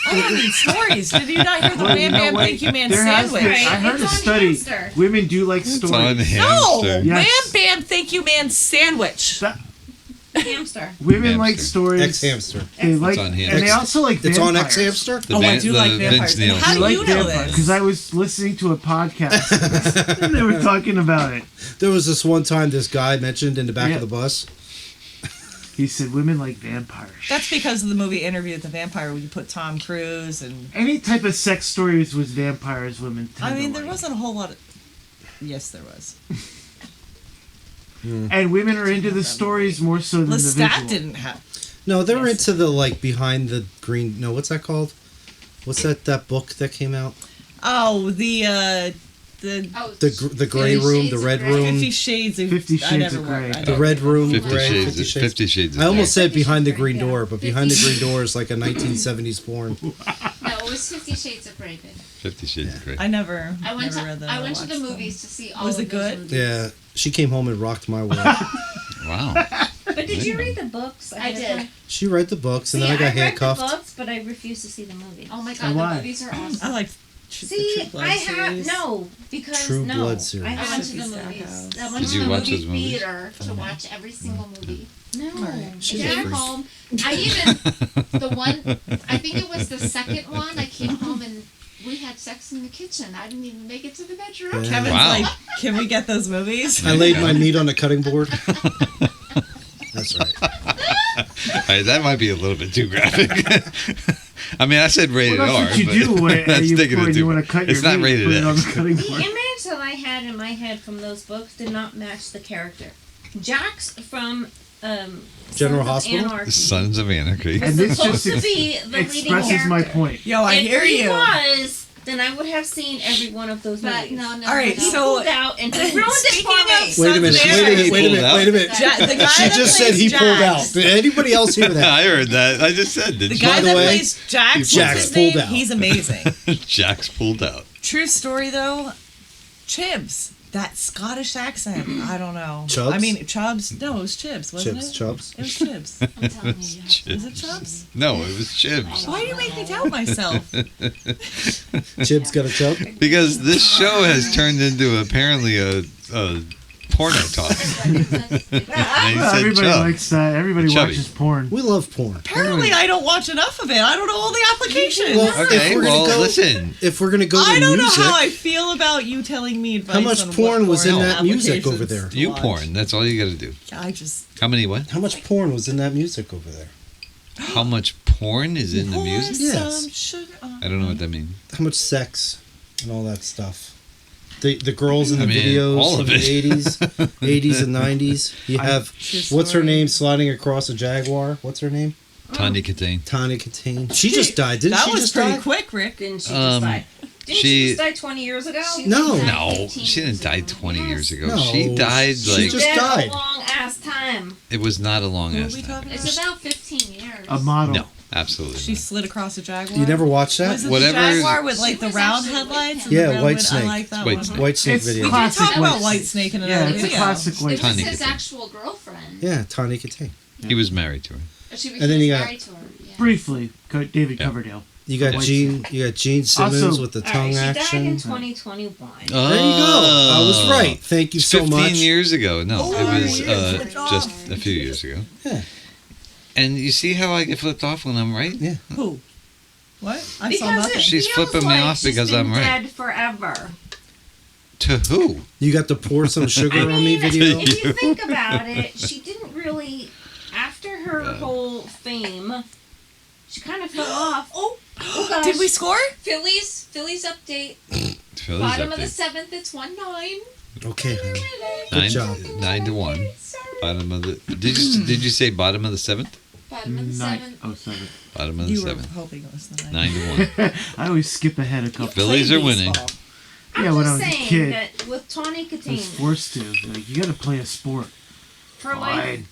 Speaker 8: I don't need stories. Did you not hear the
Speaker 5: Well,
Speaker 8: Wham
Speaker 5: you know
Speaker 8: Bam
Speaker 5: what?
Speaker 8: Thank You Man
Speaker 5: There has
Speaker 8: sandwich?
Speaker 5: been-
Speaker 4: Right,
Speaker 5: I heard
Speaker 4: it's
Speaker 5: a
Speaker 4: on
Speaker 5: study.
Speaker 4: Hamster.
Speaker 5: Women do like
Speaker 3: It's on
Speaker 5: stories.
Speaker 8: No,
Speaker 3: Hamster.
Speaker 5: Yes.
Speaker 8: Wham Bam Thank You Man sandwich.
Speaker 5: That-
Speaker 4: Hamster.
Speaker 5: women like
Speaker 3: Hamster.
Speaker 5: stories.
Speaker 7: X Hamster.
Speaker 5: They like,
Speaker 3: on
Speaker 5: and
Speaker 3: Hamster.
Speaker 5: they also like
Speaker 7: It's on
Speaker 5: vampires.
Speaker 7: X Hamster.
Speaker 3: The
Speaker 8: Oh, I
Speaker 3: Van-
Speaker 8: do
Speaker 3: the
Speaker 8: like
Speaker 3: Vince
Speaker 8: vampires.
Speaker 3: Neil.
Speaker 8: How do
Speaker 5: Like
Speaker 8: you know
Speaker 5: vampires.
Speaker 8: this?
Speaker 5: Because I was listening to a podcast and they were talking about it.
Speaker 7: There was this one time this guy mentioned in the back
Speaker 5: Yeah.
Speaker 7: of the bus.
Speaker 5: He said women like vampires.
Speaker 8: That's because of the movie Interview with the Vampire, where you put Tom Cruise and.
Speaker 5: Any type of sex stories with vampires, women. Tend
Speaker 8: I mean,
Speaker 5: to
Speaker 8: there
Speaker 5: like.
Speaker 8: wasn't a whole lot of. Yes, there was.
Speaker 5: And women are into the stories more so than the
Speaker 8: Lestat
Speaker 5: visual.
Speaker 8: didn't have.
Speaker 7: No, they were
Speaker 8: Yes.
Speaker 7: into the like behind the green. No, what's that called? What's that book that came out?
Speaker 8: Oh, the
Speaker 6: Oh,
Speaker 7: The gray room, the red room,
Speaker 8: 50 Shades of
Speaker 5: 50
Speaker 8: I
Speaker 5: Shades
Speaker 8: never
Speaker 5: of
Speaker 8: read-
Speaker 5: Grey.
Speaker 8: I
Speaker 7: the
Speaker 8: don't
Speaker 7: red room,
Speaker 3: 50
Speaker 7: gray,
Speaker 3: Shades. 50 Shades.
Speaker 7: I almost said
Speaker 6: 50
Speaker 7: behind the
Speaker 6: Shades of
Speaker 7: green
Speaker 6: Grey,
Speaker 7: door,
Speaker 6: yeah.
Speaker 7: but behind the
Speaker 6: 50
Speaker 7: green door is like a 1970s porn.
Speaker 6: No, it was 50 Shades of Grey. Babe.
Speaker 3: 50 Shades of Grey.
Speaker 8: I never.
Speaker 6: I went
Speaker 8: never
Speaker 6: to
Speaker 8: read them.
Speaker 6: I
Speaker 8: or
Speaker 6: went to the
Speaker 8: watched them.
Speaker 6: movies to see all
Speaker 8: Was
Speaker 6: of
Speaker 8: it
Speaker 6: those
Speaker 8: good?
Speaker 6: movies.
Speaker 7: Yeah, she came home and rocked my world.
Speaker 3: Wow.
Speaker 4: But did you read the books?
Speaker 6: I did.
Speaker 7: She read the books, and
Speaker 4: See,
Speaker 7: then I got
Speaker 4: read
Speaker 7: handcuffed.
Speaker 4: the books, but I refuse to see the movie.
Speaker 6: Oh my
Speaker 5: And
Speaker 6: god,
Speaker 5: why?
Speaker 6: the movies are awesome.
Speaker 8: I like.
Speaker 4: See,
Speaker 8: the True Blood
Speaker 4: I have
Speaker 8: series.
Speaker 4: no because
Speaker 7: True
Speaker 4: no.
Speaker 7: Blood series.
Speaker 4: I
Speaker 6: I went
Speaker 4: have
Speaker 6: to the
Speaker 8: Sophie
Speaker 6: movies.
Speaker 8: Stackhouse.
Speaker 6: I went
Speaker 3: Did
Speaker 6: to
Speaker 3: you
Speaker 6: the
Speaker 3: watch
Speaker 6: movie
Speaker 3: those movies?
Speaker 6: theater to watch every single movie.
Speaker 4: no.
Speaker 8: Alright.
Speaker 7: She's
Speaker 6: I
Speaker 7: a
Speaker 6: came
Speaker 7: freak.
Speaker 6: home. I even the one. I think it was the second one. I came home and we had sex in the kitchen. I didn't even make it to the bedroom.
Speaker 7: Yeah.
Speaker 8: Kevin's
Speaker 3: Wow.
Speaker 8: like, can we get those movies?
Speaker 7: I laid my meat on the cutting board. That's right.
Speaker 3: All right, that might be a little bit too graphic. I mean, I said rated
Speaker 5: Well,
Speaker 3: R.
Speaker 5: that's what you
Speaker 3: but
Speaker 5: do when
Speaker 3: that's
Speaker 5: you,
Speaker 3: taking it
Speaker 5: when
Speaker 3: too
Speaker 5: you want
Speaker 3: far.
Speaker 5: to cut
Speaker 3: It's
Speaker 5: your
Speaker 3: not
Speaker 5: meat,
Speaker 3: rated
Speaker 5: put it on the
Speaker 3: X.
Speaker 5: cutting
Speaker 4: The
Speaker 5: board.
Speaker 4: image that I had in my head from those books did not match the character. Jax from
Speaker 7: General
Speaker 4: Sons of
Speaker 7: Hospital?
Speaker 4: Anarchy
Speaker 3: Sons of Anarchy.
Speaker 5: And
Speaker 4: was
Speaker 5: this
Speaker 4: supposed
Speaker 5: just
Speaker 4: to be the leading
Speaker 5: expresses
Speaker 4: character.
Speaker 5: my point.
Speaker 8: Yo, I
Speaker 4: if
Speaker 8: hear
Speaker 4: he
Speaker 8: you.
Speaker 4: was, then I would have seen every one of those
Speaker 6: But
Speaker 4: movies.
Speaker 6: no.
Speaker 8: All right,
Speaker 6: no.
Speaker 4: He
Speaker 8: so-
Speaker 4: pulled out and ruined it
Speaker 8: Speaking
Speaker 4: for me.
Speaker 8: of
Speaker 7: Wait a
Speaker 8: Sons
Speaker 7: minute.
Speaker 8: of
Speaker 7: Wait a minute.
Speaker 8: Anarchy,
Speaker 7: Wait a minute. Wait a minute.
Speaker 8: the guy
Speaker 7: She
Speaker 8: that
Speaker 7: just said
Speaker 8: plays
Speaker 7: he
Speaker 8: Jax,
Speaker 7: pulled out. Did anybody else hear that?
Speaker 3: I heard that. I just said,
Speaker 8: The
Speaker 3: did
Speaker 8: guy
Speaker 7: By the
Speaker 8: that
Speaker 7: way,
Speaker 8: plays Jax,
Speaker 7: Jax
Speaker 8: what's his
Speaker 7: pulled
Speaker 8: name?
Speaker 7: out.
Speaker 8: He's amazing.
Speaker 3: Jax pulled out.
Speaker 8: True story though, Chibs. That Scottish accent. I don't know.
Speaker 7: Chubbs?
Speaker 8: I mean Chubbs. No, it was Chibs, wasn't
Speaker 7: Chips,
Speaker 8: it?
Speaker 7: Chubs.
Speaker 8: It was Chibs.
Speaker 6: I'm telling you. you have to-
Speaker 8: Was it Chubbs?
Speaker 3: No, it was Chibs.
Speaker 8: Why do you make me doubt myself?
Speaker 7: Chibs got a chub.
Speaker 3: Because this show has turned into apparently a porno talk. And he
Speaker 5: Well,
Speaker 3: said
Speaker 5: everybody
Speaker 3: chub.
Speaker 5: likes that. Everybody
Speaker 3: Chubby.
Speaker 5: watches porn.
Speaker 7: We love porn.
Speaker 8: Apparently, I don't watch enough of it. I don't know all the applications.
Speaker 7: Well,
Speaker 3: Okay,
Speaker 7: If we're gonna
Speaker 3: well,
Speaker 7: go-
Speaker 3: listen.
Speaker 7: If we're gonna go to
Speaker 8: I don't
Speaker 7: music,
Speaker 8: know how I feel about you telling me advice.
Speaker 7: how much
Speaker 8: on what
Speaker 7: porn was in
Speaker 8: porn
Speaker 7: that music
Speaker 8: applications
Speaker 7: over there?
Speaker 8: to
Speaker 3: You
Speaker 8: watch.
Speaker 3: porn. That's all you got to do.
Speaker 8: I just
Speaker 3: How many what?
Speaker 7: How much porn was in that music over there?
Speaker 3: How much porn is in the
Speaker 8: pour
Speaker 3: music?
Speaker 7: Yes.
Speaker 8: some sugar on
Speaker 3: I don't know what that means.
Speaker 7: How much sex and all that stuff? The girls in the
Speaker 3: I mean,
Speaker 7: videos
Speaker 3: all
Speaker 7: from
Speaker 3: of
Speaker 7: the
Speaker 3: it.
Speaker 7: 80s and 90s. You have
Speaker 8: True
Speaker 7: what's her
Speaker 8: story.
Speaker 7: name sliding across a Jaguar? What's her name?
Speaker 3: Tanya Katane.
Speaker 7: Tanya Katane. She just died, didn't
Speaker 8: That
Speaker 7: she
Speaker 8: was
Speaker 7: just
Speaker 8: pretty
Speaker 7: die?
Speaker 8: quick, Rick.
Speaker 4: Didn't she
Speaker 3: Um,
Speaker 4: just die? Didn't she just die 20 years ago?
Speaker 6: She
Speaker 7: No.
Speaker 6: died
Speaker 3: No,
Speaker 6: 15
Speaker 3: she didn't
Speaker 6: years
Speaker 3: die
Speaker 6: ago.
Speaker 3: 20
Speaker 6: Yes.
Speaker 3: years ago.
Speaker 7: No,
Speaker 3: She died
Speaker 7: she
Speaker 3: like
Speaker 7: just died.
Speaker 4: A long ass time.
Speaker 3: it was not a long
Speaker 8: Who are
Speaker 3: ass
Speaker 8: we
Speaker 3: time.
Speaker 8: talking about?
Speaker 6: It's about 15 years.
Speaker 5: A model.
Speaker 3: No, absolutely.
Speaker 8: She
Speaker 3: not.
Speaker 8: slid across a jaguar.
Speaker 7: You never watched that?
Speaker 8: Was it
Speaker 3: Whatever-
Speaker 8: the jaguar with like
Speaker 6: She
Speaker 8: the
Speaker 6: was
Speaker 8: round
Speaker 6: actually with
Speaker 8: headlights?
Speaker 6: him.
Speaker 8: And the
Speaker 7: Yeah,
Speaker 8: round
Speaker 7: White
Speaker 8: win-
Speaker 7: Snake.
Speaker 8: I like that
Speaker 3: White
Speaker 8: one.
Speaker 3: Snake.
Speaker 7: White Snake
Speaker 5: It's
Speaker 7: video.
Speaker 8: We did
Speaker 5: Classic
Speaker 8: talk about
Speaker 5: White
Speaker 8: White Snake in
Speaker 5: Yeah,
Speaker 8: another
Speaker 5: it's
Speaker 8: video.
Speaker 5: a classic white.
Speaker 6: It was
Speaker 3: Tiny
Speaker 6: his
Speaker 3: Katane.
Speaker 6: actual girlfriend.
Speaker 7: Yeah, Tawny Katane.
Speaker 3: He was married to her.
Speaker 6: She was
Speaker 7: And then you got-
Speaker 6: married to her. Yeah.
Speaker 5: Briefly, David
Speaker 3: Yeah.
Speaker 5: Coverdale.
Speaker 7: You got
Speaker 5: White
Speaker 7: Gene. You got Gene Simmons
Speaker 5: Also-
Speaker 7: with the
Speaker 4: All right,
Speaker 7: tongue
Speaker 4: she
Speaker 7: action.
Speaker 4: died in 2021.
Speaker 3: Oh,
Speaker 7: There you go. I was right. Thank you
Speaker 3: It's
Speaker 7: so
Speaker 3: 15
Speaker 7: much.
Speaker 3: years ago. No,
Speaker 8: Oh,
Speaker 3: it was
Speaker 8: good job.
Speaker 3: just a few years ago.
Speaker 7: Yeah.
Speaker 3: And you see how I get flipped off when I'm right?
Speaker 7: Yeah.
Speaker 8: Who? What? I saw
Speaker 4: Because
Speaker 8: nothing.
Speaker 4: it
Speaker 3: She's
Speaker 4: feels
Speaker 3: flipping me
Speaker 4: like
Speaker 3: off
Speaker 4: she's
Speaker 3: because
Speaker 4: been
Speaker 3: I'm right.
Speaker 4: dead forever.
Speaker 3: To who?
Speaker 7: You got to pour some sugar
Speaker 4: I
Speaker 7: on me
Speaker 4: mean,
Speaker 7: video.
Speaker 4: if you think about it, she didn't really, after her whole fame, she kind of fell off. Oh gosh.
Speaker 8: Did we score?
Speaker 6: Phillies update.
Speaker 3: Phillies
Speaker 6: Bottom of the
Speaker 3: update.
Speaker 6: 7th, it's 1-9.
Speaker 7: Okay, honey. Good job.
Speaker 3: 9-1. Bottom of the. Did you say bottom of the 7th?
Speaker 6: Bottom of the 7th.
Speaker 5: Oh, 7.
Speaker 3: Bottom of the
Speaker 8: You were
Speaker 3: 7th.
Speaker 8: hoping it was the
Speaker 3: 9-1.
Speaker 5: I always skip ahead a couple.
Speaker 3: Phillies are winning.
Speaker 4: I'm
Speaker 5: Yeah, when I
Speaker 4: just
Speaker 5: was a
Speaker 4: saying
Speaker 5: kid,
Speaker 4: that with Tawny
Speaker 5: I was
Speaker 4: Katane,
Speaker 5: forced to. Like, you gotta play a sport.
Speaker 4: her life
Speaker 5: Fine.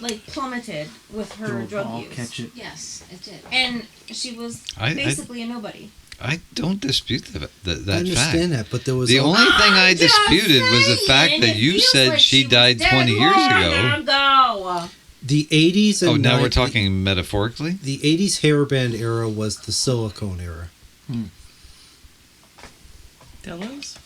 Speaker 4: like plummeted with her
Speaker 5: Throw a
Speaker 4: drug
Speaker 5: ball,
Speaker 4: use,
Speaker 5: catch it.
Speaker 6: Yes, it did.
Speaker 4: and she was
Speaker 3: I
Speaker 4: basically a nobody.
Speaker 3: don't dispute that
Speaker 7: I
Speaker 3: fact.
Speaker 7: understand that, but there was
Speaker 3: The
Speaker 7: a-
Speaker 3: only thing I
Speaker 4: I'm just
Speaker 3: disputed was the fact
Speaker 4: saying,
Speaker 3: that
Speaker 4: it
Speaker 3: you
Speaker 4: feels
Speaker 3: said
Speaker 4: like
Speaker 3: she
Speaker 4: was
Speaker 3: died
Speaker 4: dead
Speaker 3: 20 years
Speaker 4: long
Speaker 3: ago.
Speaker 4: ago.
Speaker 7: the 80s and
Speaker 3: Oh, now we're
Speaker 7: 90s
Speaker 3: talking metaphorically?
Speaker 7: The 80s hairband era was the silicone era.
Speaker 8: Dildos?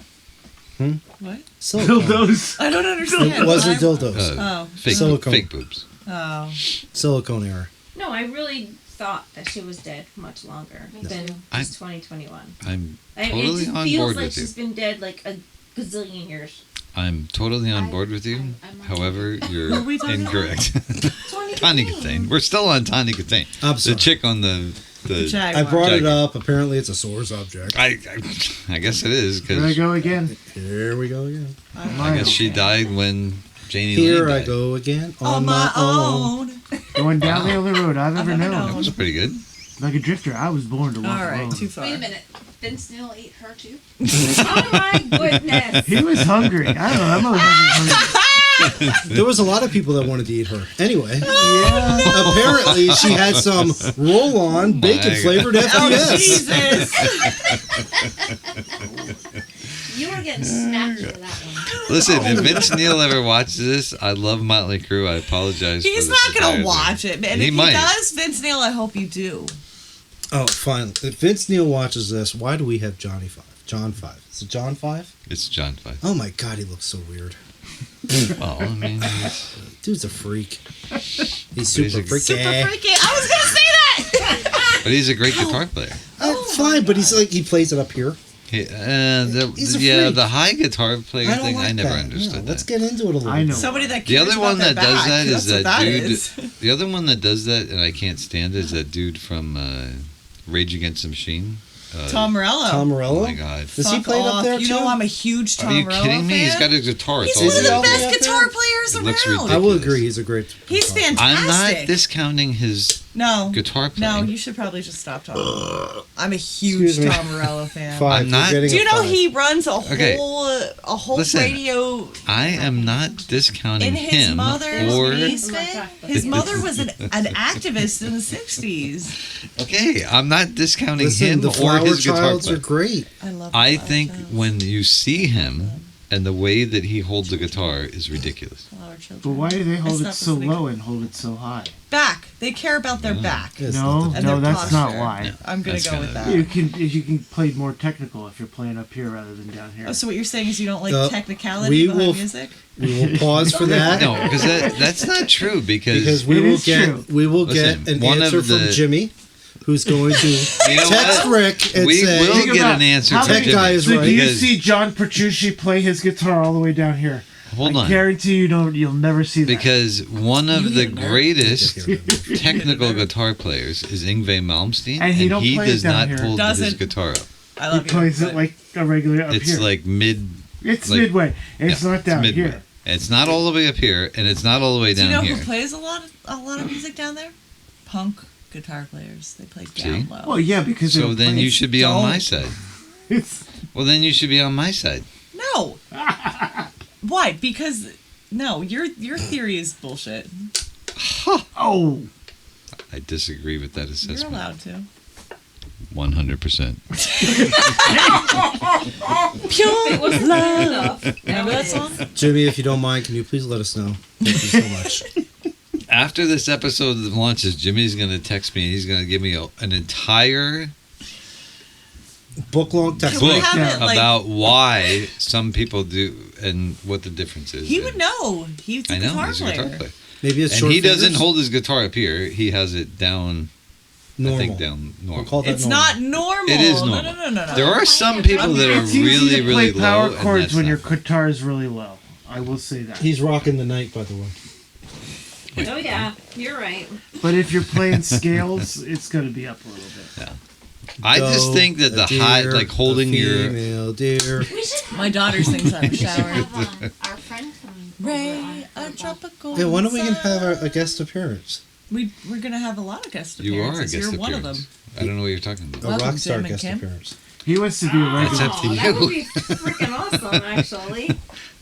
Speaker 7: Hmm?
Speaker 8: What?
Speaker 7: Silicone.
Speaker 5: Dildos.
Speaker 8: I don't understand.
Speaker 7: It wasn't
Speaker 8: I'm-
Speaker 7: dildos.
Speaker 8: Oh.
Speaker 3: Fake,
Speaker 7: Silicone.
Speaker 3: fake boobs.
Speaker 8: Oh.
Speaker 7: Silicone era.
Speaker 4: No, I really thought that she was dead much longer
Speaker 6: Me
Speaker 4: than
Speaker 6: too.
Speaker 3: I-
Speaker 4: just 2021.
Speaker 3: I'm
Speaker 4: It
Speaker 3: totally
Speaker 4: just
Speaker 3: on
Speaker 4: feels
Speaker 3: board
Speaker 4: like
Speaker 3: with you.
Speaker 4: she's been dead like a gazillion years.
Speaker 3: I'm totally on
Speaker 6: I-
Speaker 3: board with you.
Speaker 6: I'm on
Speaker 3: However,
Speaker 8: Who are
Speaker 3: you're
Speaker 8: we talking about?
Speaker 3: incorrect.
Speaker 4: Tawny
Speaker 3: Tawny Katane. We're still on Tawny Katane.
Speaker 7: I'm
Speaker 3: The
Speaker 7: sorry.
Speaker 3: chick on the
Speaker 8: The
Speaker 7: I
Speaker 8: jaguar.
Speaker 7: brought it
Speaker 3: Jaguar.
Speaker 7: up. Apparently, it's a source object.
Speaker 3: I guess it is
Speaker 5: Here I
Speaker 3: because
Speaker 5: go again.
Speaker 7: Here we go again.
Speaker 3: I guess she died when Janie
Speaker 7: Here
Speaker 3: Lane
Speaker 7: I
Speaker 3: died.
Speaker 7: go again
Speaker 8: On my own.
Speaker 5: Going down the only road I've
Speaker 8: I've
Speaker 5: ever
Speaker 8: ever
Speaker 5: known.
Speaker 3: That was pretty good.
Speaker 5: Like a drifter, I was born to walk
Speaker 8: All right,
Speaker 5: alone.
Speaker 8: too far.
Speaker 6: Wait a minute. Vince Neil ate her too?
Speaker 4: Oh my goodness!
Speaker 5: He was hungry. I don't know. That motherfucker was hungry.
Speaker 7: There was a lot of people that wanted to eat her. Anyway,
Speaker 5: Yeah.
Speaker 7: apparently she had some roll-on bacon-flavored
Speaker 8: Oh,
Speaker 7: FDS.
Speaker 8: Jesus.
Speaker 6: You were getting smacked for that one.
Speaker 3: Listen, if Vince Neil ever watches this, I love Motley Crue. I apologize.
Speaker 8: He's
Speaker 3: for
Speaker 8: not
Speaker 3: this
Speaker 8: going
Speaker 3: entire
Speaker 8: to watch
Speaker 3: thing.
Speaker 8: it. And
Speaker 3: He
Speaker 8: if
Speaker 3: might.
Speaker 8: he does, Vince Neil, I hope you do.
Speaker 7: Oh, fine. If Vince Neil watches this, why do we have Johnny 5? John 5. Is it John 5?
Speaker 3: It's John Five.
Speaker 7: Oh my god, he looks so weird.
Speaker 3: Well, I mean,
Speaker 7: Dude's a freak. He's
Speaker 3: He's
Speaker 7: super
Speaker 3: a-
Speaker 7: freaky.
Speaker 8: Super freaky. I was going to say that.
Speaker 3: but he's a great guitar player.
Speaker 7: Fine, but he's like, he plays it up here.
Speaker 3: He's
Speaker 7: He's a
Speaker 3: yeah,
Speaker 7: freak.
Speaker 3: the high guitar player
Speaker 7: I don't
Speaker 3: thing.
Speaker 7: like
Speaker 3: I never
Speaker 7: that.
Speaker 3: understood
Speaker 7: No, let's
Speaker 3: that.
Speaker 7: get into it a little
Speaker 5: I know.
Speaker 7: bit.
Speaker 8: Somebody that
Speaker 3: The
Speaker 8: cares
Speaker 3: other
Speaker 8: about
Speaker 3: one
Speaker 8: their
Speaker 3: that does
Speaker 8: back.
Speaker 3: that is
Speaker 8: That's what
Speaker 3: that dude.
Speaker 8: is.
Speaker 3: The other one that does that, and I can't stand, is that dude from Rage Against the Machine.
Speaker 8: Tom Morello.
Speaker 7: Tom Morello?
Speaker 3: Oh my god.
Speaker 7: Does he
Speaker 8: Fuck
Speaker 7: play it
Speaker 8: off.
Speaker 7: up there
Speaker 8: You
Speaker 7: too?
Speaker 8: know I'm a huge Tom
Speaker 3: Are you
Speaker 8: Morello
Speaker 3: kidding me?
Speaker 8: fan.
Speaker 3: He's got a guitar.
Speaker 8: He's
Speaker 3: It's
Speaker 8: one
Speaker 3: all
Speaker 8: of the
Speaker 7: all
Speaker 3: over.
Speaker 7: the way
Speaker 8: best
Speaker 7: up
Speaker 8: guitar
Speaker 7: there?
Speaker 8: players
Speaker 3: It looks
Speaker 8: around.
Speaker 7: I will
Speaker 3: ridiculous.
Speaker 7: agree, he's a great
Speaker 8: He's
Speaker 7: guitar.
Speaker 8: fantastic.
Speaker 3: I'm not discounting his
Speaker 8: No.
Speaker 3: guitar
Speaker 8: No,
Speaker 3: playing.
Speaker 8: you should probably just stop talking. I'm a huge
Speaker 7: Excuse me.
Speaker 8: Tom Morello fan.
Speaker 7: 5.
Speaker 3: I'm not-
Speaker 7: You're getting
Speaker 8: Do you
Speaker 7: a
Speaker 8: know
Speaker 7: 5.
Speaker 8: he runs
Speaker 3: Okay.
Speaker 8: a whole
Speaker 3: Listen,
Speaker 8: radio
Speaker 3: I am not discounting
Speaker 8: in his
Speaker 3: him
Speaker 8: mother's
Speaker 3: or
Speaker 8: basement? His mother was an activist in the 60s.
Speaker 3: okay. I'm not discounting
Speaker 7: Listen,
Speaker 3: him
Speaker 7: the
Speaker 3: or
Speaker 7: Flower
Speaker 3: his guitar
Speaker 7: Childs
Speaker 3: playing.
Speaker 7: are great.
Speaker 8: I love
Speaker 3: I
Speaker 8: Flower
Speaker 3: think
Speaker 8: Childs.
Speaker 3: when you see him and the way that he holds the guitar is ridiculous.
Speaker 8: Flower Children.
Speaker 5: But why do they hold
Speaker 8: That's
Speaker 5: it
Speaker 8: not
Speaker 5: so
Speaker 8: the thing.
Speaker 5: low and hold it so high?
Speaker 8: Back. They care about their back.
Speaker 7: It's
Speaker 5: No,
Speaker 7: not the-
Speaker 8: And
Speaker 5: no,
Speaker 8: their
Speaker 5: that's not
Speaker 8: posture.
Speaker 5: why.
Speaker 8: I'm gonna
Speaker 3: That's
Speaker 8: go with
Speaker 3: kinda-
Speaker 8: that.
Speaker 5: You can play more technical if you're playing up here rather than down here.
Speaker 8: Oh, so what you're saying is you don't like
Speaker 7: we
Speaker 8: technicality behind
Speaker 7: will-
Speaker 8: music?
Speaker 7: We will pause for that.
Speaker 3: No, because that's not true.
Speaker 7: Because we
Speaker 5: It
Speaker 7: will
Speaker 5: is
Speaker 7: get
Speaker 5: true.
Speaker 3: Listen,
Speaker 7: an
Speaker 3: one
Speaker 7: answer
Speaker 3: of
Speaker 7: from
Speaker 3: the-
Speaker 7: Jimmy, who's going to
Speaker 3: You know
Speaker 7: text
Speaker 3: what?
Speaker 7: Rick and
Speaker 3: We
Speaker 7: say,
Speaker 3: will
Speaker 5: Think
Speaker 3: get
Speaker 5: about
Speaker 3: an answer
Speaker 5: how
Speaker 3: from
Speaker 7: many
Speaker 3: Jimmy.
Speaker 7: guys
Speaker 5: So do you
Speaker 3: because-
Speaker 5: see John Petrucci play his guitar all the way down here?
Speaker 3: Hold
Speaker 5: I
Speaker 3: on.
Speaker 5: guarantee you'll never see that.
Speaker 3: Because one of the greatest
Speaker 7: "Here,
Speaker 3: technical guitar players is Yngwie Malmsteen,
Speaker 5: And he don't play it
Speaker 3: does
Speaker 5: down
Speaker 3: not
Speaker 5: here.
Speaker 3: hold his
Speaker 8: Doesn't.
Speaker 3: guitar up.
Speaker 8: I
Speaker 5: he
Speaker 8: love
Speaker 5: plays
Speaker 8: you.
Speaker 5: it like a regular up
Speaker 3: It's
Speaker 5: here.
Speaker 3: like mid.
Speaker 5: It's
Speaker 3: like-
Speaker 5: midway. It's
Speaker 3: yeah,
Speaker 5: not down
Speaker 3: midway.
Speaker 5: here.
Speaker 3: It's not all the way up here, and it's not all the way
Speaker 8: Do
Speaker 3: down
Speaker 8: you know
Speaker 3: here.
Speaker 8: who plays a lot of music down there? Punk guitar players. They play
Speaker 3: See?
Speaker 8: down low.
Speaker 5: Well, yeah, because
Speaker 3: So then you should be on my
Speaker 8: Don't.
Speaker 3: side.
Speaker 5: It's,
Speaker 3: Well, then you should be on my side.
Speaker 8: No. Why? Because no, your theory is bullshit.
Speaker 5: oh,
Speaker 3: I disagree with that
Speaker 8: You're
Speaker 3: assessment.
Speaker 8: allowed to.
Speaker 3: 100%.
Speaker 8: Pure
Speaker 4: wasn't
Speaker 8: love.
Speaker 4: enough.
Speaker 8: Remember that song?
Speaker 7: Jimmy, if you don't mind, can you please let us know? Thank you so much.
Speaker 3: After this episode launches, Jimmy's going to text me and he's going to give me an entire
Speaker 7: Book long text.
Speaker 8: Can we
Speaker 3: book
Speaker 8: have it, like-
Speaker 3: about why some people do and what the difference is.
Speaker 8: He would know. He's a
Speaker 3: I know,
Speaker 8: guitar
Speaker 3: he's a
Speaker 8: player.
Speaker 3: guitar player.
Speaker 7: Maybe it's
Speaker 3: And
Speaker 7: short
Speaker 3: he doesn't
Speaker 7: fingers?
Speaker 3: hold his guitar up here. He has it down,
Speaker 7: normal.
Speaker 3: I think down
Speaker 7: We'll
Speaker 3: normal.
Speaker 7: call that
Speaker 8: It's
Speaker 7: normal.
Speaker 8: not normal.
Speaker 3: It is
Speaker 8: No,
Speaker 3: normal.
Speaker 8: No.
Speaker 3: There are some people that are
Speaker 5: it's easy
Speaker 3: really,
Speaker 5: to play
Speaker 3: really
Speaker 5: power
Speaker 3: low.
Speaker 5: chords
Speaker 3: and
Speaker 5: when your
Speaker 3: that's not-
Speaker 5: guitar is really low. I will say that.
Speaker 7: He's rocking the night, by the way.
Speaker 4: Oh yeah, you're right.
Speaker 5: But if you're playing scales, it's going to be up a little bit.
Speaker 3: I just think that the high, like holding your.
Speaker 7: female deer.
Speaker 6: We should have,
Speaker 8: My daughter sings out of the
Speaker 6: we should
Speaker 8: shower.
Speaker 6: have our friend come over
Speaker 8: Ray,
Speaker 6: on
Speaker 8: a
Speaker 6: her
Speaker 8: tropical.
Speaker 7: Yeah, when are we gonna
Speaker 8: sun.
Speaker 7: have a guest appearance?
Speaker 8: We're gonna have a lot of guest
Speaker 3: You are a
Speaker 8: appearances.
Speaker 3: guest
Speaker 8: You're
Speaker 3: appearance.
Speaker 8: one of them.
Speaker 3: I don't know what you're talking about.
Speaker 7: A
Speaker 8: Welcome,
Speaker 7: rock star
Speaker 8: Jim and
Speaker 7: guest
Speaker 8: Kim.
Speaker 7: appearance.
Speaker 5: He wants to be a
Speaker 3: That's
Speaker 5: regular.
Speaker 3: up to
Speaker 4: Oh,
Speaker 3: you.
Speaker 4: that would be freaking awesome, actually.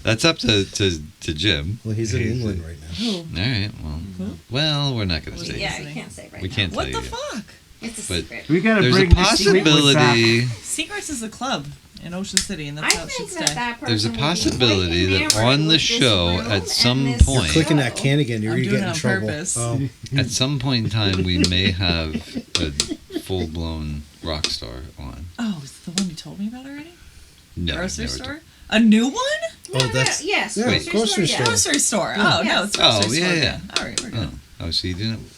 Speaker 3: That's up to Jim.
Speaker 7: Well, he's in England right now.
Speaker 8: Who?
Speaker 3: All right. Well, we're not going to say.
Speaker 4: Yeah,
Speaker 3: anything.
Speaker 4: I can't say right
Speaker 3: We
Speaker 4: now.
Speaker 3: can't
Speaker 8: What
Speaker 3: tell
Speaker 8: the
Speaker 3: you.
Speaker 8: fuck?
Speaker 4: It's a
Speaker 3: But-
Speaker 4: secret.
Speaker 5: We got to
Speaker 3: There's a
Speaker 5: bring the Sweetwood
Speaker 3: possibility.
Speaker 8: Secrets is a club in Ocean City, and
Speaker 4: I
Speaker 8: that's how it should
Speaker 4: think
Speaker 8: stay.
Speaker 4: that
Speaker 3: There's a
Speaker 4: person would be
Speaker 3: possibility
Speaker 4: quite
Speaker 3: that
Speaker 4: enamored
Speaker 3: on the
Speaker 4: with this
Speaker 3: show
Speaker 4: room
Speaker 3: at
Speaker 4: and
Speaker 3: some
Speaker 4: this
Speaker 3: point-
Speaker 7: You're clicking that
Speaker 4: show.
Speaker 7: can again. You're
Speaker 8: I'm
Speaker 7: going to
Speaker 8: doing
Speaker 7: get
Speaker 8: it
Speaker 7: in
Speaker 8: on
Speaker 7: trouble.
Speaker 8: purpose.
Speaker 7: Oh,
Speaker 3: At some point in time, we may have a full-blown rock star on.
Speaker 8: Oh, is it the one you told me about already?
Speaker 3: No,
Speaker 8: Grocery
Speaker 3: never
Speaker 8: store? A new one?
Speaker 7: oh, that's
Speaker 4: Yes.
Speaker 7: yeah,
Speaker 4: grocery
Speaker 7: grocery
Speaker 4: store,
Speaker 7: store.
Speaker 4: yeah.
Speaker 8: Grocery store.
Speaker 7: Yeah.
Speaker 8: Oh, no,
Speaker 4: Yes.
Speaker 8: it's grocery
Speaker 3: Oh,
Speaker 8: store.
Speaker 3: yeah, yeah.
Speaker 8: then. All right, we're good.
Speaker 3: Oh, so you didn't?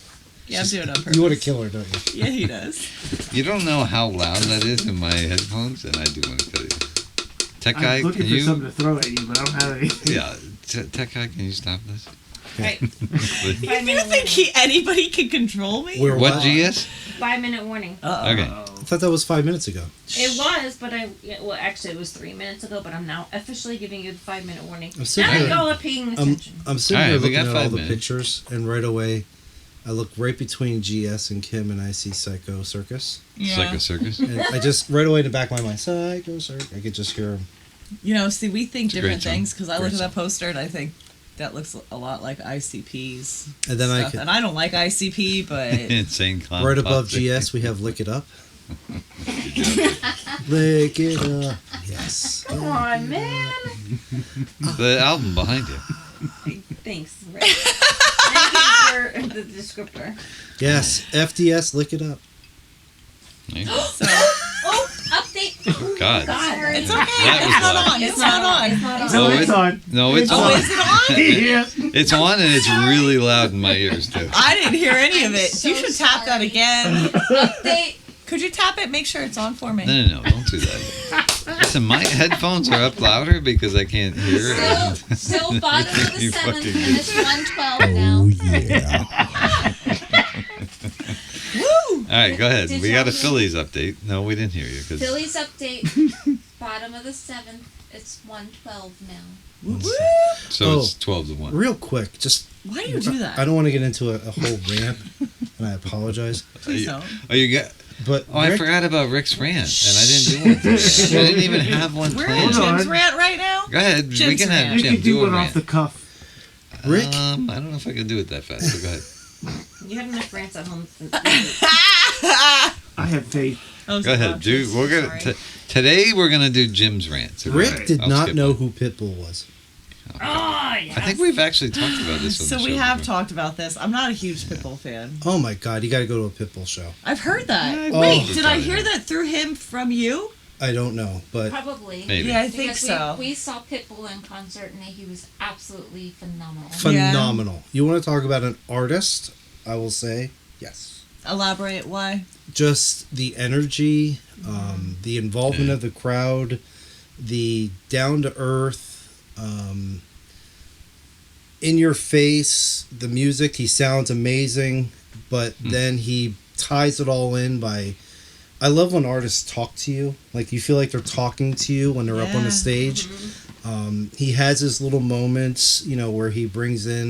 Speaker 8: Yeah, I'm doing it on purpose.
Speaker 7: You want to kill her, don't you?
Speaker 8: Yeah, he does.
Speaker 3: You don't know how loud that is in my headphones, and I do want to tell you. Tech guy,
Speaker 5: I'm looking
Speaker 3: can
Speaker 5: for
Speaker 3: you?
Speaker 5: something to throw at you, but I don't have anything.
Speaker 3: Yeah, Tech guy, can you stop this?
Speaker 4: Right.
Speaker 3: Please?
Speaker 8: If you think anybody can control me?
Speaker 7: We're
Speaker 3: What
Speaker 7: live.
Speaker 3: GS?
Speaker 4: 5-minute warning.
Speaker 8: Uh-oh.
Speaker 3: Okay.
Speaker 7: I thought that was 5 minutes ago.
Speaker 4: It was, but well, actually, it was 3 minutes ago. But I'm now officially giving you the 5-minute warning.
Speaker 7: I'm sitting
Speaker 4: Now
Speaker 7: here.
Speaker 4: y'all are paying attention.
Speaker 7: I'm sitting
Speaker 3: All
Speaker 7: here
Speaker 3: right, we
Speaker 7: looking
Speaker 3: got
Speaker 7: at all
Speaker 3: 5
Speaker 7: the
Speaker 3: minutes.
Speaker 7: pictures, and right away, I look right between GS and Kim, and I see Psycho Circus.
Speaker 8: Yeah.
Speaker 3: Psycho Circus?
Speaker 7: And I just right away in the back of my mind, Psycho Circus. I could just hear him.
Speaker 8: You know, see, we think
Speaker 3: It's a great
Speaker 8: different
Speaker 3: song.
Speaker 8: things because I
Speaker 7: Great
Speaker 8: look at
Speaker 7: song.
Speaker 8: that poster and I think that looks a lot like ICP's
Speaker 7: And then I
Speaker 8: stuff.
Speaker 7: could
Speaker 8: And I don't like ICP, but
Speaker 3: Insane clown.
Speaker 7: right
Speaker 3: pop
Speaker 7: above
Speaker 3: thing.
Speaker 7: GS we have Lick It Up. Lick It Up. Yes.
Speaker 4: Come on, man.
Speaker 3: The album behind you.
Speaker 4: Thanks. Rick. Thank you for the descriptor.
Speaker 7: Yes. FDS. Lick It Up.
Speaker 3: Yeah.
Speaker 8: so
Speaker 6: Oh, update.
Speaker 3: Oh, God.
Speaker 4: God.
Speaker 8: it's okay.
Speaker 3: That
Speaker 8: It's
Speaker 3: was
Speaker 8: not
Speaker 3: loud.
Speaker 8: on. It's not on.
Speaker 4: It's not on.
Speaker 3: No,
Speaker 5: it's on.
Speaker 3: No, it's
Speaker 8: Oh,
Speaker 3: on.
Speaker 8: is it on?
Speaker 5: Yeah.
Speaker 3: It's on, and it's really loud in my ears, too.
Speaker 8: I didn't hear any of
Speaker 6: I'm
Speaker 8: it.
Speaker 6: so
Speaker 8: You should tap that
Speaker 6: sorry.
Speaker 8: again.
Speaker 6: Update.
Speaker 8: Could you tap it? Make sure it's on for me.
Speaker 3: No, don't do that. Listen, my headphones are up louder because I can't hear.
Speaker 6: Still bottom of the
Speaker 3: You
Speaker 6: seventh,
Speaker 3: fucking
Speaker 6: and it's 112 now.
Speaker 7: yeah.
Speaker 8: Woo!
Speaker 3: All right, go ahead.
Speaker 6: Did
Speaker 3: We
Speaker 6: y'all
Speaker 3: got a
Speaker 6: hear-
Speaker 3: Phillies update. No, we didn't hear you.
Speaker 6: Phillies update. Bottom of the seventh. It's 112 now.
Speaker 8: Woo!
Speaker 3: So it's
Speaker 7: Oh.
Speaker 3: 12 to 1.
Speaker 7: Real quick, just
Speaker 8: Why do you do that?
Speaker 7: I don't want to get into a whole rant, and I apologize.
Speaker 8: Please don't.
Speaker 3: Oh, you got.
Speaker 7: But
Speaker 3: Oh, I
Speaker 7: Rick-
Speaker 3: forgot about Rick's rant, and I didn't do one today. I didn't even have one
Speaker 8: We're in
Speaker 3: planned.
Speaker 5: Hold on.
Speaker 8: Jim's rant right now.
Speaker 3: Go ahead. We
Speaker 8: Jim's
Speaker 3: can have
Speaker 8: rant.
Speaker 5: You
Speaker 3: Jim
Speaker 5: can do
Speaker 3: do a
Speaker 5: one
Speaker 3: rant.
Speaker 5: off the cuff.
Speaker 7: Rick?
Speaker 3: I don't know if I can do it that fast. So go ahead.
Speaker 4: You have enough rants at home.
Speaker 5: I have faith.
Speaker 3: Go ahead, dude. We're gonna today. We're gonna do Jim's rant. So
Speaker 7: Rick did
Speaker 3: I'll
Speaker 7: not
Speaker 3: skip
Speaker 7: know
Speaker 3: that.
Speaker 7: who Pitbull was.
Speaker 4: Oh, yes.
Speaker 3: I think we've actually talked about this. On
Speaker 8: So
Speaker 3: the
Speaker 8: we
Speaker 3: show
Speaker 8: have
Speaker 3: before.
Speaker 8: talked about this. I'm not a huge Pitbull fan.
Speaker 7: Oh my God, you got to go to a Pitbull show.
Speaker 8: I've heard that.
Speaker 3: Yeah,
Speaker 8: Wait,
Speaker 7: Oh.
Speaker 8: did I hear that through him from you?
Speaker 7: I don't know, but
Speaker 6: Probably.
Speaker 3: Maybe.
Speaker 8: Yeah, I think
Speaker 6: Because
Speaker 8: so.
Speaker 6: we saw Pitbull in concert and he was absolutely phenomenal.
Speaker 7: phenomenal. You want to talk about an artist? I will say yes.
Speaker 8: Elaborate why?
Speaker 7: Just the energy, the involvement of the crowd, the down to earth, in your face, the music. He sounds amazing, but then he ties it all in by. I love when artists talk to you. Like you feel like they're talking to you when they're up on
Speaker 8: Yeah.
Speaker 7: the stage. He has his little moments, where he brings in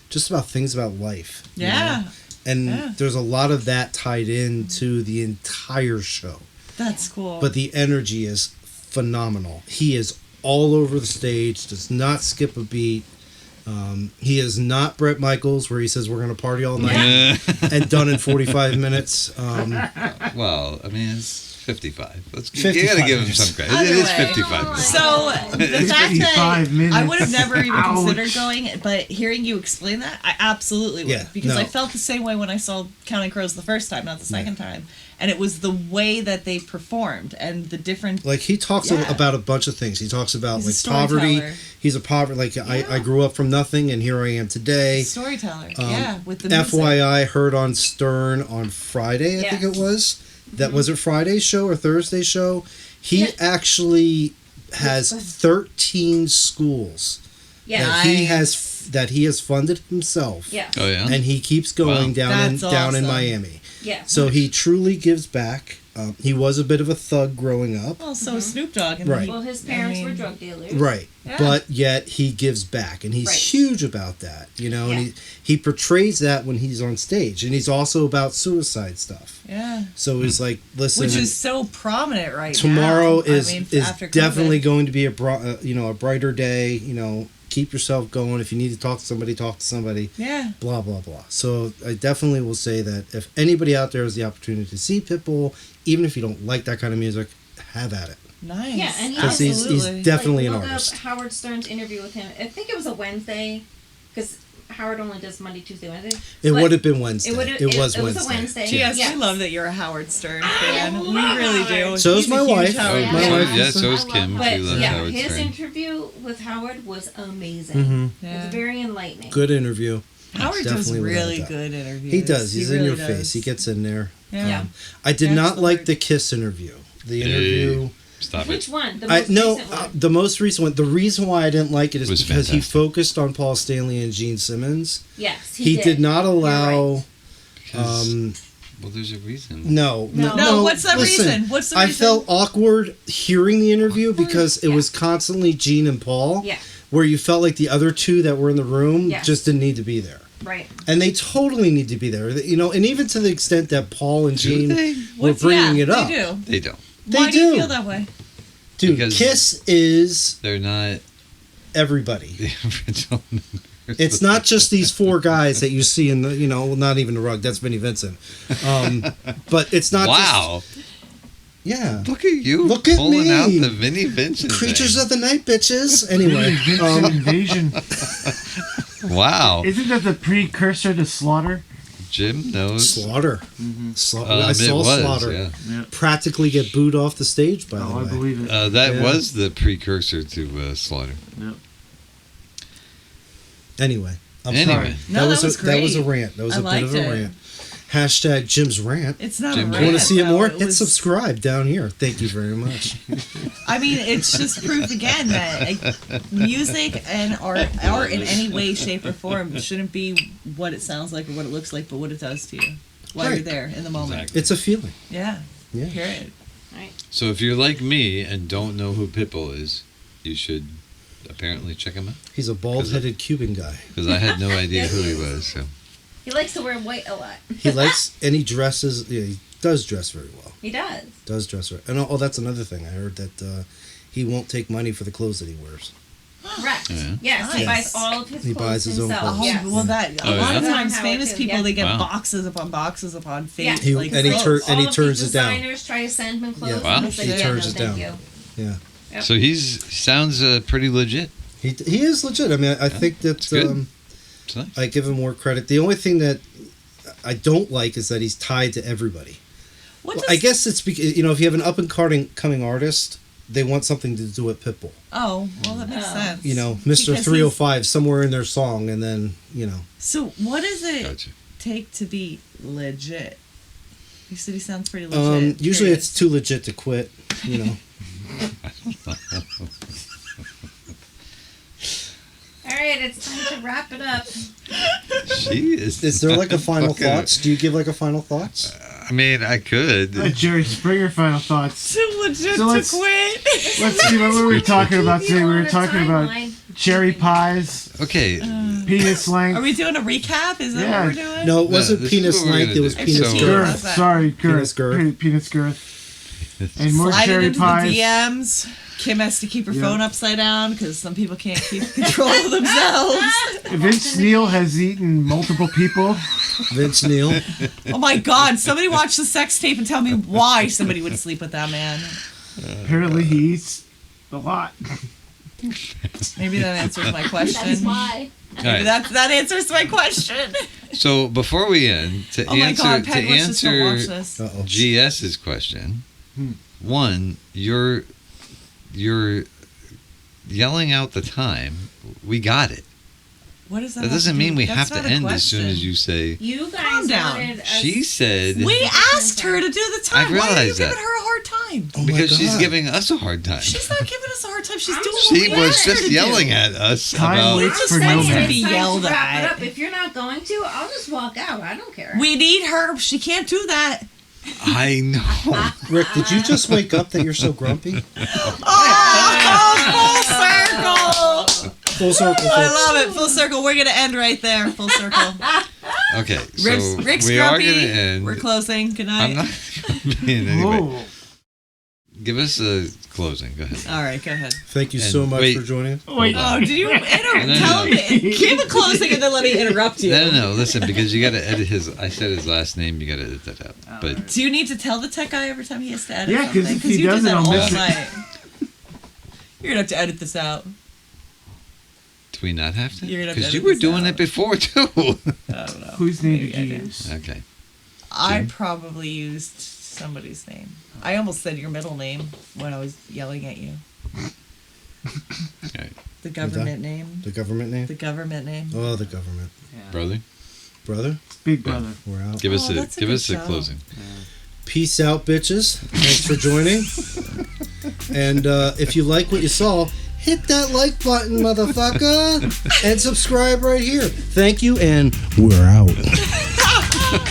Speaker 7: just about things about life. you know?
Speaker 8: Yeah.
Speaker 7: And
Speaker 8: Yeah.
Speaker 7: there's a lot of that tied into the entire show.
Speaker 8: That's cool.
Speaker 7: But the energy is phenomenal. He is all over the stage, does not skip a beat. He is not Bret Michaels, where he says we're going to party all night and done in 45 minutes.
Speaker 3: Well, I mean, it's 55. You
Speaker 7: 55
Speaker 3: gotta give him
Speaker 7: minutes.
Speaker 3: some credit.
Speaker 8: Either
Speaker 3: It is
Speaker 8: way.
Speaker 3: 55 minutes.
Speaker 8: So the fact
Speaker 5: 55
Speaker 8: that
Speaker 5: minutes.
Speaker 8: I would have never even
Speaker 5: Ouch.
Speaker 8: considered going, but hearing you explain that, I absolutely would.
Speaker 7: Yeah,
Speaker 8: Because
Speaker 7: no.
Speaker 8: I felt the same way when I saw Counting Crows the first time, not the second time. And it was the way that they performed and the different.
Speaker 7: Like he talks
Speaker 8: Yeah.
Speaker 7: about a bunch of things. He talks about
Speaker 8: He's a
Speaker 7: like poverty.
Speaker 8: storyteller.
Speaker 7: He's a poverty. Like I grew up from nothing, and here I am today.
Speaker 8: Storyteller, yeah, with the music.
Speaker 7: FYI, heard on Stern on Friday, I think
Speaker 4: Yes.
Speaker 7: it was. That was it Friday's show or Thursday's show? He actually has 13 schools
Speaker 4: Yeah.
Speaker 7: that he has funded himself.
Speaker 4: Yeah.
Speaker 3: Oh, yeah?
Speaker 7: And he keeps going
Speaker 3: Wow.
Speaker 7: down in
Speaker 8: That's awesome.
Speaker 7: Miami.
Speaker 4: Yeah.
Speaker 7: So he truly gives back. He was a bit of a thug growing up.
Speaker 8: Well, so is Snoop Dogg. And
Speaker 7: Right.
Speaker 8: he-
Speaker 4: Well, his parents
Speaker 8: I mean,
Speaker 4: were drug dealers.
Speaker 7: Right.
Speaker 8: Yeah.
Speaker 7: But yet he gives back, and he's
Speaker 4: Right.
Speaker 7: huge about that, you know, and
Speaker 4: Yeah.
Speaker 7: he portrays that when he's on stage, and he's also about suicide stuff.
Speaker 8: Yeah.
Speaker 7: So he's like, listen,
Speaker 8: Which is so prominent right
Speaker 7: tomorrow
Speaker 8: now.
Speaker 7: is
Speaker 8: I mean,
Speaker 7: is
Speaker 8: after COVID.
Speaker 7: definitely going to be a brighter day, you know, keep yourself going. If you need to talk to somebody,
Speaker 8: Yeah.
Speaker 7: blah blah blah. So I definitely will say that if anybody out there has the opportunity to see Pitbull, even if you don't like that kind of music, have at it.
Speaker 8: Nice.
Speaker 4: Yeah, and he
Speaker 7: 'Cause he's
Speaker 8: Absolutely.
Speaker 7: definitely
Speaker 4: like,
Speaker 7: an
Speaker 4: look
Speaker 7: artist.
Speaker 4: up Howard Stern's interview with him. I think it was a Wednesday, because Howard only does Monday, Tuesday, Wednesday.
Speaker 7: It
Speaker 4: But
Speaker 7: would have been Wednesday.
Speaker 4: It,
Speaker 7: It was
Speaker 4: a
Speaker 7: Wednesday.
Speaker 4: Wednesday.
Speaker 8: Yes,
Speaker 4: Yeah.
Speaker 8: we love that you're a Howard Stern fan. We
Speaker 4: love
Speaker 8: really do.
Speaker 4: Howard.
Speaker 7: So is
Speaker 8: He's
Speaker 7: my
Speaker 8: a huge
Speaker 7: wife.
Speaker 8: Howard
Speaker 4: Yeah.
Speaker 3: So,
Speaker 8: fan.
Speaker 7: My wife
Speaker 3: yeah,
Speaker 7: is
Speaker 3: so
Speaker 7: a-
Speaker 3: is Kim.
Speaker 4: But
Speaker 3: She loves
Speaker 4: yeah,
Speaker 3: Howard
Speaker 4: his
Speaker 3: Stern.
Speaker 4: interview with Howard was amazing.
Speaker 7: Mhm.
Speaker 4: It
Speaker 8: Yeah.
Speaker 4: was very enlightening.
Speaker 7: Good interview.
Speaker 8: Howard does
Speaker 7: Definitely without
Speaker 8: really
Speaker 7: a doubt.
Speaker 8: good interviews.
Speaker 7: He does. He's in
Speaker 8: really
Speaker 7: your
Speaker 8: does.
Speaker 7: face. He gets in there.
Speaker 8: Yeah.
Speaker 7: I did
Speaker 8: That's
Speaker 7: not
Speaker 8: the
Speaker 7: like
Speaker 8: word.
Speaker 7: the Kiss interview. The interview.
Speaker 3: Stop
Speaker 4: Which
Speaker 3: it.
Speaker 4: one? The
Speaker 7: I
Speaker 4: most
Speaker 7: no,
Speaker 4: recent one.
Speaker 7: the most recent one. The reason why I didn't like it is
Speaker 3: Was
Speaker 7: because he
Speaker 3: fantastic.
Speaker 7: focused on Paul Stanley and Gene Simmons.
Speaker 4: Yes,
Speaker 7: He did not
Speaker 4: You're
Speaker 7: allow.
Speaker 4: right.
Speaker 3: Because, well, there's a reason.
Speaker 7: No.
Speaker 8: No, what's the
Speaker 7: listen,
Speaker 8: reason? What's the
Speaker 7: I
Speaker 8: reason?
Speaker 7: felt awkward hearing the interview because it
Speaker 4: Yeah.
Speaker 7: was constantly Gene and Paul.
Speaker 4: Yeah.
Speaker 7: Where you felt like the other two that were in the room
Speaker 4: Yeah.
Speaker 7: just didn't need to be there.
Speaker 4: Right.
Speaker 7: And they totally need to be there. You know, and even to the extent that Paul and
Speaker 3: Do
Speaker 7: Gene
Speaker 3: they?
Speaker 7: were bringing it up.
Speaker 8: They do.
Speaker 3: They don't.
Speaker 7: They
Speaker 8: Why do you
Speaker 7: do.
Speaker 8: feel that way?
Speaker 7: Dude,
Speaker 3: Because-
Speaker 7: Kiss is
Speaker 3: They're not
Speaker 7: everybody.
Speaker 3: the original members.
Speaker 7: It's not just these four guys that you see in the, you know, not even the rug. That's Vinnie Vincent. But it's not
Speaker 3: Wow.
Speaker 7: just. Yeah.
Speaker 3: Look at you
Speaker 7: Look at
Speaker 3: pulling
Speaker 7: me.
Speaker 3: out the Vinnie Vincent
Speaker 7: Creatures
Speaker 3: thing.
Speaker 7: of the night, bitches. Anyway.
Speaker 5: Vincent Invasion.
Speaker 3: Wow.
Speaker 5: Isn't that the precursor to Slaughter?
Speaker 3: Jim knows.
Speaker 7: Slaughter. I
Speaker 3: It
Speaker 7: saw
Speaker 3: was,
Speaker 7: Slaughter
Speaker 3: yeah.
Speaker 7: practically get booed off the stage, by the
Speaker 5: Oh, I
Speaker 7: way.
Speaker 5: believe it.
Speaker 3: That
Speaker 7: Yeah.
Speaker 3: was the precursor to Slaughter.
Speaker 7: Anyway. I'm
Speaker 3: Anyway.
Speaker 7: sorry.
Speaker 8: No, that was
Speaker 7: That was a
Speaker 8: great.
Speaker 7: rant. That was
Speaker 8: I
Speaker 7: a bit of
Speaker 8: liked
Speaker 7: a
Speaker 8: it.
Speaker 7: rant. Hashtag Jim's rant.
Speaker 8: It's not
Speaker 3: Jim
Speaker 8: a
Speaker 3: Jones.
Speaker 8: rant.
Speaker 7: Want to see it
Speaker 8: though.
Speaker 7: more?
Speaker 8: It
Speaker 7: Hit
Speaker 8: was-
Speaker 7: subscribe down here. Thank you very much.
Speaker 8: I mean, it's just proof again that music and art in any way, shape, or form shouldn't be what it sounds like or what it looks like, but what it does to you while you're
Speaker 7: Right.
Speaker 8: there in the moment.
Speaker 3: Exactly.
Speaker 7: It's a feeling.
Speaker 8: Yeah.
Speaker 7: Yeah.
Speaker 8: Period.
Speaker 3: So if you're like me and don't know who Pitbull is, you should apparently check him out.
Speaker 7: He's a bald-headed Cuban guy.
Speaker 3: Because I had no idea who he was. So
Speaker 4: He likes to wear white a lot.
Speaker 7: He likes, and he dresses. Yeah, he does dress very well.
Speaker 4: He does.
Speaker 7: Does dress very. And oh, that's another thing. I heard that he won't take money for the clothes that he wears.
Speaker 4: Correct.
Speaker 3: Yeah.
Speaker 4: Yes, he
Speaker 8: Nice.
Speaker 4: buys all of his
Speaker 7: He
Speaker 4: clothes
Speaker 7: buys his own
Speaker 4: himself.
Speaker 8: Oh,
Speaker 7: clothes.
Speaker 4: Yes.
Speaker 8: well, that
Speaker 3: Oh,
Speaker 8: a lot of
Speaker 3: yeah?
Speaker 8: times
Speaker 4: Howard
Speaker 8: famous
Speaker 4: too,
Speaker 8: people
Speaker 4: yeah.
Speaker 8: they get
Speaker 3: Wow.
Speaker 8: boxes upon boxes upon fake.
Speaker 4: Yeah.
Speaker 7: He-
Speaker 8: like,
Speaker 7: and he
Speaker 8: clothes.
Speaker 7: and he
Speaker 4: all
Speaker 7: turns
Speaker 4: of
Speaker 7: it
Speaker 4: the
Speaker 7: down.
Speaker 4: designers try to send him clothes.
Speaker 7: Yeah.
Speaker 4: and
Speaker 3: Wow.
Speaker 4: he's like,
Speaker 7: He
Speaker 4: yeah,
Speaker 7: turns
Speaker 4: no,
Speaker 7: it
Speaker 4: thank
Speaker 7: down.
Speaker 4: you.
Speaker 7: Yeah,
Speaker 4: Yep.
Speaker 3: So he sounds pretty legit.
Speaker 7: he is legit. I mean, I think that
Speaker 3: It's good. It's nice.
Speaker 7: I give him more credit. The only thing that I don't like is that he's tied to everybody.
Speaker 8: What
Speaker 7: Well,
Speaker 8: does,
Speaker 7: I guess it's because if you have an up and coming artist, they want something to do with Pitbull.
Speaker 8: Oh, well, that makes sense.
Speaker 7: Mr.
Speaker 8: Because
Speaker 7: 305 somewhere in their song, and then
Speaker 8: So, what does it
Speaker 3: Gotcha.
Speaker 8: take to be legit? You said he sounds pretty legit.
Speaker 7: usually
Speaker 8: Curious.
Speaker 7: it's too legit to quit.
Speaker 4: All right, it's time to wrap it up.
Speaker 3: She is.
Speaker 7: Is there like a final
Speaker 3: fucking-
Speaker 7: thoughts? Do you give like a final thoughts?
Speaker 3: I mean, I could.
Speaker 5: Jerry Springer final thoughts.
Speaker 8: Too legit
Speaker 5: So
Speaker 8: to
Speaker 5: let's-
Speaker 8: quit.
Speaker 5: Let's see what were we talking about today. We were
Speaker 4: On a
Speaker 5: talking about
Speaker 4: timeline.
Speaker 5: cherry pies
Speaker 3: Okay.
Speaker 5: Penis length.
Speaker 8: Are we doing a recap? Is that
Speaker 5: Yeah.
Speaker 8: what we're doing?
Speaker 7: No, it wasn't
Speaker 3: this is
Speaker 7: penis
Speaker 3: what we're
Speaker 7: length.
Speaker 3: gonna
Speaker 7: It was
Speaker 3: do.
Speaker 7: penis
Speaker 3: So-
Speaker 7: girth.
Speaker 8: What's that?
Speaker 5: Sorry,
Speaker 7: Penis girth.
Speaker 5: Penis girth. And more
Speaker 8: Slide it
Speaker 5: cherry
Speaker 8: into
Speaker 5: pies.
Speaker 8: the DMs. Kim has to keep her
Speaker 5: Yeah.
Speaker 8: phone upside down because some people can't keep control of themselves.
Speaker 5: Vince Neil has eaten multiple people.
Speaker 7: Vince Neil.
Speaker 8: Oh my God! Somebody watch the sex tape and tell me why somebody would sleep with that man.
Speaker 5: Apparently he eats a lot.
Speaker 8: Maybe that answers my
Speaker 6: That's
Speaker 8: question.
Speaker 6: why.
Speaker 3: All
Speaker 8: Maybe
Speaker 3: right.
Speaker 8: that answers my question.
Speaker 3: So before we end, to
Speaker 8: Oh my
Speaker 3: answer
Speaker 8: God, Peg, let's just don't watch
Speaker 3: answer
Speaker 8: this.
Speaker 7: Uh-oh.
Speaker 3: GS's question,
Speaker 5: Hmm.
Speaker 3: one, you're yelling out the time. We got it.
Speaker 8: What does that?
Speaker 3: That
Speaker 8: have
Speaker 3: doesn't
Speaker 8: to
Speaker 3: mean
Speaker 8: do-
Speaker 3: we
Speaker 8: that's
Speaker 3: have to
Speaker 8: not a
Speaker 3: end as soon as
Speaker 8: question.
Speaker 3: you say.
Speaker 4: You guys
Speaker 8: Calm down.
Speaker 4: wanted us-
Speaker 3: She said
Speaker 8: We asked her to do the time.
Speaker 3: I
Speaker 8: Why are you
Speaker 3: realize
Speaker 8: giving
Speaker 3: that.
Speaker 8: her a hard time?
Speaker 7: Oh my
Speaker 3: because she's
Speaker 7: God.
Speaker 3: giving us a hard time.
Speaker 8: She's not giving us a hard time. She's
Speaker 4: I'm
Speaker 8: doing
Speaker 4: just-
Speaker 8: what
Speaker 3: She
Speaker 8: we
Speaker 3: was
Speaker 8: asked her
Speaker 3: just
Speaker 8: to
Speaker 3: yelling
Speaker 8: do.
Speaker 3: at us
Speaker 5: Time
Speaker 3: about.
Speaker 5: waits
Speaker 8: just
Speaker 5: for no
Speaker 8: saying
Speaker 5: man.
Speaker 8: to be
Speaker 4: It's time
Speaker 8: yelled
Speaker 4: to wrap it
Speaker 8: at.
Speaker 4: up. If you're not going to, I'll just walk out. I don't care.
Speaker 8: We need her. She can't do that.
Speaker 3: I know.
Speaker 7: Rick, did you just wake up that you're so grumpy?
Speaker 8: Oh, full circle.
Speaker 7: Full circle.
Speaker 8: I
Speaker 7: folks.
Speaker 8: love it. Full circle. We're gonna end right there. Full circle.
Speaker 3: Okay, so
Speaker 8: Rick's
Speaker 3: we are
Speaker 8: grumpy.
Speaker 3: going to end.
Speaker 8: We're closing. Good night.
Speaker 3: I'm not grumpy in any way.
Speaker 5: Whoa.
Speaker 3: Give us a closing. Go ahead.
Speaker 8: All right, go ahead.
Speaker 7: Thank you
Speaker 3: And
Speaker 7: so much
Speaker 3: wait.
Speaker 7: for joining us.
Speaker 5: Wait.
Speaker 8: Oh, did you
Speaker 3: No,
Speaker 8: tell
Speaker 3: no.
Speaker 8: me? Give a closing and then let me interrupt you.
Speaker 3: No. Listen, because you got to edit his. I said his last name. You got to edit that out. But
Speaker 8: Do you need to tell the tech guy every time he has to edit
Speaker 5: Yeah, 'cause
Speaker 8: something?
Speaker 5: if he
Speaker 8: you
Speaker 5: doesn't,
Speaker 8: did that
Speaker 5: I'll
Speaker 8: all
Speaker 5: miss it.
Speaker 8: night. You're gonna have to edit this out.
Speaker 3: do we not have to?
Speaker 8: You're gonna have to
Speaker 3: Because you
Speaker 8: edit
Speaker 3: were
Speaker 8: this
Speaker 3: doing
Speaker 8: out.
Speaker 3: it before too.
Speaker 8: I don't know.
Speaker 5: Whose name
Speaker 8: Maybe
Speaker 5: did you
Speaker 8: I did.
Speaker 5: use?
Speaker 3: Okay.
Speaker 8: I
Speaker 3: Jim?
Speaker 8: probably used somebody's name. I almost said your middle name when I was yelling at you.
Speaker 3: Right.
Speaker 8: The government name.
Speaker 7: The government name?
Speaker 8: The government name.
Speaker 7: Oh, the government.
Speaker 3: Brother,
Speaker 7: Brother,
Speaker 5: Big brother.
Speaker 7: we're out.
Speaker 3: give us
Speaker 8: Oh,
Speaker 3: a
Speaker 8: that's a good show.
Speaker 3: closing.
Speaker 7: Peace out, bitches. Thanks for joining. And if you like what you saw, hit that like button, motherfucker. And subscribe right here. Thank you, and we're out.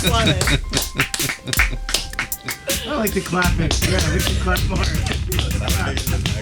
Speaker 8: Love it.
Speaker 5: I like to clap it. Yeah, I like to clap more.